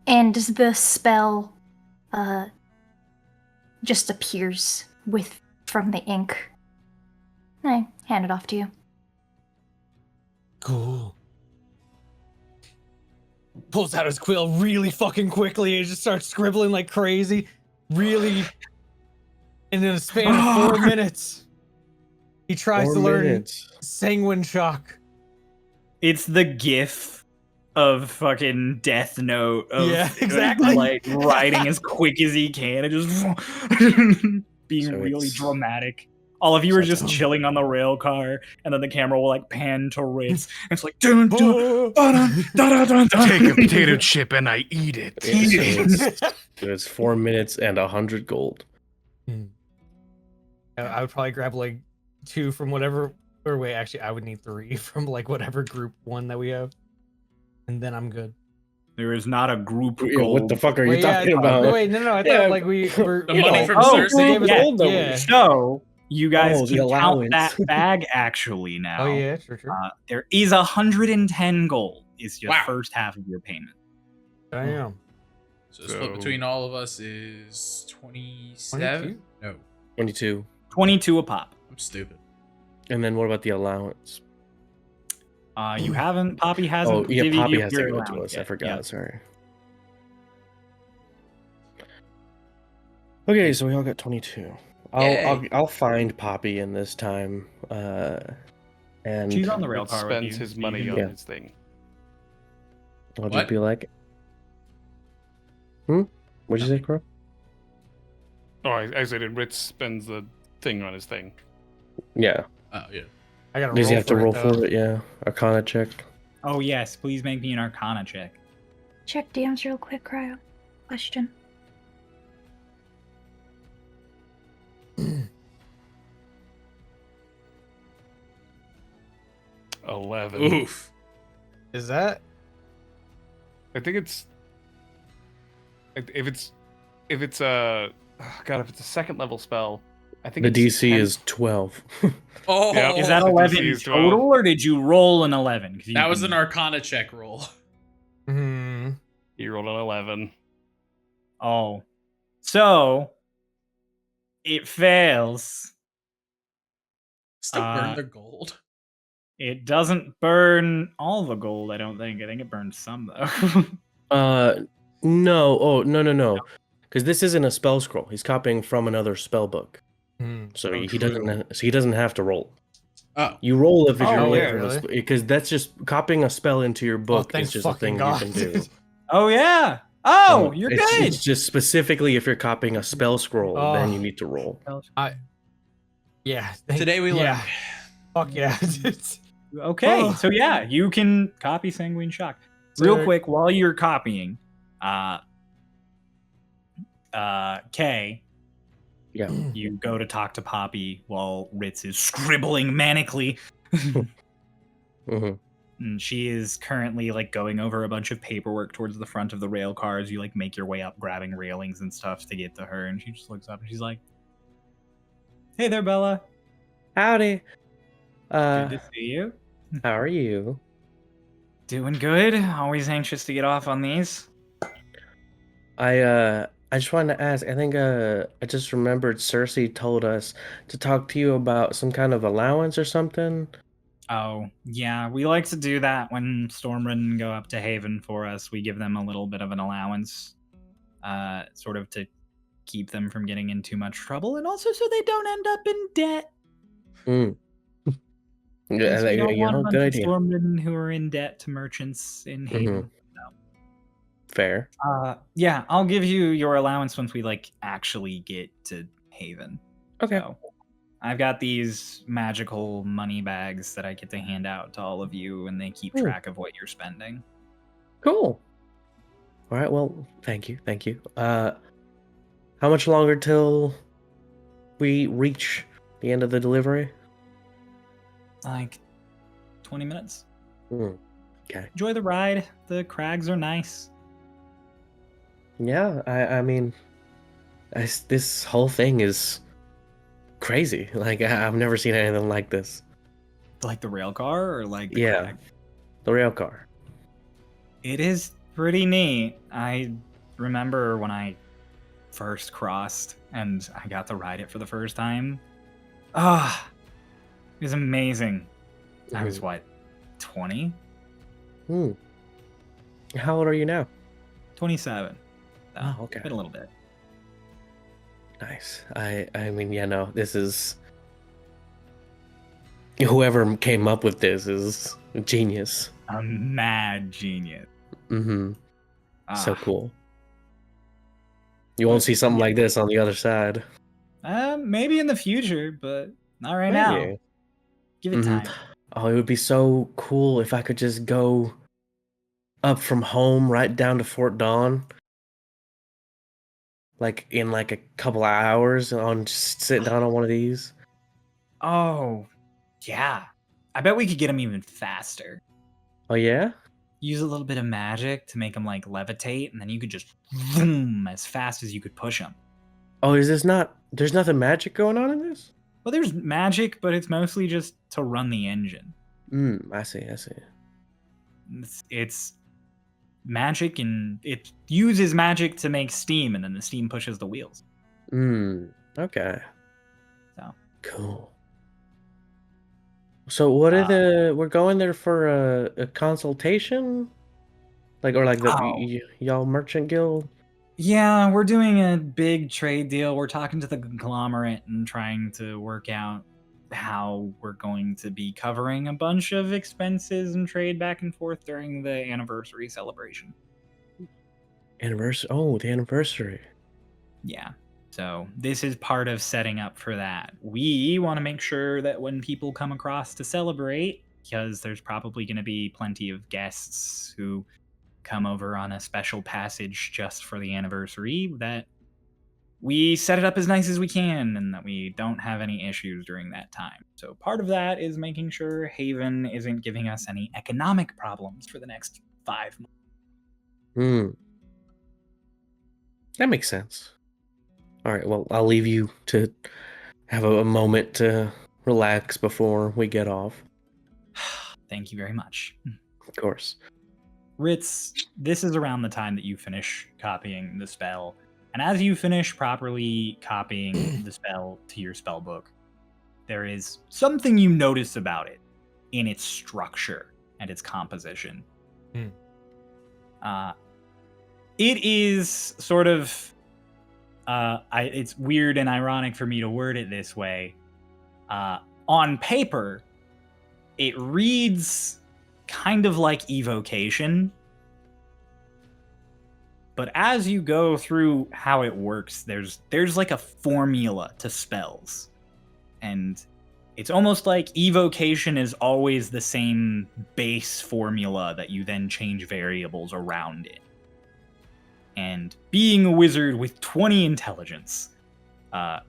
Speaker 5: the spell just appears from the ink. I hand it off to you.
Speaker 6: Cool. Pulls out his quill really fucking quickly and just starts scribbling like crazy. Really. And in a span of 4 minutes, he tries
Speaker 3: 4
Speaker 6: to learn
Speaker 3: minutes.
Speaker 6: Sanguine Shock.
Speaker 1: It's the gif of fucking Death Note. Of,
Speaker 6: Yeah, exactly.
Speaker 1: Like writing as quick as he can and just being
Speaker 3: So
Speaker 1: really
Speaker 3: it's-
Speaker 1: dramatic. All of you are
Speaker 3: so
Speaker 1: just
Speaker 3: it's-
Speaker 1: chilling on the rail car, and then the camera will like pan to Ritz. And it's like dun, dun, dun, dun, dun, dun.
Speaker 2: Take a potato chip and I eat it.
Speaker 3: Yeah, so it's 4 minutes and 100 gold.
Speaker 6: I would probably grab like 2 from whatever. Or wait, actually, I would need 3 from like whatever group 1 that we have. And then I'm good.
Speaker 1: There is not a group
Speaker 3: Yeah,
Speaker 1: goal.
Speaker 3: what the fuck are you
Speaker 6: Wait, yeah,
Speaker 3: talking about?
Speaker 6: Wait, no. I thought
Speaker 3: Yeah,
Speaker 6: like we were.
Speaker 4: The money from
Speaker 1: Oh,
Speaker 4: Cersei.
Speaker 6: They gave us
Speaker 1: yeah,
Speaker 3: gold that we-
Speaker 6: yeah.
Speaker 1: So you guys
Speaker 3: Oh, the
Speaker 1: can count
Speaker 3: allowance.
Speaker 1: that bag actually now.
Speaker 6: Oh yeah, sure.
Speaker 1: There is 110 gold. Is your
Speaker 4: Wow.
Speaker 1: first half of your payment.
Speaker 6: Damn.
Speaker 4: So the split
Speaker 2: So-
Speaker 4: between all of us is 27.
Speaker 6: 22?
Speaker 4: No,
Speaker 3: 22.
Speaker 1: 22 a pop.
Speaker 4: I'm stupid.
Speaker 3: And then what about the allowance?
Speaker 1: You haven't. Poppy hasn't.
Speaker 3: Oh, yeah,
Speaker 1: divvied
Speaker 3: Poppy
Speaker 1: up
Speaker 3: has to
Speaker 1: your
Speaker 3: go to
Speaker 1: allowance
Speaker 3: us. I
Speaker 1: yet.
Speaker 3: forgot.
Speaker 1: Yeah.
Speaker 3: Sorry. Okay, so we all got 22. I'll find Poppy in this time. And
Speaker 1: She's on the rail
Speaker 2: Ritz
Speaker 1: car with
Speaker 2: spends
Speaker 1: you.
Speaker 2: his money on
Speaker 3: Yeah.
Speaker 2: his thing.
Speaker 3: I'll
Speaker 4: What?
Speaker 3: just be like, What'd you say, Crow?
Speaker 2: Oh, I said it. Ritz spends the thing on his thing.
Speaker 3: Yeah.
Speaker 4: Oh yeah.
Speaker 6: I gotta
Speaker 3: Does he
Speaker 6: roll
Speaker 3: have to
Speaker 6: for
Speaker 3: roll
Speaker 6: it, though.
Speaker 3: for it? Yeah. Arcana check.
Speaker 1: Oh yes, please make me an Arcana check.
Speaker 5: Check DMs real quick, Cryo. Question.
Speaker 2: $11.
Speaker 4: Oof.
Speaker 6: Is that?
Speaker 2: I think it's if it's a God, if it's a second level spell, I think
Speaker 3: The
Speaker 2: it's
Speaker 3: DC
Speaker 2: 10.
Speaker 3: is 12.
Speaker 4: Oh,
Speaker 2: Yeah.
Speaker 1: Is that
Speaker 2: the
Speaker 1: 11
Speaker 2: DC is 12.
Speaker 1: total, or did you roll an 11? 'Cause you
Speaker 4: that was
Speaker 1: can-
Speaker 4: an Arcana check roll.
Speaker 6: Hmm.
Speaker 2: He rolled an 11.
Speaker 1: Oh, so it fails.
Speaker 4: Still burn
Speaker 1: Uh,
Speaker 4: the gold.
Speaker 1: It doesn't burn all the gold. I don't think. I think it burns some though.
Speaker 3: No. Oh, no. Because this isn't a spell scroll. He's copying from another spell book. So
Speaker 4: Oh,
Speaker 3: he doesn't. So he doesn't have to roll.
Speaker 4: Oh,
Speaker 3: You roll if
Speaker 6: Oh,
Speaker 3: you're rolling
Speaker 6: yeah,
Speaker 3: from
Speaker 6: really?
Speaker 3: because that's just copying a spell into your book is
Speaker 6: thank
Speaker 3: just a thing
Speaker 6: fucking
Speaker 3: you can do.
Speaker 1: Oh yeah. Oh, you're
Speaker 3: it's,
Speaker 1: good.
Speaker 3: It's just specifically if you're copying a spell scroll, then you
Speaker 6: Oh.
Speaker 3: need to roll.
Speaker 6: Yeah.
Speaker 4: today we learned.
Speaker 6: Fuck yeah.
Speaker 1: Okay,
Speaker 6: Oh.
Speaker 1: so yeah, you can copy Sanguine Shock. Real
Speaker 6: Sick.
Speaker 1: quick, while you're copying, Kay,
Speaker 3: Yeah.
Speaker 1: you go to talk to Poppy while Ritz is scribbling manically.
Speaker 3: hmm
Speaker 1: And she is currently like going over a bunch of paperwork towards the front of the rail cars. You like make your way up, grabbing railings and stuff to get to her, and she just looks up and she's like, "Hey there, Bella.
Speaker 3: Howdy.
Speaker 1: Good to see you.
Speaker 3: How are you?
Speaker 1: Doing good. Always anxious to get off on these."
Speaker 3: I just wanted to ask. I think I just remembered Cersei told us to talk to you about some kind of allowance or something.
Speaker 1: Oh, yeah, we like to do that when Stormridden go up to Haven for us. We give them a little bit of an allowance, sort of to keep them from getting in too much trouble, and also so they don't end up in debt.
Speaker 3: Mm. Yeah,
Speaker 1: Because we don't want a bunch
Speaker 3: good
Speaker 1: of
Speaker 3: idea.
Speaker 1: Stormridden who are in debt to merchants in Haven. No.
Speaker 3: Fair.
Speaker 1: Yeah, I'll give you your allowance once we like actually get to Haven.
Speaker 3: Okay.
Speaker 1: So, I've got these magical money bags that I get to hand out to all of you, and they keep
Speaker 3: Ooh.
Speaker 1: track of what you're spending.
Speaker 3: Cool. All right. Well, thank you. Thank you. How much longer till we reach the end of the delivery?
Speaker 1: Like 20 minutes.
Speaker 3: Okay.
Speaker 1: Enjoy the ride. The crags are nice.
Speaker 3: Yeah. I mean, this whole thing is crazy. Like I've never seen anything like this.
Speaker 1: Like the rail car or like the
Speaker 3: Yeah.
Speaker 1: crag?
Speaker 3: The rail car.
Speaker 1: It is pretty neat. I remember when I first crossed and I got to ride it for the first time. It was amazing. I was what, 20?
Speaker 3: How old are you now?
Speaker 1: 27. So,
Speaker 3: Oh, okay.
Speaker 1: Been a little bit.
Speaker 3: Nice. I mean, yeah, no, this is whoever came up with this is a genius.
Speaker 1: A mad genius.
Speaker 3: Mm-hmm. So
Speaker 1: Ah,
Speaker 3: cool. You won't see something like this on the other side.
Speaker 1: Maybe in the future, but not right now.
Speaker 3: Maybe.
Speaker 1: Give it time.
Speaker 3: Oh, it would be so cool if I could just go up from home right down to Fort Dawn. Like in like a couple hours on just sitting down on one of these.
Speaker 1: Oh, yeah. I bet we could get him even faster.
Speaker 3: Oh yeah?
Speaker 1: Use a little bit of magic to make him like levitate, and then you could just boom as fast as you could push him.
Speaker 3: Oh, there's nothing magic going on in this?
Speaker 1: Well, there's magic, but it's mostly just to run the engine.
Speaker 3: I see.
Speaker 1: It's magic, and it uses magic to make steam, and then the steam pushes the wheels.
Speaker 3: Okay.
Speaker 1: So
Speaker 3: Cool. So what are we're going there for a consultation? Like, or like the y'all merchant guild?
Speaker 1: yeah, we're doing a big trade deal. We're talking to the conglomerate and trying to work out how we're going to be covering a bunch of expenses and trade back and forth during the anniversary celebration.
Speaker 3: Anniversary. Oh, the anniversary.
Speaker 1: Yeah. So this is part of setting up for that. We want to make sure that when people come across to celebrate, because there's probably going to be plenty of guests who come over on a special passage just for the anniversary, that we set it up as nice as we can and that we don't have any issues during that time. So part of that is making sure Haven isn't giving us any economic problems for the next 5 months.
Speaker 3: That makes sense. All right, well, I'll leave you to have a moment to relax before we get off.
Speaker 1: Thank you very much.
Speaker 3: Of course.
Speaker 1: Ritz, this is around the time that you finish copying the spell. And as you finish properly copying the spell to your spell book, there is something you notice about it in its structure and its composition. It is sort of it's weird and ironic for me to word it this way. On paper, it reads kind of like evocation, but as you go through how it works, there's like a formula to spells, and it's almost like evocation is always the same base formula that you then change variables around it. And being a wizard with 20 intelligence,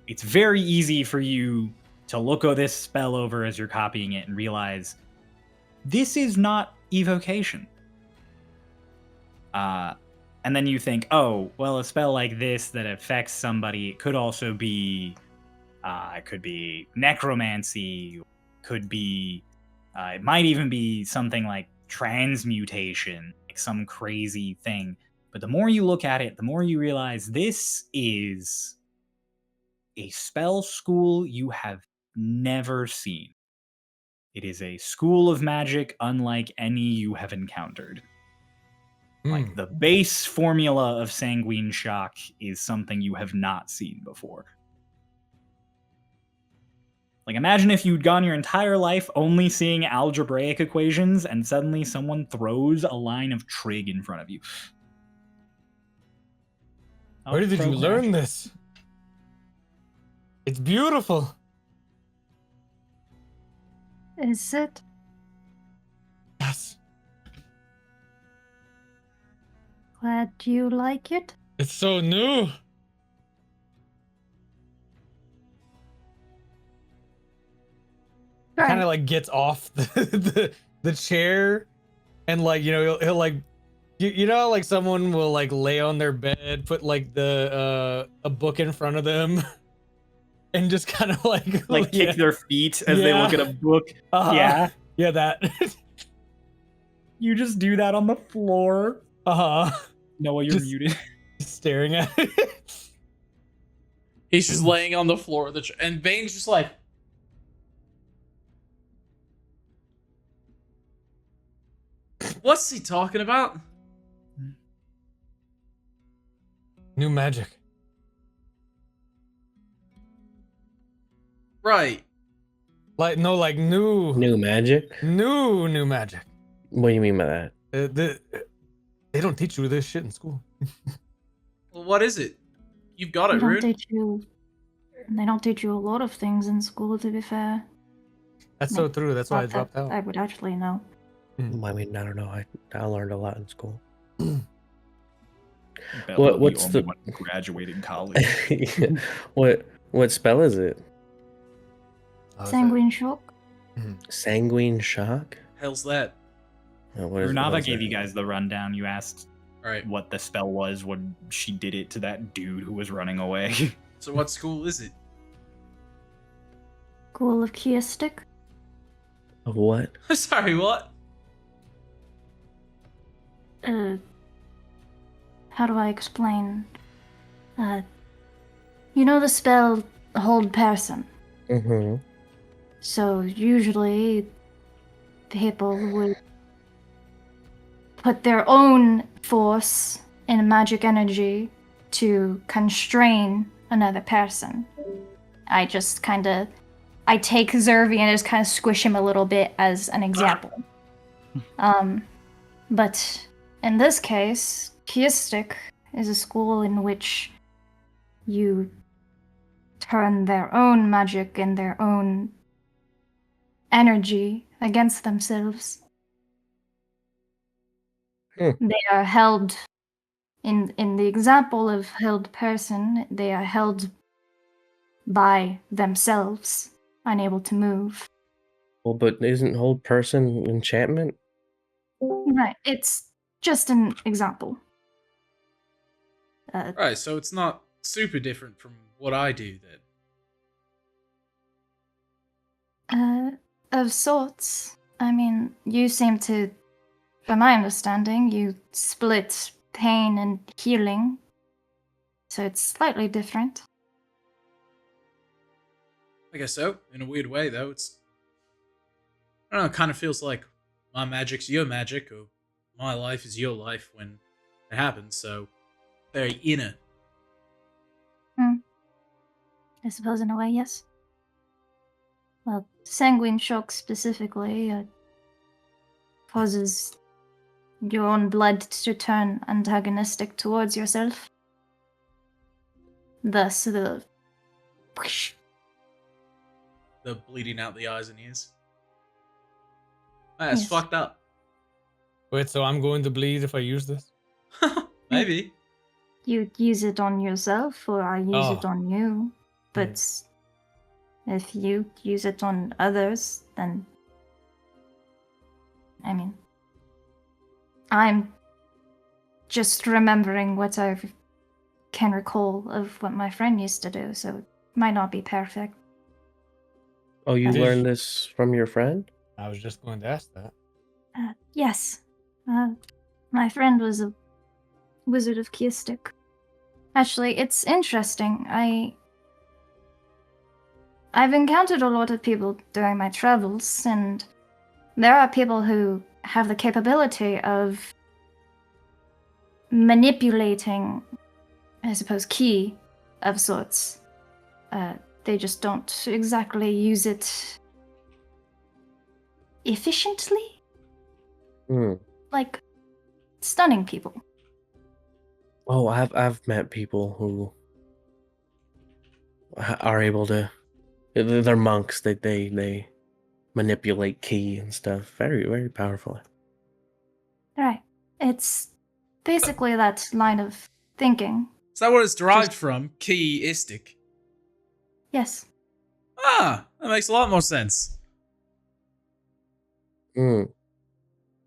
Speaker 1: it's very easy for you to look at this spell over as you're copying it and realize this is not evocation. And then you think, oh, well, a spell like this that affects somebody, it could also be, it could be necromancy, could be, it might even be something like transmutation, like some crazy thing. But the more you look at it, the more you realize this is a spell school you have never seen. It is a school of magic unlike any you have encountered. Like, the base formula of Sanguine Shock is something you have not seen before. Like, imagine if you'd gone your entire life only seeing algebraic equations and suddenly someone throws a line of trig in front of you. of
Speaker 6: Where did you
Speaker 1: pro
Speaker 6: learn
Speaker 1: magic.
Speaker 6: this? It's beautiful.
Speaker 5: Is it?
Speaker 6: Yes.
Speaker 5: Glad you like it.
Speaker 6: It's so new. Kind of like gets off the chair, and like he'll like you know like someone will like lay on their bed, put like the a book in front of them, and just kind of like
Speaker 1: Like
Speaker 6: yeah.
Speaker 1: kick their feet as they look at a book.
Speaker 6: Yeah, that.
Speaker 1: You just do that on the floor. Noah, you're
Speaker 6: Just-
Speaker 1: muted.
Speaker 6: Staring at it.
Speaker 4: He's just laying on the floor of and Vayne's just like, what's he talking about?
Speaker 6: New magic.
Speaker 4: Right.
Speaker 6: Like no, like new
Speaker 3: magic.
Speaker 6: new magic.
Speaker 3: What do you mean by that?
Speaker 6: They don't teach you this shit in school.
Speaker 4: Well, what is it? You've got
Speaker 5: They
Speaker 4: it,
Speaker 5: don't
Speaker 4: Rune.
Speaker 5: teach you. They don't teach you a lot of things in school, to be fair.
Speaker 6: That's so true. That's why I
Speaker 5: Not
Speaker 6: dropped
Speaker 5: that
Speaker 6: out.
Speaker 5: I would actually know.
Speaker 3: I mean, I don't know. I learned a lot in school.
Speaker 1: Bella,
Speaker 3: what's
Speaker 1: only
Speaker 3: the-
Speaker 1: one who graduated college?
Speaker 3: What spell is it?
Speaker 5: Sanguine shock.
Speaker 3: Sanguine shock.
Speaker 4: Hell's that?
Speaker 3: What is
Speaker 1: Runava
Speaker 3: that?
Speaker 1: gave you guys the rundown. You asked
Speaker 4: All right.
Speaker 1: what the spell was when she did it to that dude who was running away.
Speaker 4: So what school is it?
Speaker 5: School of Chiastic.
Speaker 3: Of what?
Speaker 4: Sorry, what?
Speaker 5: How do I explain? You know the spell Hold Person.
Speaker 3: Mm-hmm.
Speaker 5: So usually people would put their own force and magic energy to constrain another person. I just I take Zervi and just kind of squish him a little bit as an example. But in this case, Chiastic is a school in which you turn their own magic and their own energy against themselves. They are held in the example of held person, they are held by themselves, unable to move.
Speaker 3: Well, but isn't hold person enchantment?
Speaker 5: Right, it's just an example.
Speaker 4: Right, so it's not super different from what I do then.
Speaker 5: Of sorts. I mean, you seem to, from my understanding, you split pain and healing. So it's slightly different.
Speaker 4: I guess so. In a weird way, though, it's. I don't know, it kind of feels like my magic's your magic, or my life is your life when it happens, so. Very inner.
Speaker 5: I suppose in a way, yes. Well, sanguine shock specifically causes your own blood to turn antagonistic towards yourself. Thus, the
Speaker 4: bleeding out the eyes and ears. That's
Speaker 5: Yes.
Speaker 4: fucked up.
Speaker 6: Wait, so I'm going to bleed if I use this?
Speaker 4: Maybe.
Speaker 5: you use it on yourself, or I use it
Speaker 6: Oh.
Speaker 5: on you. But if you use it on others, then I mean, I'm just remembering what I can recall of what my friend used to do, so it might not be perfect.
Speaker 3: Oh, you
Speaker 6: Did-
Speaker 3: learned this from your friend?
Speaker 6: I was just going to ask that.
Speaker 5: Yes. My friend was a wizard of Chiastic. Actually, it's interesting. I've encountered a lot of people during my travels, and there are people who have the capability of manipulating, I suppose, ki of sorts. They just don't exactly use it efficiently.
Speaker 3: Hmm.
Speaker 5: Like stunning people.
Speaker 3: Oh, I've met people who are able to. They're monks. They manipulate ki and stuff. Very very powerful.
Speaker 5: Right. It's basically that line of thinking.
Speaker 4: Is that what it's derived from? Keyistic.
Speaker 5: Yes.
Speaker 4: Ah, that makes a lot more sense.
Speaker 3: Mm.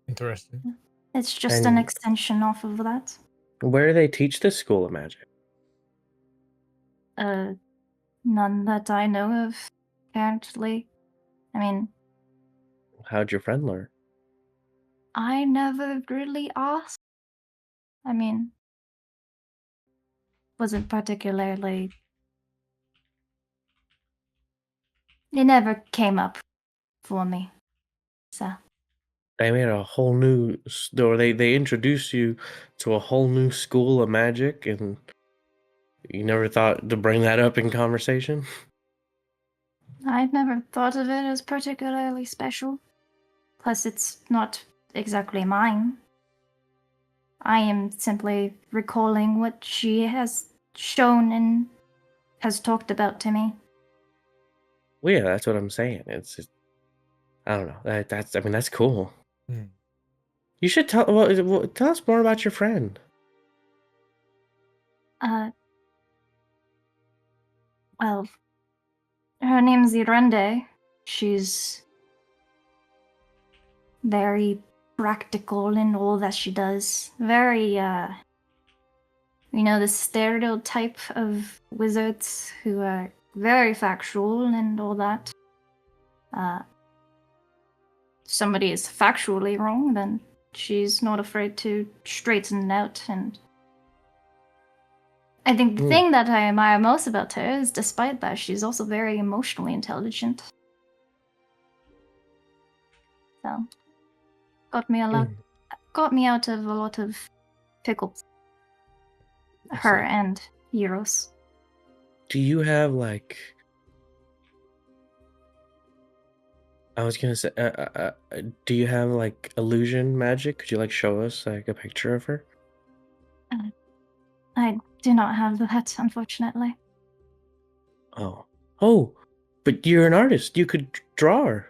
Speaker 6: Interesting.
Speaker 5: It's just an
Speaker 3: And-
Speaker 5: extension off of that.
Speaker 3: Where do they teach this school of magic?
Speaker 5: None that I know of, apparently. I mean,
Speaker 3: How'd your friend learn?
Speaker 5: I never really asked. I mean, wasn't particularly. It never came up for me. So,
Speaker 3: They made a whole new, or they introduced you to a whole new school of magic, and you never thought to bring that up in conversation.
Speaker 5: I'd never thought of it as particularly special. Plus, it's not exactly mine. I am simply recalling what she has shown and has talked about to me.
Speaker 3: Well, yeah, that's what I'm saying. It's just, I don't know. That's I mean that's cool.
Speaker 6: Hmm.
Speaker 3: You should tell tell us more about your friend.
Speaker 5: Well, her name's Irende. She's very practical in all that she does. Very, the stereotype of wizards who are very factual and all that. Somebody is factually wrong, then she's not afraid to straighten it out. And I think the thing that I admire most about her is, despite that, she's also very emotionally intelligent. So, got me out of a lot of pickles. Her and Euros.
Speaker 3: Do you have like? I was gonna say, do you have like illusion magic? Could you like show us like a picture of her?
Speaker 5: I do not have that, unfortunately.
Speaker 3: Oh, but you're an artist. You could draw her,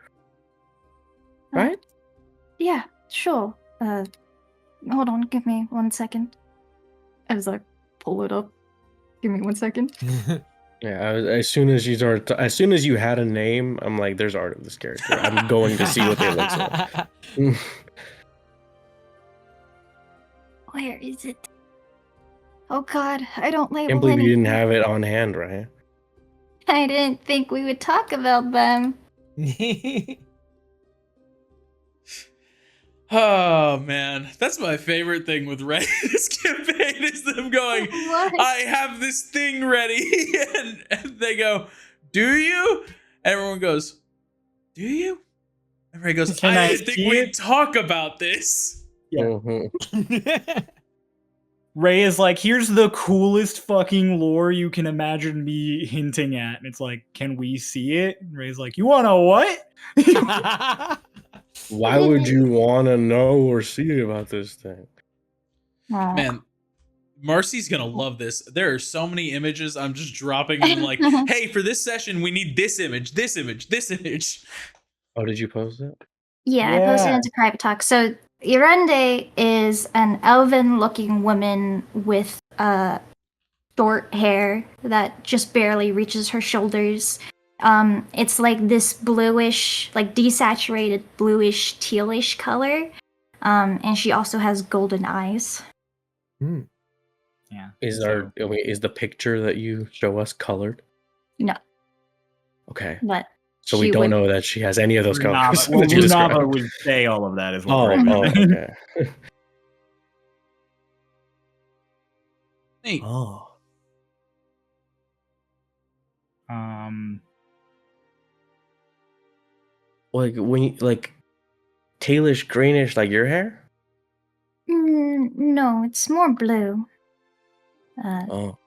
Speaker 3: right?
Speaker 5: Yeah, sure. Hold on, give me 1 second. As I pull it up. Give me 1 second.
Speaker 3: Yeah, as soon as you started, as soon as you had a name, I'm like, "There's art of this character. I'm going to see what they look like."
Speaker 5: Where is it? Oh god, I don't label
Speaker 3: Can't believe you didn't
Speaker 5: anything.
Speaker 3: have it on hand, right?
Speaker 5: I didn't think we would talk about them.
Speaker 4: Oh man, that's my favorite thing with Ray this campaign is them going,
Speaker 5: What?
Speaker 4: I have this thing ready, and they go, do you? Everyone goes, do you? And Ray goes,
Speaker 1: Can
Speaker 4: I
Speaker 1: I
Speaker 4: didn't think
Speaker 1: see
Speaker 4: we'd
Speaker 1: it?
Speaker 4: talk about this.
Speaker 1: Yeah.
Speaker 3: Mhm.
Speaker 1: Ray is like, here's the coolest fucking lore you can imagine me hinting at. And it's like, can we see it? And Ray's like, you wanna what?
Speaker 3: Why would you want to know or see about this thing?
Speaker 4: Man, Marcy's gonna love this. There are so many images I'm just dropping and I'm like, hey, for this session, we need this image, this image, this image.
Speaker 3: Oh, did you post it?
Speaker 5: Yeah, I posted
Speaker 1: Yeah.
Speaker 5: into private talk. So Irende is an elven-looking woman with short hair that just barely reaches her shoulders. It's like this bluish, like desaturated bluish tealish color. And she also has golden eyes.
Speaker 1: Yeah.
Speaker 3: Is
Speaker 1: so-
Speaker 3: is the picture that you show us colored?
Speaker 5: No,
Speaker 3: Okay,
Speaker 5: but
Speaker 3: so we
Speaker 5: she
Speaker 3: don't
Speaker 5: would-
Speaker 3: know that she has any of those colors
Speaker 1: Runava, well,
Speaker 3: that you described.
Speaker 1: Runava would say all of that as well.
Speaker 3: Oh,
Speaker 1: Ray was saying.
Speaker 3: okay.
Speaker 4: Neat.
Speaker 3: Oh, like when you, like tailish greenish, like your hair.
Speaker 5: No, it's more blue.
Speaker 3: Oh,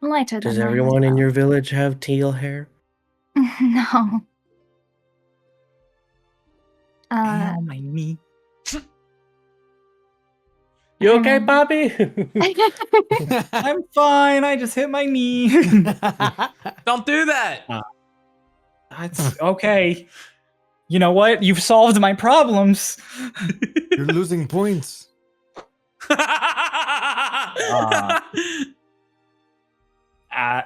Speaker 5: Lighter
Speaker 3: does
Speaker 5: than mine as
Speaker 3: everyone in
Speaker 5: well.
Speaker 3: your village have teal hair?
Speaker 5: No.
Speaker 1: Ow, my knee.
Speaker 3: You okay, Poppy?
Speaker 1: I'm fine. I just hit my knee.
Speaker 4: Don't do that.
Speaker 1: That's okay. You know what? You've solved my problems.
Speaker 6: You're losing points.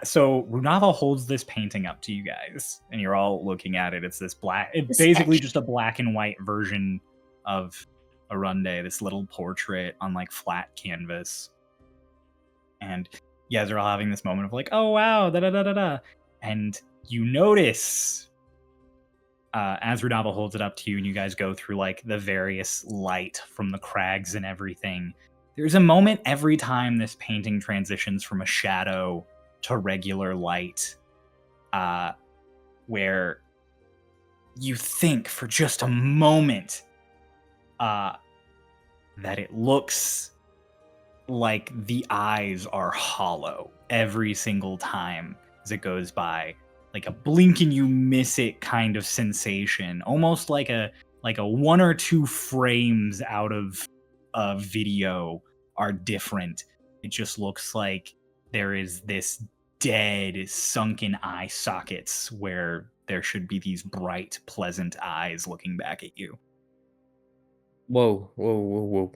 Speaker 1: So Runava holds this painting up to you guys, and you're all looking at it. It's this black, it's
Speaker 5: This
Speaker 1: basically
Speaker 5: etch.
Speaker 1: just a black and white version of Arunde, this little portrait on like flat canvas. And you guys are all having this moment of like, oh wow, da da da da da. And you notice as Runava holds it up to you, and you guys go through like the various light from the crags and everything. There's a moment every time this painting transitions from a shadow to regular light, where you think for just a moment that it looks like the eyes are hollow every single time as it goes by, like a blink and you miss it kind of sensation, almost like a 1 or 2 frames out of a video are different. It just looks like there is this dead sunken eye sockets where there should be these bright pleasant eyes looking back at you.
Speaker 3: Whoa.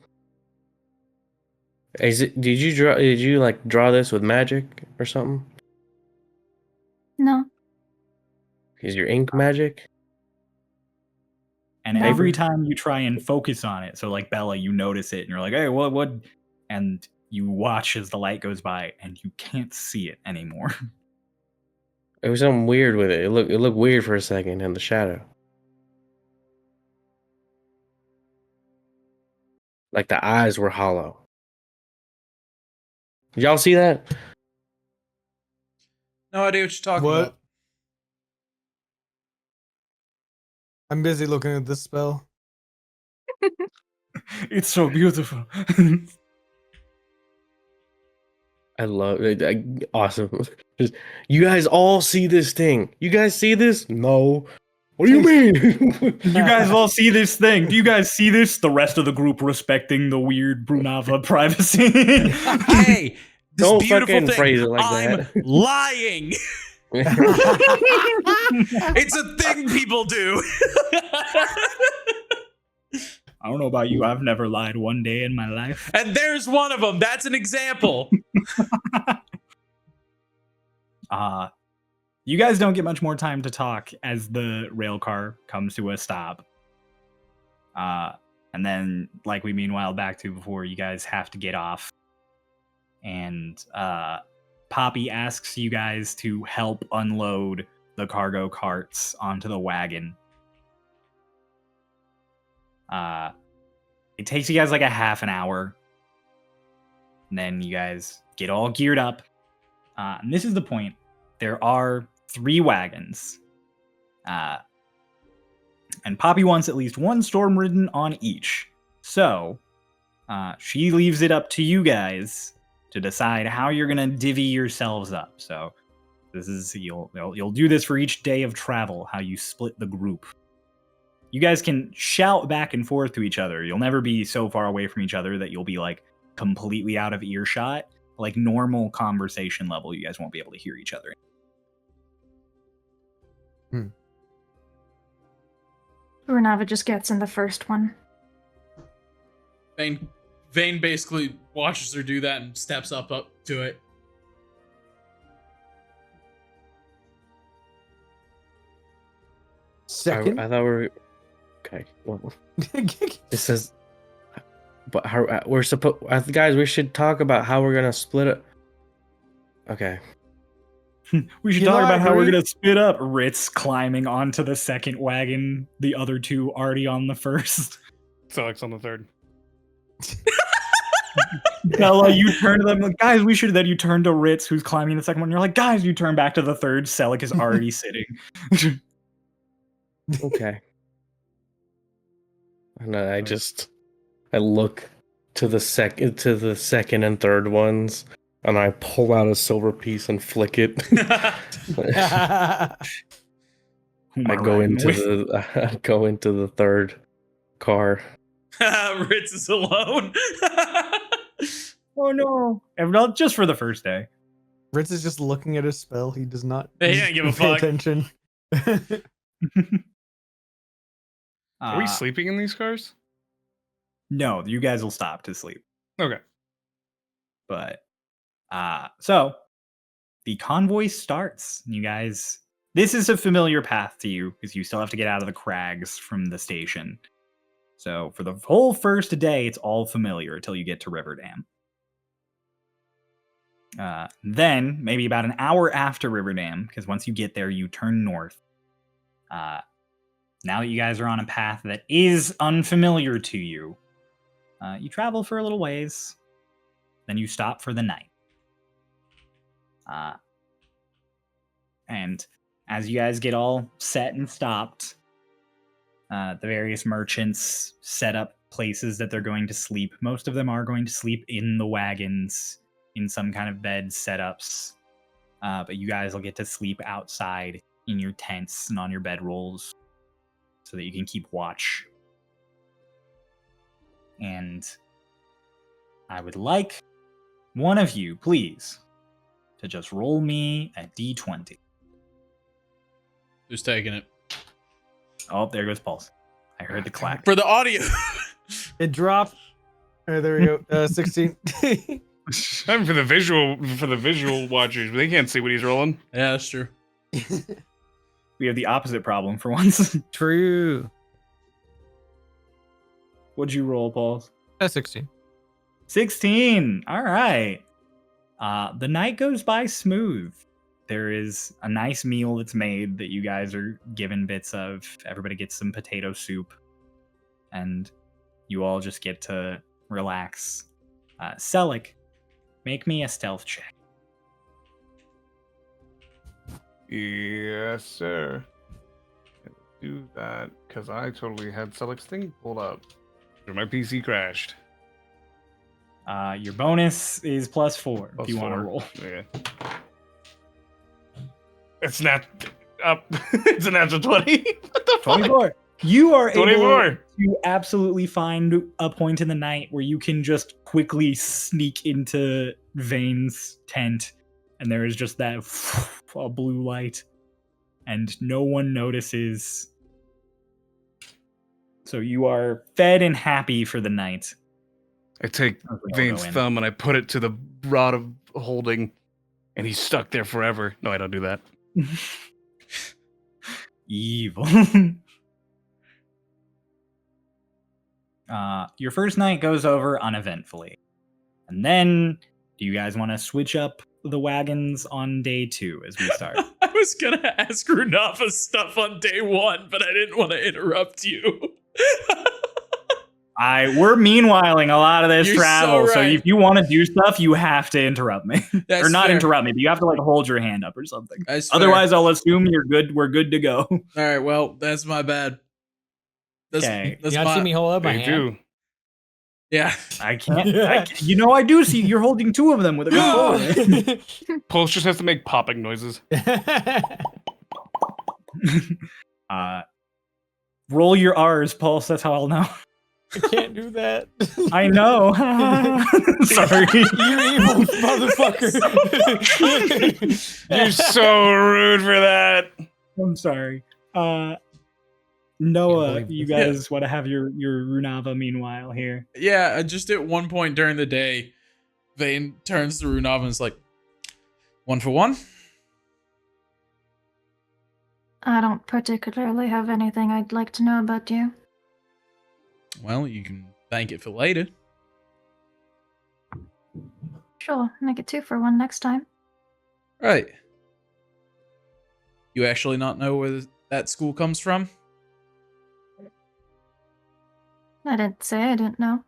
Speaker 3: Is it? Did you like draw this with magic or something?
Speaker 5: No.
Speaker 3: Is your ink magic?
Speaker 1: And
Speaker 5: No.
Speaker 1: every time you try and focus on it, so like Bella, you notice it and you're like, hey, what? And you watch as the light goes by and you can't see it anymore.
Speaker 3: It was something weird with it. It looked weird for a second in the shadow. Like the eyes were hollow. Did y'all see that?
Speaker 4: No idea what you're talking
Speaker 6: What?
Speaker 4: about.
Speaker 6: I'm busy looking at this spell.
Speaker 1: It's so beautiful.
Speaker 3: I love it. Awesome. You guys all see this thing. You guys see this? No. What do you mean?
Speaker 1: You guys all see this thing? Do you guys see this? The rest of the group respecting the weird Brunava privacy.
Speaker 4: Hey, this
Speaker 3: Don't
Speaker 4: beautiful
Speaker 3: fucking
Speaker 4: thing.
Speaker 3: phrase it like
Speaker 4: I'm
Speaker 3: that.
Speaker 4: lying. It's a thing people do.
Speaker 1: I don't know about you. I've never lied one day in my life.
Speaker 4: And there's one of them. That's an example.
Speaker 1: You guys don't get much more time to talk as the rail car comes to a stop. And then, like we meanwhile back to before, you guys have to get off. And Poppy asks you guys to help unload the cargo carts onto the wagon. It takes you guys like a half an hour. And then you guys get all geared up. And this is the point. There are 3 wagons. And Poppy wants at least 1 Stormridden on each. So, she leaves it up to you guys to decide how you're going to divvy yourselves up. So, this is you'll do this for each day of travel, how you split the group. You guys can shout back and forth to each other. You'll never be so far away from each other that you'll be like completely out of earshot. Like normal conversation level, you guys won't be able to hear each other.
Speaker 5: Runava just gets in the first one.
Speaker 4: Vayne basically watches her do that and steps up to it.
Speaker 6: Second.
Speaker 3: I thought we were okay. Well, it says, but how we're supposed, guys. We should talk about how we're gonna split it. Okay.
Speaker 1: We should
Speaker 6: You know,
Speaker 1: talk
Speaker 6: I
Speaker 1: about how we're
Speaker 6: agree.
Speaker 1: gonna split up. Ritz climbing onto the second wagon, the other 2 already on the first.
Speaker 2: Selleck's on the third.
Speaker 1: Bella, you turn to them like, guys, we should. Then you turn to Ritz, who's climbing the second one. You're like, guys, you turn back to the third. Selleck is already sitting.
Speaker 3: Okay. And I look to the second and third ones, and I pull out a silver piece and flick it.
Speaker 1: Who am
Speaker 3: I go
Speaker 1: riding
Speaker 3: into
Speaker 1: with?
Speaker 3: I go into the third car.
Speaker 4: Ritz is alone.
Speaker 1: Oh no! And not just for the first day.
Speaker 6: Ritz is just looking at his spell. He does not
Speaker 4: He doesn't give a
Speaker 6: pay
Speaker 4: fuck.
Speaker 6: attention.
Speaker 2: Are we sleeping in these cars?
Speaker 1: No, you guys will stop to sleep.
Speaker 2: Okay.
Speaker 1: But so the convoy starts. You guys, this is a familiar path to you because you still have to get out of the crags from the station. So for the whole first day, it's all familiar until you get to Riverdam. Then, maybe about an hour after Riverdam, because once you get there, you turn north. Now that you guys are on a path that is unfamiliar to you, you travel for a little ways. Then you stop for the night. And as you guys get all set and stopped, the various merchants set up places that they're going to sleep. Most of them are going to sleep in the wagons, in some kind of bed setups. But you guys will get to sleep outside in your tents and on your bedrolls so that you can keep watch. And I would like one of you, please, to just roll me a d20.
Speaker 4: Who's taking it?
Speaker 1: Oh, there goes Pulse. I heard the clack.
Speaker 4: For the audio.
Speaker 6: It dropped. There we go. 16.
Speaker 2: I'm for the visual watchers, but they can't see what he's rolling.
Speaker 4: Yeah, that's true.
Speaker 1: We have the opposite problem for once.
Speaker 6: True.
Speaker 1: What'd you roll, Paul?
Speaker 6: 16.
Speaker 1: 16. All right. The night goes by smooth. There is a nice meal that's made that you guys are given bits of. Everybody gets some potato soup. And you all just get to relax. Selic, make me a stealth check.
Speaker 2: Yes, sir. Do that because I totally had Select's thing pulled up. My PC crashed.
Speaker 1: Your bonus is +4 if you want to
Speaker 2: 4.
Speaker 1: roll.
Speaker 2: Okay. It's not up. It's a natural 20. What the fuck?
Speaker 1: 24. You are
Speaker 2: 24.
Speaker 1: able to absolutely find a point in the night where you can just quickly sneak into Vayne's tent, and there is just that a blue light, and no one notices. So you are fed and happy for the night.
Speaker 2: I take
Speaker 1: as we all
Speaker 2: Vayne's
Speaker 1: go in.
Speaker 2: thumb and I put it to the rod of holding, and he's stuck there forever. No, I don't do that.
Speaker 1: Evil. Your first night goes over uneventfully. And then, do you guys want to switch up the wagons on day 2 as we start?
Speaker 4: I was gonna ask Runava stuff on day 1, but I didn't want to interrupt you.
Speaker 1: We're meanwhiling a lot of this
Speaker 4: You're
Speaker 1: travel,
Speaker 4: so
Speaker 1: so
Speaker 4: right.
Speaker 1: if you want to do stuff, you have to interrupt me.
Speaker 4: That's
Speaker 1: or not
Speaker 4: fair.
Speaker 1: interrupt me, but you have to like hold your hand up or something.
Speaker 4: That's fair.
Speaker 1: Otherwise, I'll assume you're good. We're good to go.
Speaker 4: All right, well, that's my bad. That's,
Speaker 1: Okay.
Speaker 4: that's
Speaker 6: You not
Speaker 4: my,
Speaker 6: see me hold up my
Speaker 2: They
Speaker 6: hand?
Speaker 2: do.
Speaker 4: Yeah.
Speaker 1: I can't. I do see you're holding 2 of them with a good forward.
Speaker 2: Pulse just has to make popping noises.
Speaker 1: Roll your R's, Pulse. That's how I'll know.
Speaker 6: I can't do that.
Speaker 1: I know. Sorry.
Speaker 6: You evil motherfucker.
Speaker 2: You're so rude for that.
Speaker 1: I'm sorry. Noah,
Speaker 6: believe
Speaker 1: you
Speaker 6: this.
Speaker 1: guys want to have your Runava meanwhile here?
Speaker 4: Yeah, just at one point during the day, Vayne turns to Runava and is like, 1 for 1?
Speaker 5: I don't particularly have anything I'd like to know about you.
Speaker 4: Well, you can thank it for later.
Speaker 5: Sure, make it 2 for 1 next time.
Speaker 4: Right. You actually not know where that school comes from?
Speaker 5: I didn't say I didn't know.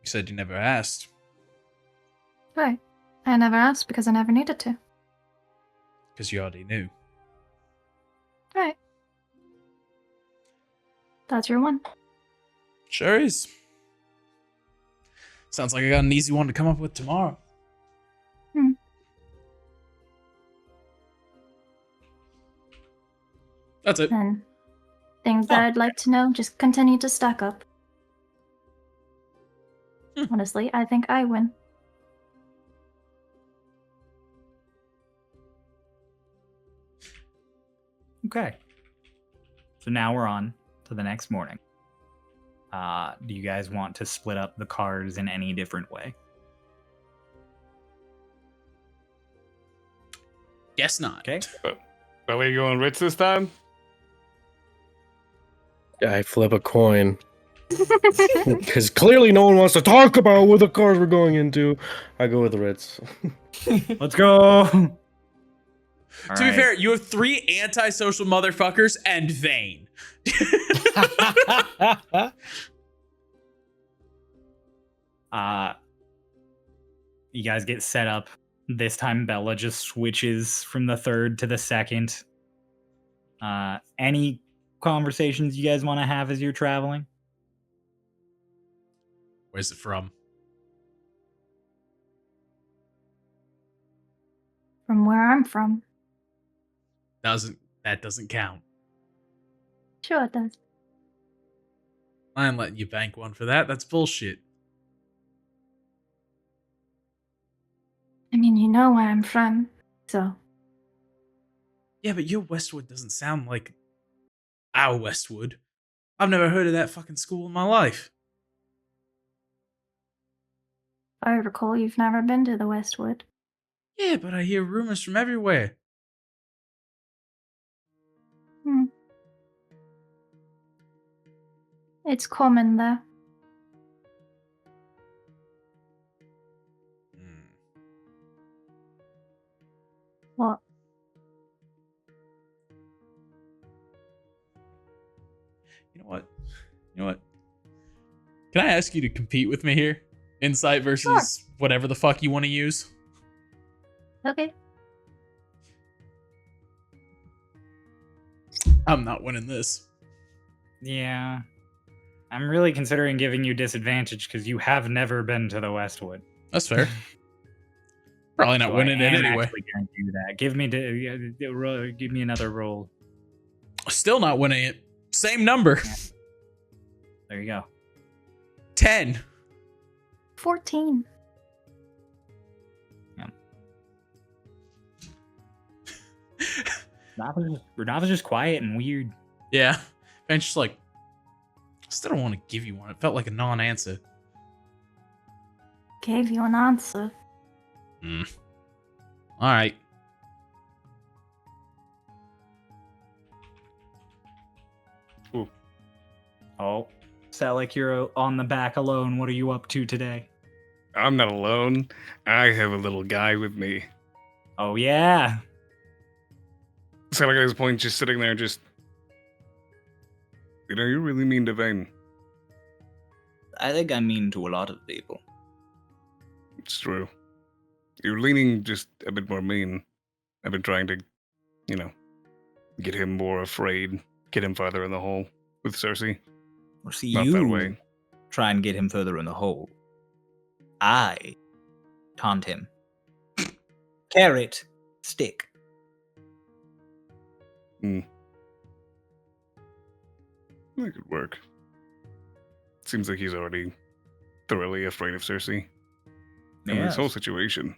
Speaker 4: You said you never asked.
Speaker 5: Right. I never asked because I never needed to.
Speaker 4: Because you already knew.
Speaker 5: Right. That's your 1.
Speaker 4: Sure is. Sounds like I got an easy one to come up with tomorrow. That's it.
Speaker 5: And things that I'd like to know just continue to stack up. Honestly, I think I win.
Speaker 1: Okay. So now we're on to the next morning. Do you guys want to split up the cars in any different way?
Speaker 4: Guess not.
Speaker 1: Okay.
Speaker 2: Are we going Ritz this time?
Speaker 3: I flip a coin. Because clearly no one wants to talk about what the cars we're going into. I go with the Ritz.
Speaker 1: Let's go.
Speaker 4: To be fair, you have 3 antisocial motherfuckers and Vayne.
Speaker 1: You guys get set up. This time Bella just switches from the third to the second. Any conversations you guys want to have as you're traveling?
Speaker 4: Where's it from?
Speaker 5: From where I'm from.
Speaker 4: That doesn't count.
Speaker 5: Sure it does.
Speaker 4: I'm letting you bank one for that. That's bullshit.
Speaker 5: I mean, you know where I'm from, so.
Speaker 4: Yeah, but your Westwood doesn't sound like our Westwood. I've never heard of that fucking school in my life.
Speaker 5: If I recall, you've never been to the Westwood.
Speaker 4: Yeah, but I hear rumors from everywhere.
Speaker 5: It's common there. What?
Speaker 4: You know what? Can I ask you to compete with me here? Insight versus whatever the fuck you want to use.
Speaker 5: Okay.
Speaker 4: I'm not winning this.
Speaker 1: Yeah. I'm really considering giving you disadvantage because you have never been to the Westwood.
Speaker 4: That's fair. Probably not
Speaker 1: So
Speaker 4: winning
Speaker 1: I
Speaker 4: it
Speaker 1: am
Speaker 4: anyway.
Speaker 1: actually going to do that. Give me another roll.
Speaker 4: Still not winning it. Same number.
Speaker 1: Yeah. There you go.
Speaker 4: 10.
Speaker 5: 14.
Speaker 1: Rava's just quiet and weird.
Speaker 4: Yeah. And she's like, I still don't want to give you one. It felt like a non-answer.
Speaker 5: Gave you an answer.
Speaker 4: All right.
Speaker 1: Oh, sound like you're on the back alone. What are you up to today?
Speaker 2: I'm not alone. I have a little guy with me.
Speaker 1: Oh, yeah.
Speaker 2: So like at this point, just sitting there, just... You know, you're really mean to Vayne.
Speaker 1: I think I'm mean to a lot of people.
Speaker 2: It's true. You're leaning just a bit more mean. I've been trying to, you know, get him more afraid, get him farther in the hole with Cersei.
Speaker 1: Well, see,
Speaker 2: Not that
Speaker 1: you
Speaker 2: way.
Speaker 1: try and get him further in the hole. I taunt him. Carrot, stick.
Speaker 2: That could work. Seems like he's already thoroughly afraid of Cersei. And this whole situation.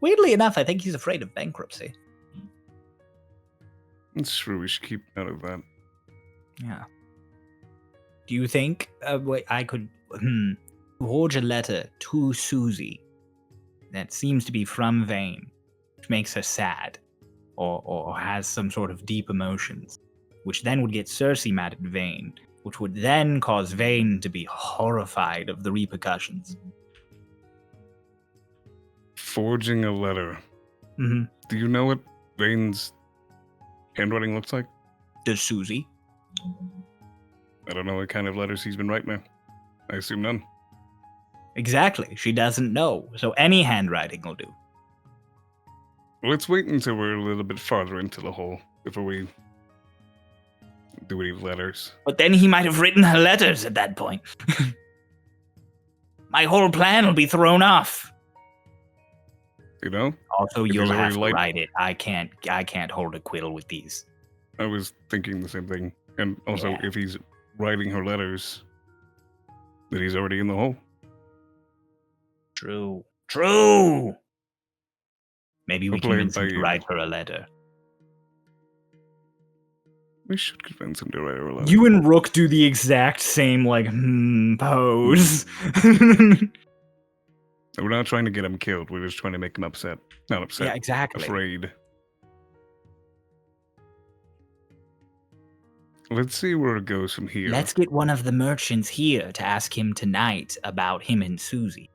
Speaker 1: Weirdly enough, I think he's afraid of bankruptcy.
Speaker 2: It's true, we should keep note of that.
Speaker 1: Yeah. Do you think I could forge a letter to Susie that seems to be from Vayne, which makes her sad, or has some sort of deep emotions, which then would get Cersei mad at Vayne, which would then cause Vayne to be horrified of the repercussions?
Speaker 2: Forging a letter.
Speaker 1: Mm-hmm.
Speaker 2: Do you know what Vayne's handwriting looks like?
Speaker 1: Does Susie?
Speaker 2: I don't know what kind of letters he's been writing now. I assume none.
Speaker 1: Exactly. She doesn't know, so any handwriting will do.
Speaker 2: Let's wait until we're a little bit farther into the hole before we do any letters.
Speaker 1: But then he might have written her letters at that point. My whole plan will be thrown off.
Speaker 2: You know?
Speaker 1: Also,
Speaker 2: If
Speaker 1: you'll
Speaker 2: there's
Speaker 1: have
Speaker 2: already
Speaker 1: to
Speaker 2: light-
Speaker 1: write it. I can't hold a quill with these.
Speaker 2: I was thinking the same thing. And also,
Speaker 1: Yeah.
Speaker 2: if he's writing her letters, that he's already in the hole.
Speaker 1: True. True. Maybe we
Speaker 2: We'll play it
Speaker 1: convince him
Speaker 2: by
Speaker 1: to
Speaker 2: ear.
Speaker 1: write her a letter.
Speaker 2: We should convince him to write her a letter.
Speaker 1: You and Rook do the exact same, like, pose.
Speaker 2: We're not trying to get him killed. We're just trying to make him upset. Not upset.
Speaker 1: Yeah, exactly.
Speaker 2: Afraid. Let's see where it goes from here.
Speaker 1: Let's get one of the merchants here to ask him tonight about him and Susie.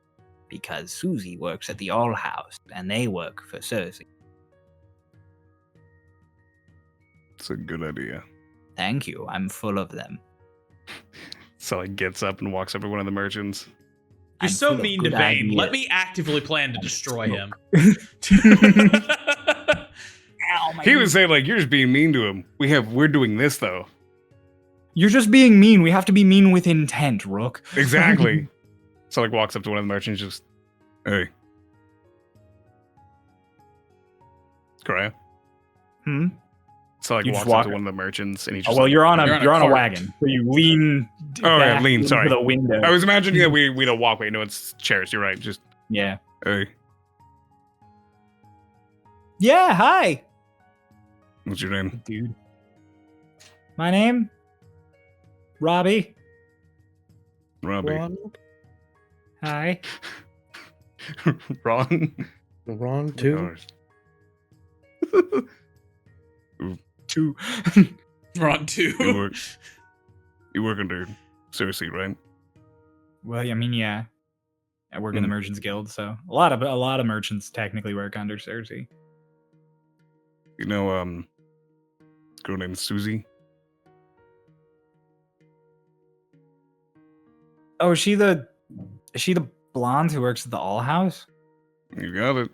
Speaker 1: Because Susie works at the All House, and they work for Cersei.
Speaker 2: It's a good idea.
Speaker 1: Thank you, I'm full of them.
Speaker 2: So he gets up and walks up to one of the merchants.
Speaker 4: You're
Speaker 1: I'm
Speaker 4: so
Speaker 1: full of
Speaker 4: mean to
Speaker 1: good
Speaker 4: Vayne.
Speaker 1: ideas.
Speaker 4: Let me actively plan to destroy him.
Speaker 1: Ow, my
Speaker 2: He
Speaker 1: knee.
Speaker 2: was saying, like, you're just being mean to him. We're doing this, though.
Speaker 1: You're just being mean. We have to be mean with intent, Rook.
Speaker 2: Exactly. So, like, walks up to one of the merchants, just, hey. Correct?
Speaker 1: Hmm?
Speaker 2: So, like,
Speaker 1: You just
Speaker 2: walks up
Speaker 1: walk-
Speaker 2: to one of the merchants, and he
Speaker 1: Oh,
Speaker 2: just.
Speaker 1: well,
Speaker 2: like,
Speaker 1: you're on a
Speaker 4: You're on a
Speaker 1: you're on a
Speaker 4: cart.
Speaker 1: wagon. So you lean
Speaker 2: Oh, yeah,
Speaker 1: back
Speaker 2: lean,
Speaker 1: into
Speaker 2: sorry.
Speaker 1: the window.
Speaker 2: I was imagining that we don't walkway. No, it's chairs. You're right. Just,
Speaker 1: Yeah.
Speaker 2: hey.
Speaker 1: Yeah, hi.
Speaker 2: What's your name?
Speaker 1: Dude. My name? Robbie.
Speaker 2: Robbie.
Speaker 1: Hi.
Speaker 2: Ron?
Speaker 3: Ron too.
Speaker 1: Two.
Speaker 4: We're on 2.
Speaker 2: You work under Cersei, right?
Speaker 1: Well, I mean, yeah. I work in the Merchants Guild, so a lot of merchants technically work under Cersei.
Speaker 2: You know, girl named Susie?
Speaker 1: Oh, is she the blonde who works at the All House?
Speaker 2: You got it.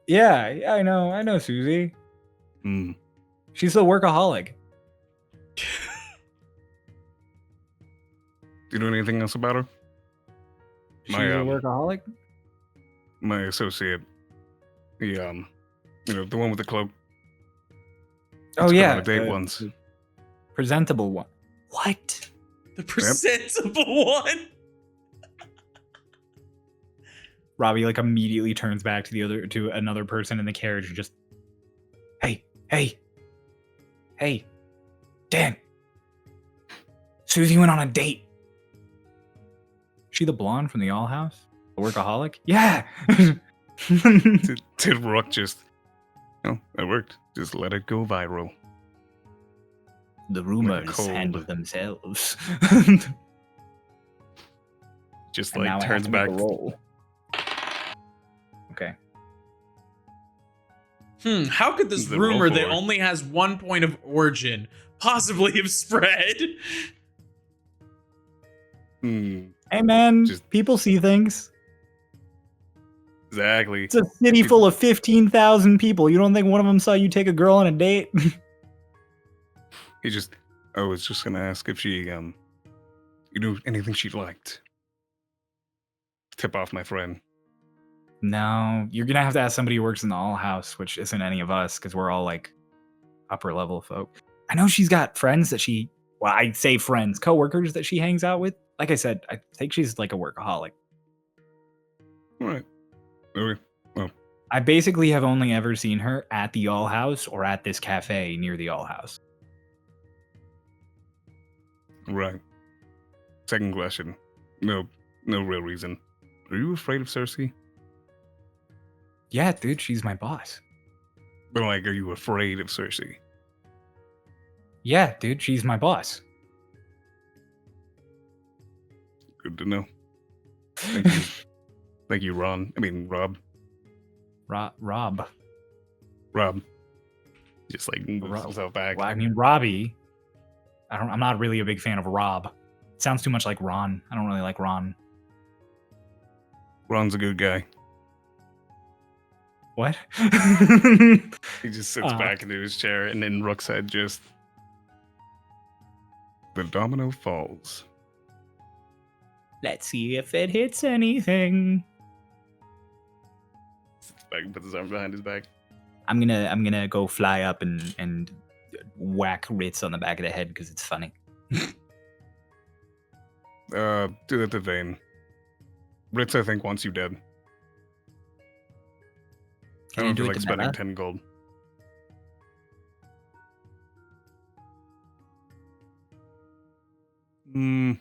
Speaker 1: Yeah, I know Susie.
Speaker 2: Hmm.
Speaker 1: She's a workaholic.
Speaker 2: Do you know anything else about her?
Speaker 1: She's
Speaker 2: My,
Speaker 1: a
Speaker 2: um,
Speaker 1: workaholic?
Speaker 2: My associate. The, the one with the cloak.
Speaker 1: Oh,
Speaker 2: Let's go
Speaker 1: yeah.
Speaker 2: on a date
Speaker 1: the
Speaker 2: once.
Speaker 1: Presentable one. What?
Speaker 4: The presentable one.
Speaker 1: Robbie like immediately turns back to another person in the carriage and just, hey, Dan. Susie went on a date. She the blonde from the All House? The workaholic? Yeah.
Speaker 2: Did Rook just... Oh, that worked. Just let it go viral.
Speaker 1: The rumors
Speaker 2: cold.
Speaker 1: handle themselves.
Speaker 2: Just
Speaker 1: And now
Speaker 2: like
Speaker 1: I have
Speaker 2: turns
Speaker 1: to make
Speaker 2: back.
Speaker 1: a roll. Okay.
Speaker 4: How could this
Speaker 2: The roll
Speaker 4: rumor that
Speaker 2: for it.
Speaker 4: only has one point of origin possibly have spread?
Speaker 2: Hmm,
Speaker 1: Hey man,
Speaker 2: Just-
Speaker 1: people see things.
Speaker 2: exactly.
Speaker 1: It's a city full of 15,000 people. You don't think one of them saw you take a girl on a date?
Speaker 2: I was just gonna ask if she, you knew anything she liked. Tip off my friend.
Speaker 1: No, you're gonna have to ask somebody who works in the All House, which isn't any of us, because we're all like upper level folk. I know she's got friends that I'd say friends, coworkers that she hangs out with. Like I said, I think she's like a workaholic.
Speaker 2: All right. Okay.
Speaker 1: I basically have only ever seen her at the All House or at this cafe near the All House.
Speaker 2: Right. Second question. No real reason. Are you afraid of Cersei?
Speaker 1: Yeah, dude, she's my boss.
Speaker 2: But like, are you afraid of Cersei?
Speaker 1: Yeah, dude, she's my boss.
Speaker 2: Good to know. Thank you. Thank you, Ron. I mean, Rob.
Speaker 1: Rob.
Speaker 2: Rob. Just like moves
Speaker 1: Rob.
Speaker 2: himself back.
Speaker 1: Well, I mean, Robbie. I'm not really a big fan of Rob. It sounds too much like Ron. I don't really like Ron.
Speaker 2: Ron's a good guy.
Speaker 1: What?
Speaker 2: He just sits back into his chair, and then Rook's head just... The domino falls.
Speaker 1: Let's see if it hits anything.
Speaker 2: Sits back and puts his arms behind his back.
Speaker 1: I'm gonna go fly up and whack Ritz on the back of the head because it's funny.
Speaker 2: Do that to Vayne. Ritz, I think, wants you dead. I
Speaker 1: Can you
Speaker 2: don't
Speaker 1: do
Speaker 2: feel
Speaker 1: it
Speaker 2: like
Speaker 1: to
Speaker 2: spending
Speaker 1: Bella?
Speaker 2: 10 gold. I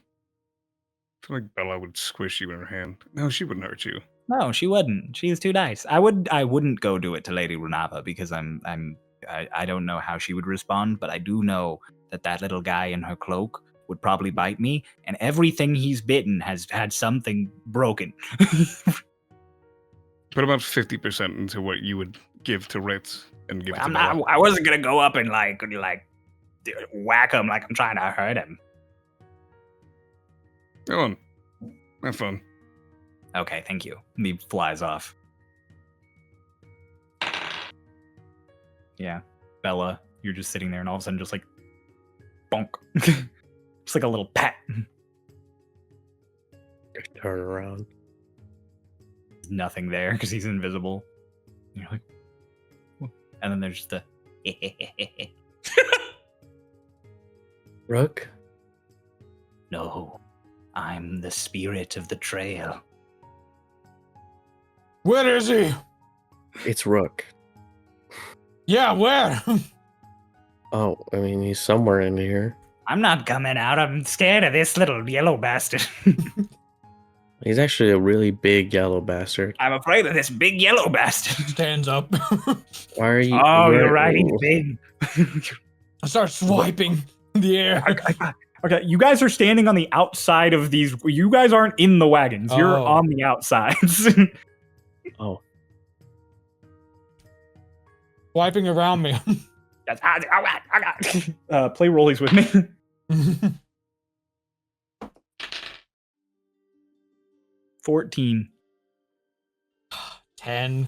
Speaker 2: feel like Bella would squish you in her hand. No, she wouldn't hurt you.
Speaker 1: No, she wouldn't. She's too nice. I wouldn't go do it to Lady Runava because I don't know how she would respond, but I do know that little guy in her cloak would probably bite me, and everything he's bitten has had something broken.
Speaker 2: Put about 50% into what you would give to Ritz and give it to Bella.
Speaker 1: I wasn't gonna go up and like whack him like I'm trying to hurt him.
Speaker 2: Go on. Have fun.
Speaker 1: Okay, thank you. And he flies off. Yeah, Bella, you're just sitting there, and all of a sudden, just like bonk, just like a little pat.
Speaker 3: Turn around.
Speaker 1: Nothing there because he's invisible. And you're like, "What?" And then there's just a.
Speaker 3: Rook?
Speaker 1: No, I'm the spirit of the trail.
Speaker 6: Where is he?
Speaker 3: It's Rook.
Speaker 6: Yeah, where?
Speaker 3: Oh, I mean, he's somewhere in here.
Speaker 1: I'm not coming out. I'm scared of this little yellow bastard.
Speaker 3: He's actually a really big yellow bastard.
Speaker 1: I'm afraid of this big yellow bastard.
Speaker 6: Stands up.
Speaker 3: Why are you?
Speaker 1: Oh, you're
Speaker 3: where-
Speaker 1: right. He's big.
Speaker 6: I start swiping in the air.
Speaker 1: Okay, you guys are standing on the outside of these. You guys aren't in the wagons. You're
Speaker 6: Oh.
Speaker 1: on the outsides.
Speaker 3: Oh,
Speaker 6: Swiping around me.
Speaker 1: Play rollies with me. 14.
Speaker 6: 10.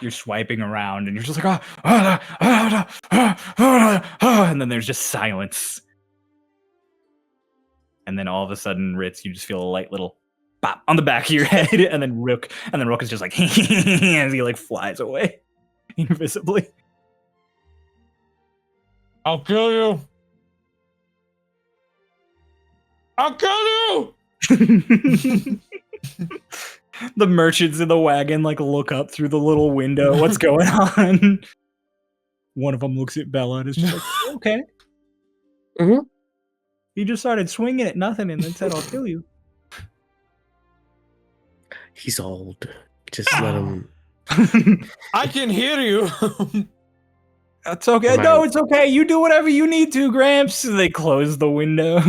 Speaker 1: You're swiping around and you're just like, and then there's just silence. And then all of a sudden, Ritz, you just feel a light little pop on the back of your head, and then Rook is just like, as he like flies away invisibly.
Speaker 6: I'll kill you. I'll kill you.
Speaker 1: The merchants in the wagon like look up through the little window. What's going on? One of them looks at Bella and is just like, okay.
Speaker 3: Mhm.
Speaker 1: He just started swinging at nothing and then said, I'll kill you.
Speaker 3: he's old. Just let him.
Speaker 6: I can hear you.
Speaker 1: That's okay.
Speaker 3: Am I-
Speaker 1: No, it's okay. You do whatever you need to, Gramps. They close the window.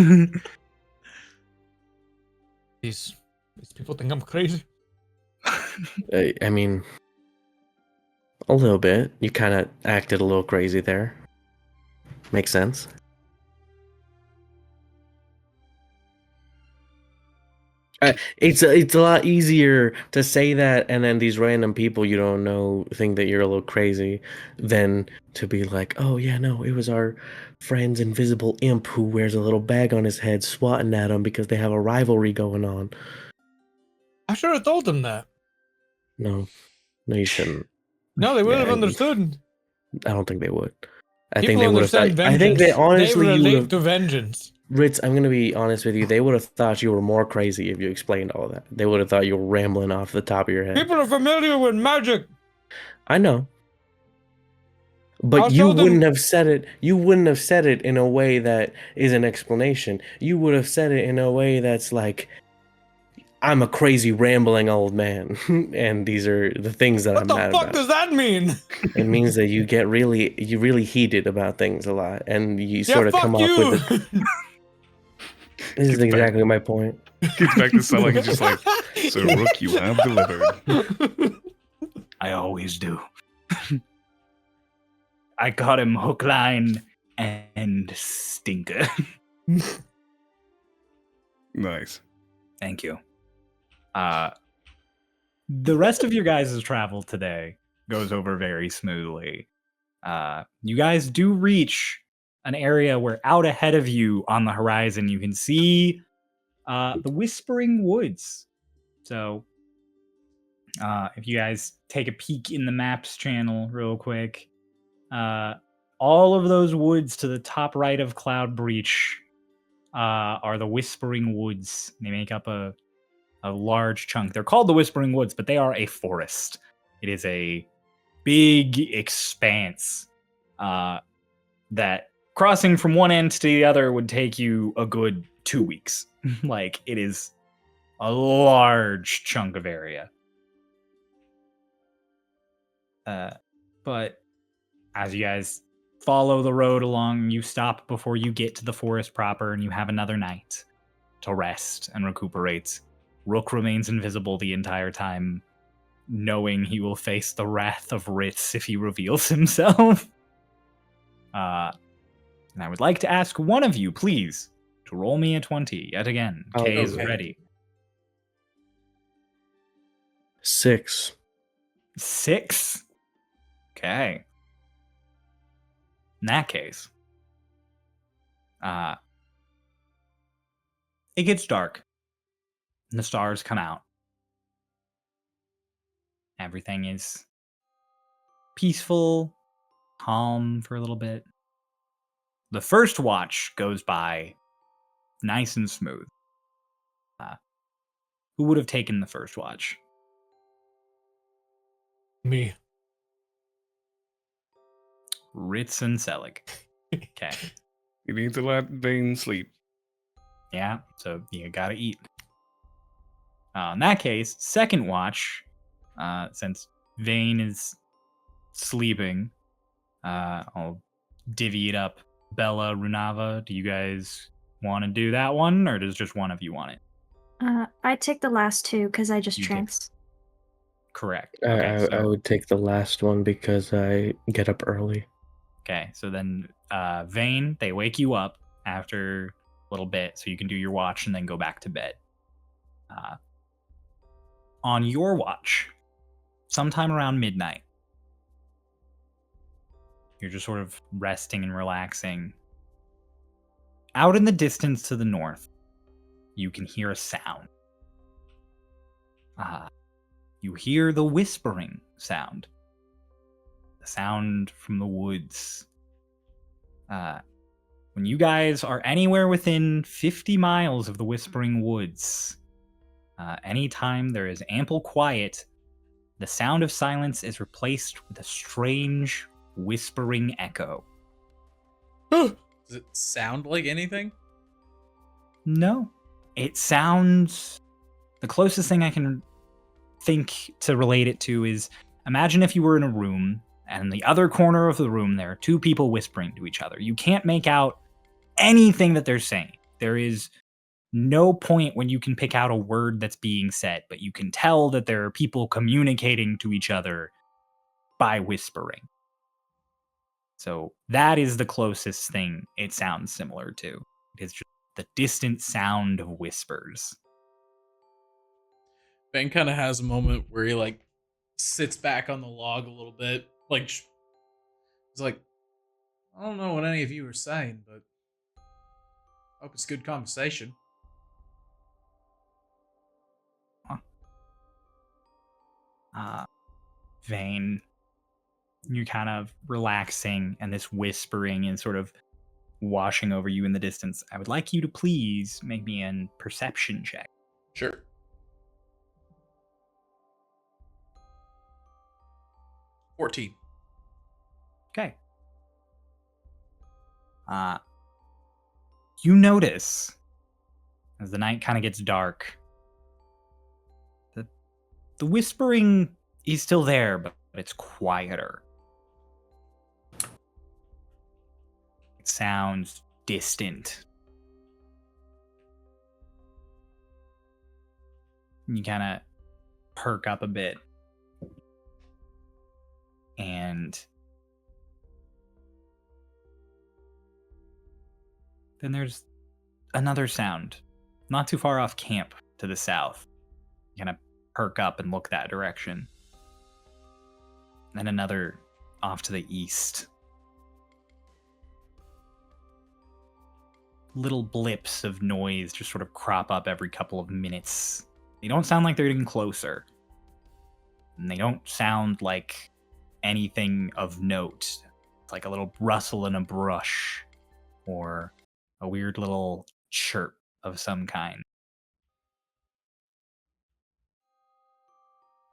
Speaker 6: These people think I'm crazy.
Speaker 3: I mean, a little bit. You kind of acted a little crazy there. Makes sense. It's a lot easier to say that, and then these random people you don't know think that you're a little crazy, than to be like, oh yeah, no, it was our friend's invisible imp who wears a little bag on his head, swatting at him because they have a rivalry going on.
Speaker 6: I should have told them that.
Speaker 3: No, you shouldn't.
Speaker 6: No, they would have
Speaker 3: Yeah,
Speaker 6: understood.
Speaker 3: I don't think they would. I
Speaker 6: People
Speaker 3: think they would have.
Speaker 6: understand
Speaker 3: I think they
Speaker 6: vengeance.
Speaker 3: honestly,
Speaker 6: they
Speaker 3: you would
Speaker 6: relate
Speaker 3: have.
Speaker 6: to vengeance.
Speaker 3: Ritz, I'm gonna be honest with you. They would have thought you were more crazy if you explained all that. They would have thought you were rambling off the top of your head.
Speaker 6: People are familiar with magic.
Speaker 3: I know, but
Speaker 6: I'll
Speaker 3: you
Speaker 6: show them-
Speaker 3: wouldn't have said it. You wouldn't have said it in a way that is an explanation. You would have said it in a way that's like, "I'm a crazy rambling old man," and these are the things that
Speaker 6: What
Speaker 3: I'm
Speaker 6: the
Speaker 3: mad
Speaker 6: fuck
Speaker 3: about.
Speaker 6: does that mean?
Speaker 3: It means that you get really heated about things a lot, and you
Speaker 6: Yeah,
Speaker 3: sort of
Speaker 6: fuck
Speaker 3: come
Speaker 6: you.
Speaker 3: off with it. This is
Speaker 2: Gets back-
Speaker 3: exactly my point.
Speaker 2: Gets back to selling. He's just like, so Rook, you have delivered.
Speaker 1: I always do. I caught him hook, line, and stinker.
Speaker 2: Nice.
Speaker 1: Thank you. The rest of your guys' travel today goes over very smoothly. You guys do reach an area where out ahead of you on the horizon you can see the Whispering Woods. So if you guys take a peek in the maps channel real quick, all of those woods to the top right of Cloud Breach are the Whispering Woods. They make up a large chunk. They're called the Whispering Woods, but they are a forest. It is a big expanse that crossing from one end to the other would take you a good 2 weeks. Like, it is a large chunk of area. But as you guys follow the road along, you stop before you get to the forest proper, and you have another night to rest and recuperate. Rook remains invisible the entire time, knowing he will face the wrath of Ritz if he reveals himself. And I would like to ask one of you, please, to roll me a 20 yet again. Kay is
Speaker 3: Okay.
Speaker 1: ready.
Speaker 3: 6.
Speaker 1: 6? Okay. In that case, it gets dark, and the stars come out. Everything is peaceful, calm for a little bit. The first watch goes by nice and smooth. Who would have taken the first watch?
Speaker 6: Me.
Speaker 1: Ritz and Selig. Okay.
Speaker 2: You need to let Vayne sleep.
Speaker 1: Yeah, so you gotta eat. In that case, second watch, since Vayne is sleeping, I'll divvy it up. Bella, Runava, do you guys want to do that one, or does just one of you want it?
Speaker 5: I take the last two because I just
Speaker 1: You take-
Speaker 5: trance.
Speaker 1: Correct.
Speaker 3: I
Speaker 1: Okay,
Speaker 3: would take the last one because I get up early.
Speaker 1: okay, so then Vayne, they wake you up after a little bit, so you can do your watch and then go back to bed. On your watch, sometime around midnight, you're just sort of resting and relaxing. Out in the distance to the north, you can hear a sound. You hear the whispering sound. The sound from the woods. When you guys are anywhere within 50 miles of the Whispering Woods, anytime there is ample quiet, the sound of silence is replaced with a strange whispering echo.
Speaker 4: Does it sound like anything?
Speaker 1: No. It sounds... The closest thing I can think to relate it to is, imagine if you were in a room, and in the other corner of the room there are two people whispering to each other. You can't make out anything that they're saying. There is no point when you can pick out a word that's being said, but you can tell that there are people communicating to each other by whispering. So that is the closest thing it sounds similar to. It is just the distant sound of whispers.
Speaker 4: Ben kind of has a moment where he like sits back on the log a little bit, like he's like, I don't know what any of you are saying, but I hope it's good conversation.
Speaker 1: Vayne, you're kind of relaxing, and this whispering is sort of washing over you in the distance. I would like you to please make me a perception check.
Speaker 4: Sure. 14.
Speaker 1: Okay. You notice, as the night kind of gets dark, that the whispering is still there, but it's quieter. It sounds distant. You kind of perk up a bit. And then there's another sound, not too far off camp to the south. You kind of perk up and look that direction. Then another off to the east. Little blips of noise just sort of crop up every couple of minutes. They don't sound like they're getting closer. And they don't sound like anything of note. It's like a little rustle in a brush, or a weird little chirp of some kind.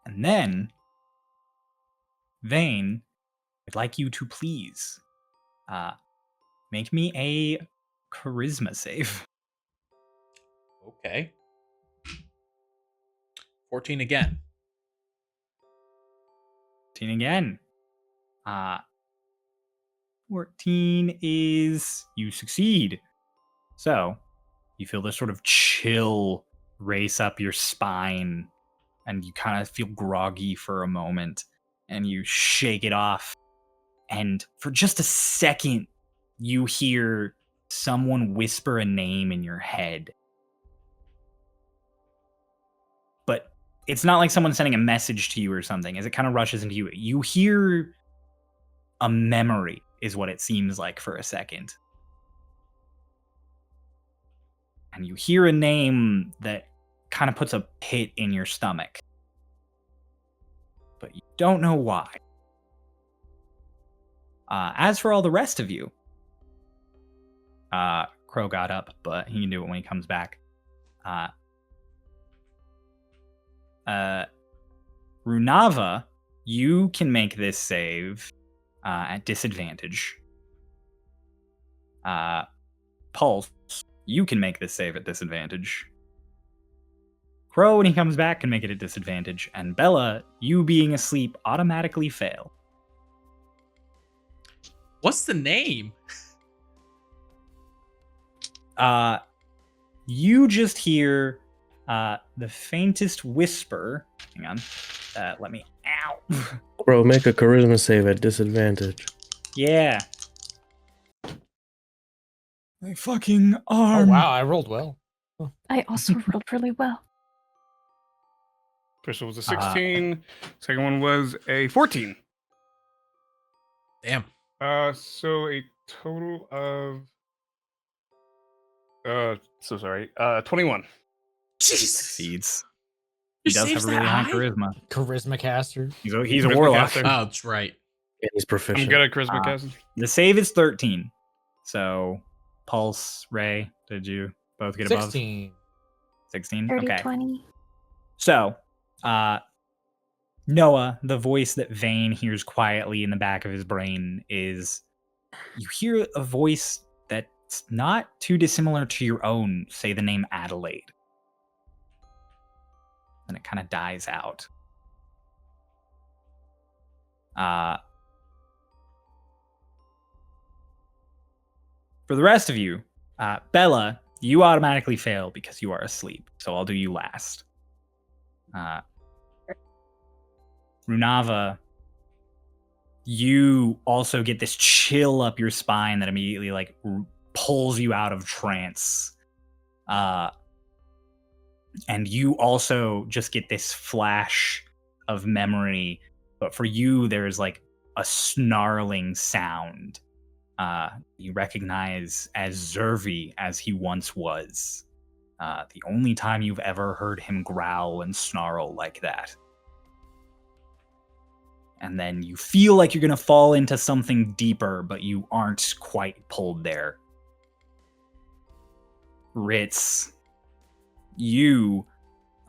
Speaker 1: And then, Vayne, I'd like you to please make me a charisma save.
Speaker 4: Okay. 14 again.
Speaker 1: 14 again. 14 is you succeed. So you feel this sort of chill race up your spine, and you kind of feel groggy for a moment, and you shake it off. And for just a second, you hear someone whisper a name in your head. But it's not like someone sending a message to you or something. As it kind of rushes into you, you hear a memory, is what it seems like for a second. And you hear a name that kind of puts a pit in your stomach. But you don't know why. As for all the rest of you, Crow got up, but he can do it when he comes back. Runava, you can make this save at disadvantage. Pulse, you can make this save at disadvantage. Crow, when he comes back, can make it at disadvantage. And Bella, you being asleep, automatically fail.
Speaker 4: What's the name?
Speaker 1: You just hear the faintest whisper. Hang on. Let me. Ow.
Speaker 3: Bro, make a charisma save at disadvantage.
Speaker 1: Yeah. My fucking
Speaker 6: Oh
Speaker 1: arm.
Speaker 6: wow, I rolled well.
Speaker 7: I also rolled really well.
Speaker 2: First one was a 16. Second one was a 14.
Speaker 4: Damn.
Speaker 2: So a total of 21.
Speaker 4: Jesus.
Speaker 1: Succeeds.
Speaker 4: Your
Speaker 1: He does have
Speaker 4: save's
Speaker 1: a really
Speaker 4: that
Speaker 1: high
Speaker 4: high?
Speaker 1: charisma.
Speaker 6: Charisma caster.
Speaker 1: He's a
Speaker 2: Charisma
Speaker 1: warlock.
Speaker 2: caster.
Speaker 4: Oh, that's right.
Speaker 3: And he's
Speaker 2: I'm
Speaker 3: proficient.
Speaker 2: good at charisma casting.
Speaker 1: The save is 13. So, Pulse, Ray, did you both get above?
Speaker 6: 16.
Speaker 1: 16?
Speaker 5: Dirty
Speaker 1: Okay.
Speaker 5: 20.
Speaker 1: So, Noah, the voice that Vayne hears quietly in the back of his brain is, you hear a voice that's not too dissimilar to your own, say the name Adelaide. And it kind of dies out. For the rest of you, Bella, you automatically fail because you are asleep. So I'll do you last. Runava, you also get this chill up your spine that immediately pulls you out of trance. And you also just get this flash of memory, but for you, there's like a snarling sound. You recognize as Zervi as he once was. The only time you've ever heard him growl and snarl like that. And then you feel like you're going to fall into something deeper, but you aren't quite pulled there. Ritz, you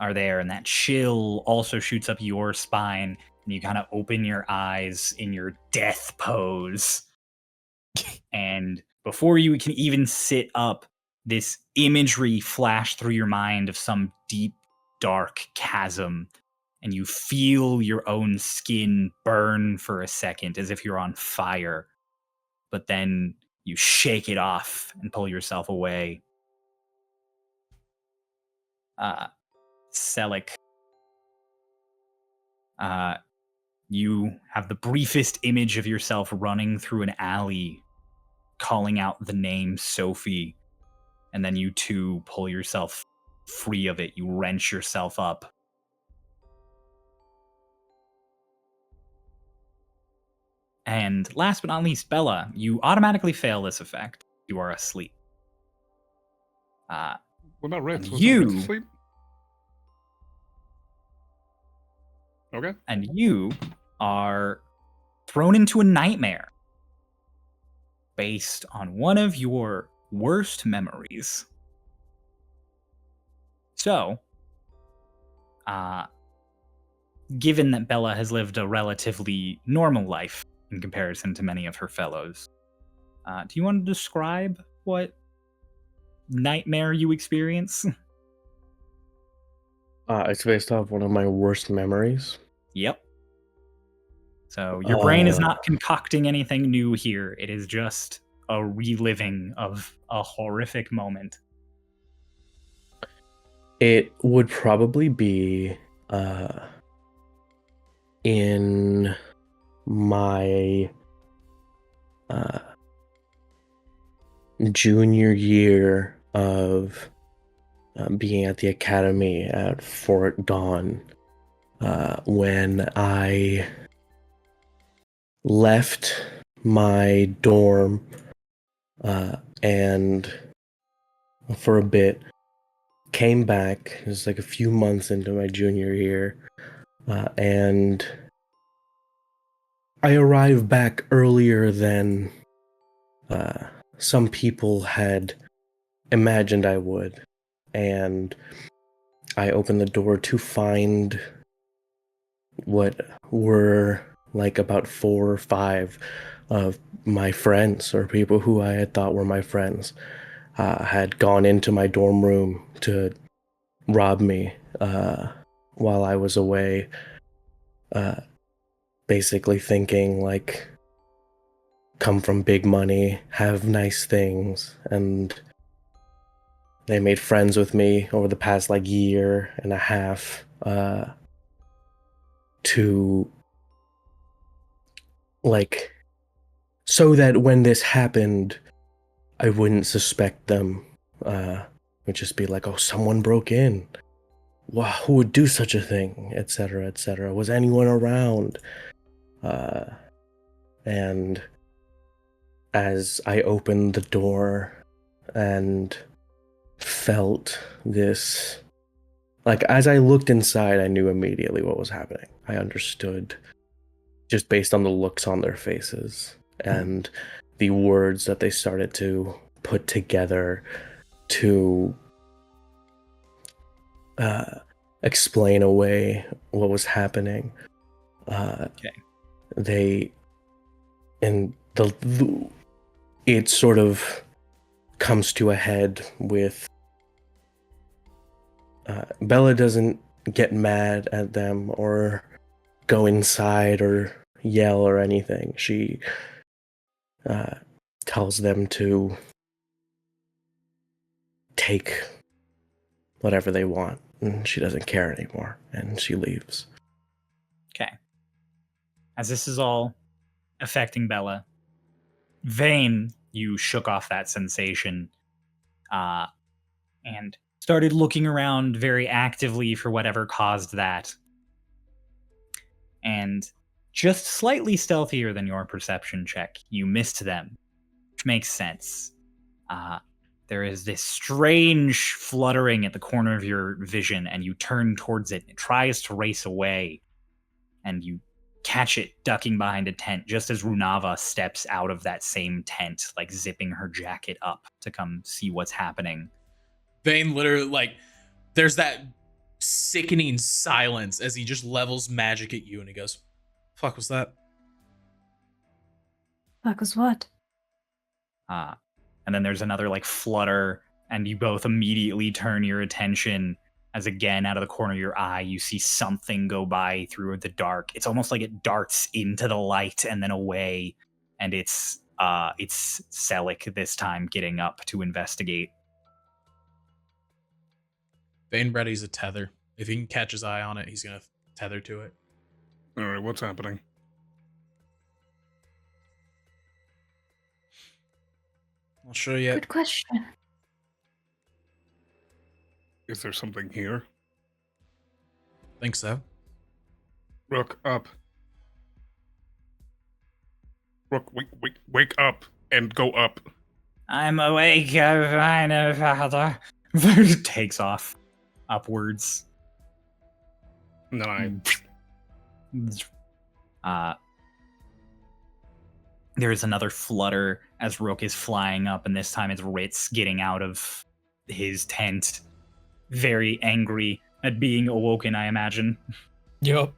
Speaker 1: are there, and that chill also shoots up your spine, and you kind of open your eyes in your death pose. And before you can even sit up, this imagery flashed through your mind of some deep, dark chasm, and you feel your own skin burn for a second as if you're on fire. But then you shake it off and pull yourself away. Selik, you have the briefest image of yourself running through an alley, calling out the name Sophie, and then you too pull yourself free of it. You wrench yourself up. And last but not least, Bella, you automatically fail this effect. You are asleep.
Speaker 2: What about Ritz?
Speaker 1: and
Speaker 2: Was
Speaker 1: you-
Speaker 2: Ritz asleep? Okay.
Speaker 1: And you are thrown into a nightmare based on one of your worst memories. So, given that Bella has lived a relatively normal life in comparison to many of her fellows, do you want to describe what nightmare you experience?
Speaker 3: It's based off one of my worst memories.
Speaker 1: Yep. So your brain is
Speaker 3: Uh,
Speaker 1: not concocting anything new here. It is just a reliving of a horrific moment.
Speaker 3: It would probably be in my junior year of being at the academy at Fort Dawn, when I left my dorm and for a bit came back. It was like a few months into my junior year, and I arrived back earlier than some people had imagined I would, and I opened the door to find what were like about 4 or 5 of my friends, or people who I had thought were my friends, had gone into my dorm room to rob me while I was away, basically thinking like, come from big money, have nice things, and they made friends with me over the past like year and a half, to like, so that when this happened, I wouldn't suspect them. Would just be like, oh, someone broke in. Wow, who would do such a thing, etc., etc. Was anyone around? And as I opened the door and felt this, like, as I looked inside, I knew immediately what was happening. I understood just based on the looks on their faces and the words that they started to put together to explain away what was happening.
Speaker 1: Okay.
Speaker 3: They, and it sort of comes to a head with Bella doesn't get mad at them or go inside or yell or anything. She tells them to take whatever they want, and she doesn't care anymore, and she leaves.
Speaker 1: Okay. As this is all affecting Bella, Vayne, you shook off that sensation and started looking around very actively for whatever caused that. And just slightly stealthier than your perception check, you missed them, which makes sense. There is this strange fluttering at the corner of your vision, and you turn towards it. It tries to race away, and you catch it ducking behind a tent just as Runava steps out of that same tent, like zipping her jacket up to come see what's happening.
Speaker 4: Vayne literally, like, there's that sickening silence as he just levels magic at you and he goes, fuck was that?
Speaker 5: Fuck was what?
Speaker 1: And then there's another like flutter, and you both immediately turn your attention as again out of the corner of your eye you see something go by through the dark. It's almost like it darts into the light and then away, and it's Selik this time getting up to investigate.
Speaker 4: Vayne readies a tether. If he can catch his eye on it, he's gonna tether to it.
Speaker 2: All right, what's happening?
Speaker 4: I'll show you.
Speaker 5: Good question.
Speaker 2: Is there something here?
Speaker 4: Think so.
Speaker 2: Rook, up. Rook, wake up and go up.
Speaker 1: I'm awake, fine, father. Takes off upwards.
Speaker 2: And then
Speaker 1: There's another flutter as Rook is flying up, and this time it's Ritz getting out of his tent very angry at being awoken, I imagine.
Speaker 6: Yup.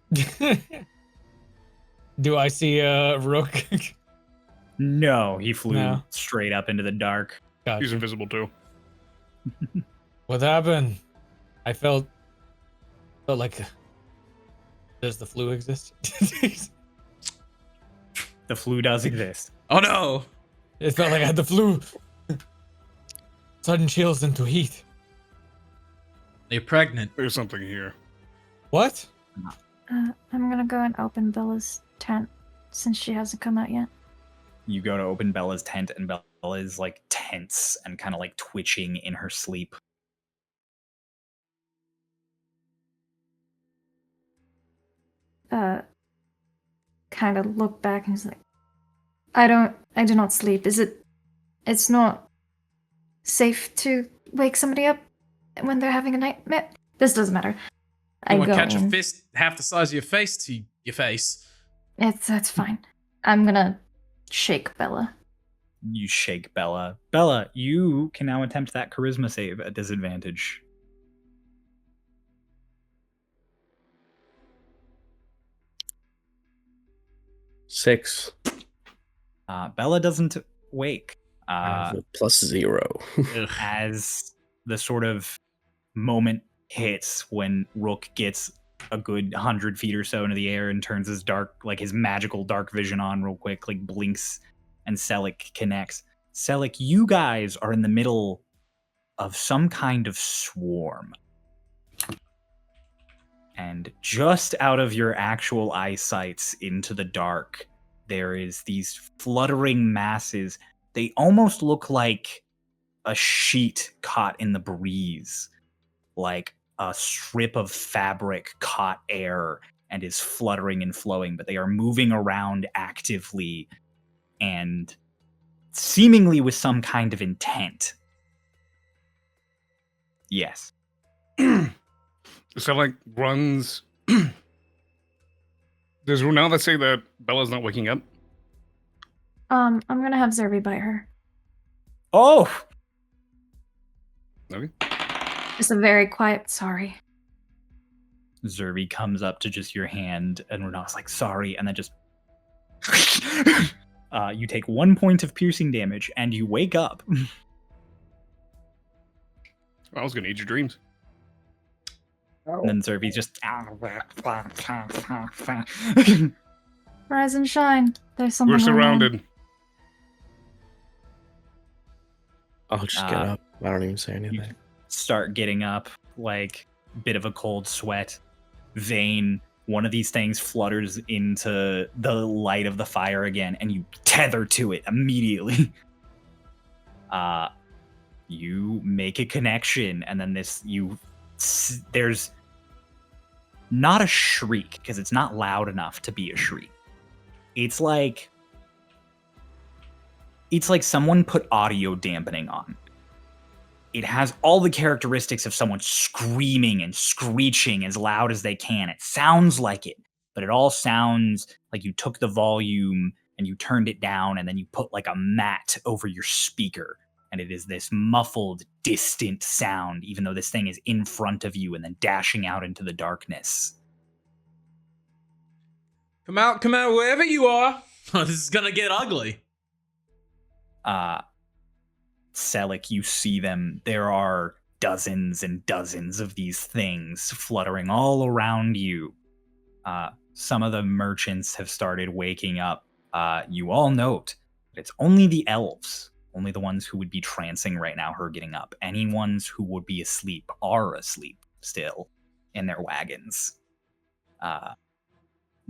Speaker 6: Do I see Rook?
Speaker 1: No, he flew
Speaker 6: No.
Speaker 1: straight up into the dark.
Speaker 2: He's
Speaker 6: Gotcha.
Speaker 2: invisible too.
Speaker 6: What happened? I felt like. Does the flu exist?
Speaker 1: The flu does exist.
Speaker 4: Oh no!
Speaker 6: It felt like I had the flu. Sudden chills into heat.
Speaker 4: You're pregnant.
Speaker 2: There's something here.
Speaker 6: What?
Speaker 5: I'm gonna go and open Bella's tent since she hasn't come out yet.
Speaker 1: You go to open Bella's tent, and Bella is like tense and kind of like twitching in her sleep.
Speaker 5: Kind of look back and he's like, I do not sleep. It's not safe to wake somebody up when they're having a nightmare? This doesn't matter. I
Speaker 4: You want
Speaker 5: go
Speaker 4: to catch a
Speaker 5: in.
Speaker 4: fist half the size of your face to your face.
Speaker 5: That's fine. I'm gonna shake Bella.
Speaker 1: You shake Bella. Bella, you can now attempt that charisma save at disadvantage.
Speaker 3: Six.
Speaker 1: Bella doesn't wake.
Speaker 3: +0.
Speaker 4: Ugh.
Speaker 1: As the sort of moment hits when Rook gets a good 100 feet or so into the air and turns his his magical dark vision on real quick, like blinks, and Selleck connects. Selleck, you guys are in the middle of some kind of swarm. And just out of your actual eyesights into the dark, there is these fluttering masses. They almost look like a sheet caught in the breeze, like a strip of fabric caught air and is fluttering and flowing, but they are moving around actively and seemingly with some kind of intent. Yes.
Speaker 2: So like runs. Does Runava say that Bella's not waking up?
Speaker 5: I'm gonna have Zerby bite her.
Speaker 1: Oh!
Speaker 2: Okay.
Speaker 5: Just a very quiet sorry.
Speaker 1: Zerby comes up to just your hand, and Renata's like, sorry, and then just... you take 1 point of piercing damage, and you wake up.
Speaker 2: I was gonna eat your dreams.
Speaker 1: And then Zerby's just...
Speaker 5: Rise and shine. There's something
Speaker 2: We're
Speaker 5: going on.
Speaker 2: surrounded.
Speaker 3: I'll just get up. I don't even say anything.
Speaker 1: Start getting up, like, bit of a cold sweat. Vayne, one of these things flutters into the light of the fire again, and you tether to it immediately. You make a connection, and then there's not a shriek, because it's not loud enough to be a shriek. It's like someone put audio dampening on. It has all the characteristics of someone screaming and screeching as loud as they can. It sounds like it, but it all sounds like you took the volume and you turned it down, and then you put like a mat over your speaker. And it is this muffled, distant sound, even though this thing is in front of you and then dashing out into the darkness.
Speaker 4: Come out, wherever you are. This is gonna get ugly.
Speaker 1: Selleck, you see them. There are dozens and dozens of these things fluttering all around you. Some of the merchants have started waking up. You all note that it's only the elves, only the ones who would be trancing right now who are getting up. Any ones who would be asleep are asleep still in their wagons.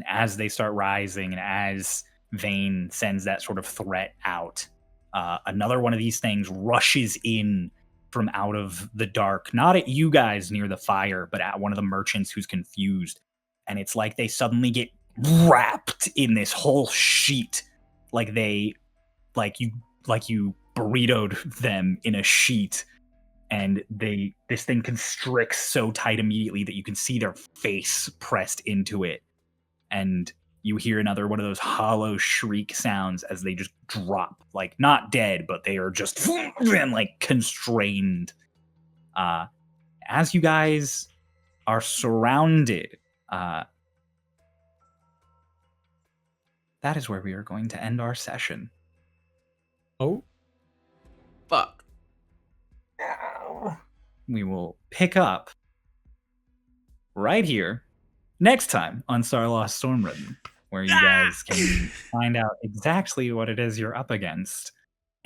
Speaker 1: As they start rising and as Vayne sends that sort of threat out, another one of these things rushes in from out of the dark, not at you guys near the fire, but at one of the merchants who's confused. And it's like they suddenly get wrapped in this whole sheet, like you burritoed them in a sheet, and this thing constricts so tight immediately that you can see their face pressed into it. And you hear another one of those hollow shriek sounds as they just drop, like not dead, but they are just like constrained. as you guys are surrounded, that is where we are going to end our session.
Speaker 6: Oh.
Speaker 4: Fuck.
Speaker 1: We will pick up right here next time on Starlost Stormridden, where you guys can find out exactly what it is you're up against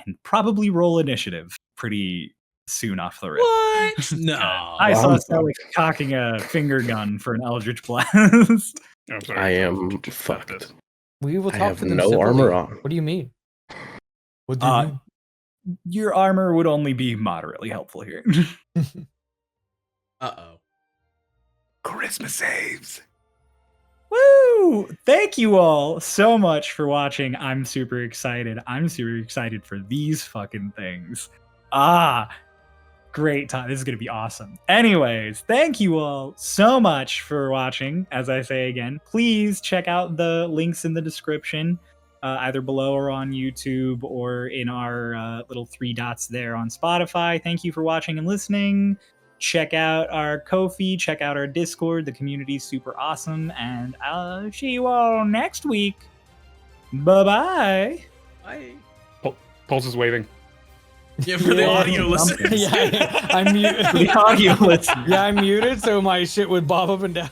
Speaker 1: and probably roll initiative pretty soon off the rip.
Speaker 4: What? No.
Speaker 1: I saw Sally cocking a finger gun for an Eldritch Blast.
Speaker 2: I'm sorry.
Speaker 3: I am
Speaker 2: Just stop
Speaker 3: fucked.
Speaker 2: this.
Speaker 6: We will
Speaker 3: I
Speaker 6: talk
Speaker 3: have
Speaker 6: to them
Speaker 3: no
Speaker 6: civilly.
Speaker 3: armor on.
Speaker 6: What do you mean? What do you mean?
Speaker 1: Your armor would only be moderately helpful here.
Speaker 4: Uh-oh.
Speaker 2: Charisma saves.
Speaker 1: Woo! Thank you all so much for watching. I'm super excited. I'm super excited for these fucking things. Great time. This is going to be awesome. Anyways, thank you all so much for watching. As I say again, please check out the links in the description, either below or on YouTube or in our little 3 dots there on Spotify. Thank you for watching and listening. Check out our Ko-fi, check out our Discord. The community's super awesome, and I'll see you all next week. Bye-bye.
Speaker 4: Bye.
Speaker 2: Pulse is waving.
Speaker 4: Yeah, for the audio listeners.
Speaker 6: Yeah, I'm muted.
Speaker 1: The audio listeners.
Speaker 6: Yeah, I'm muted, so my shit would bob up and down.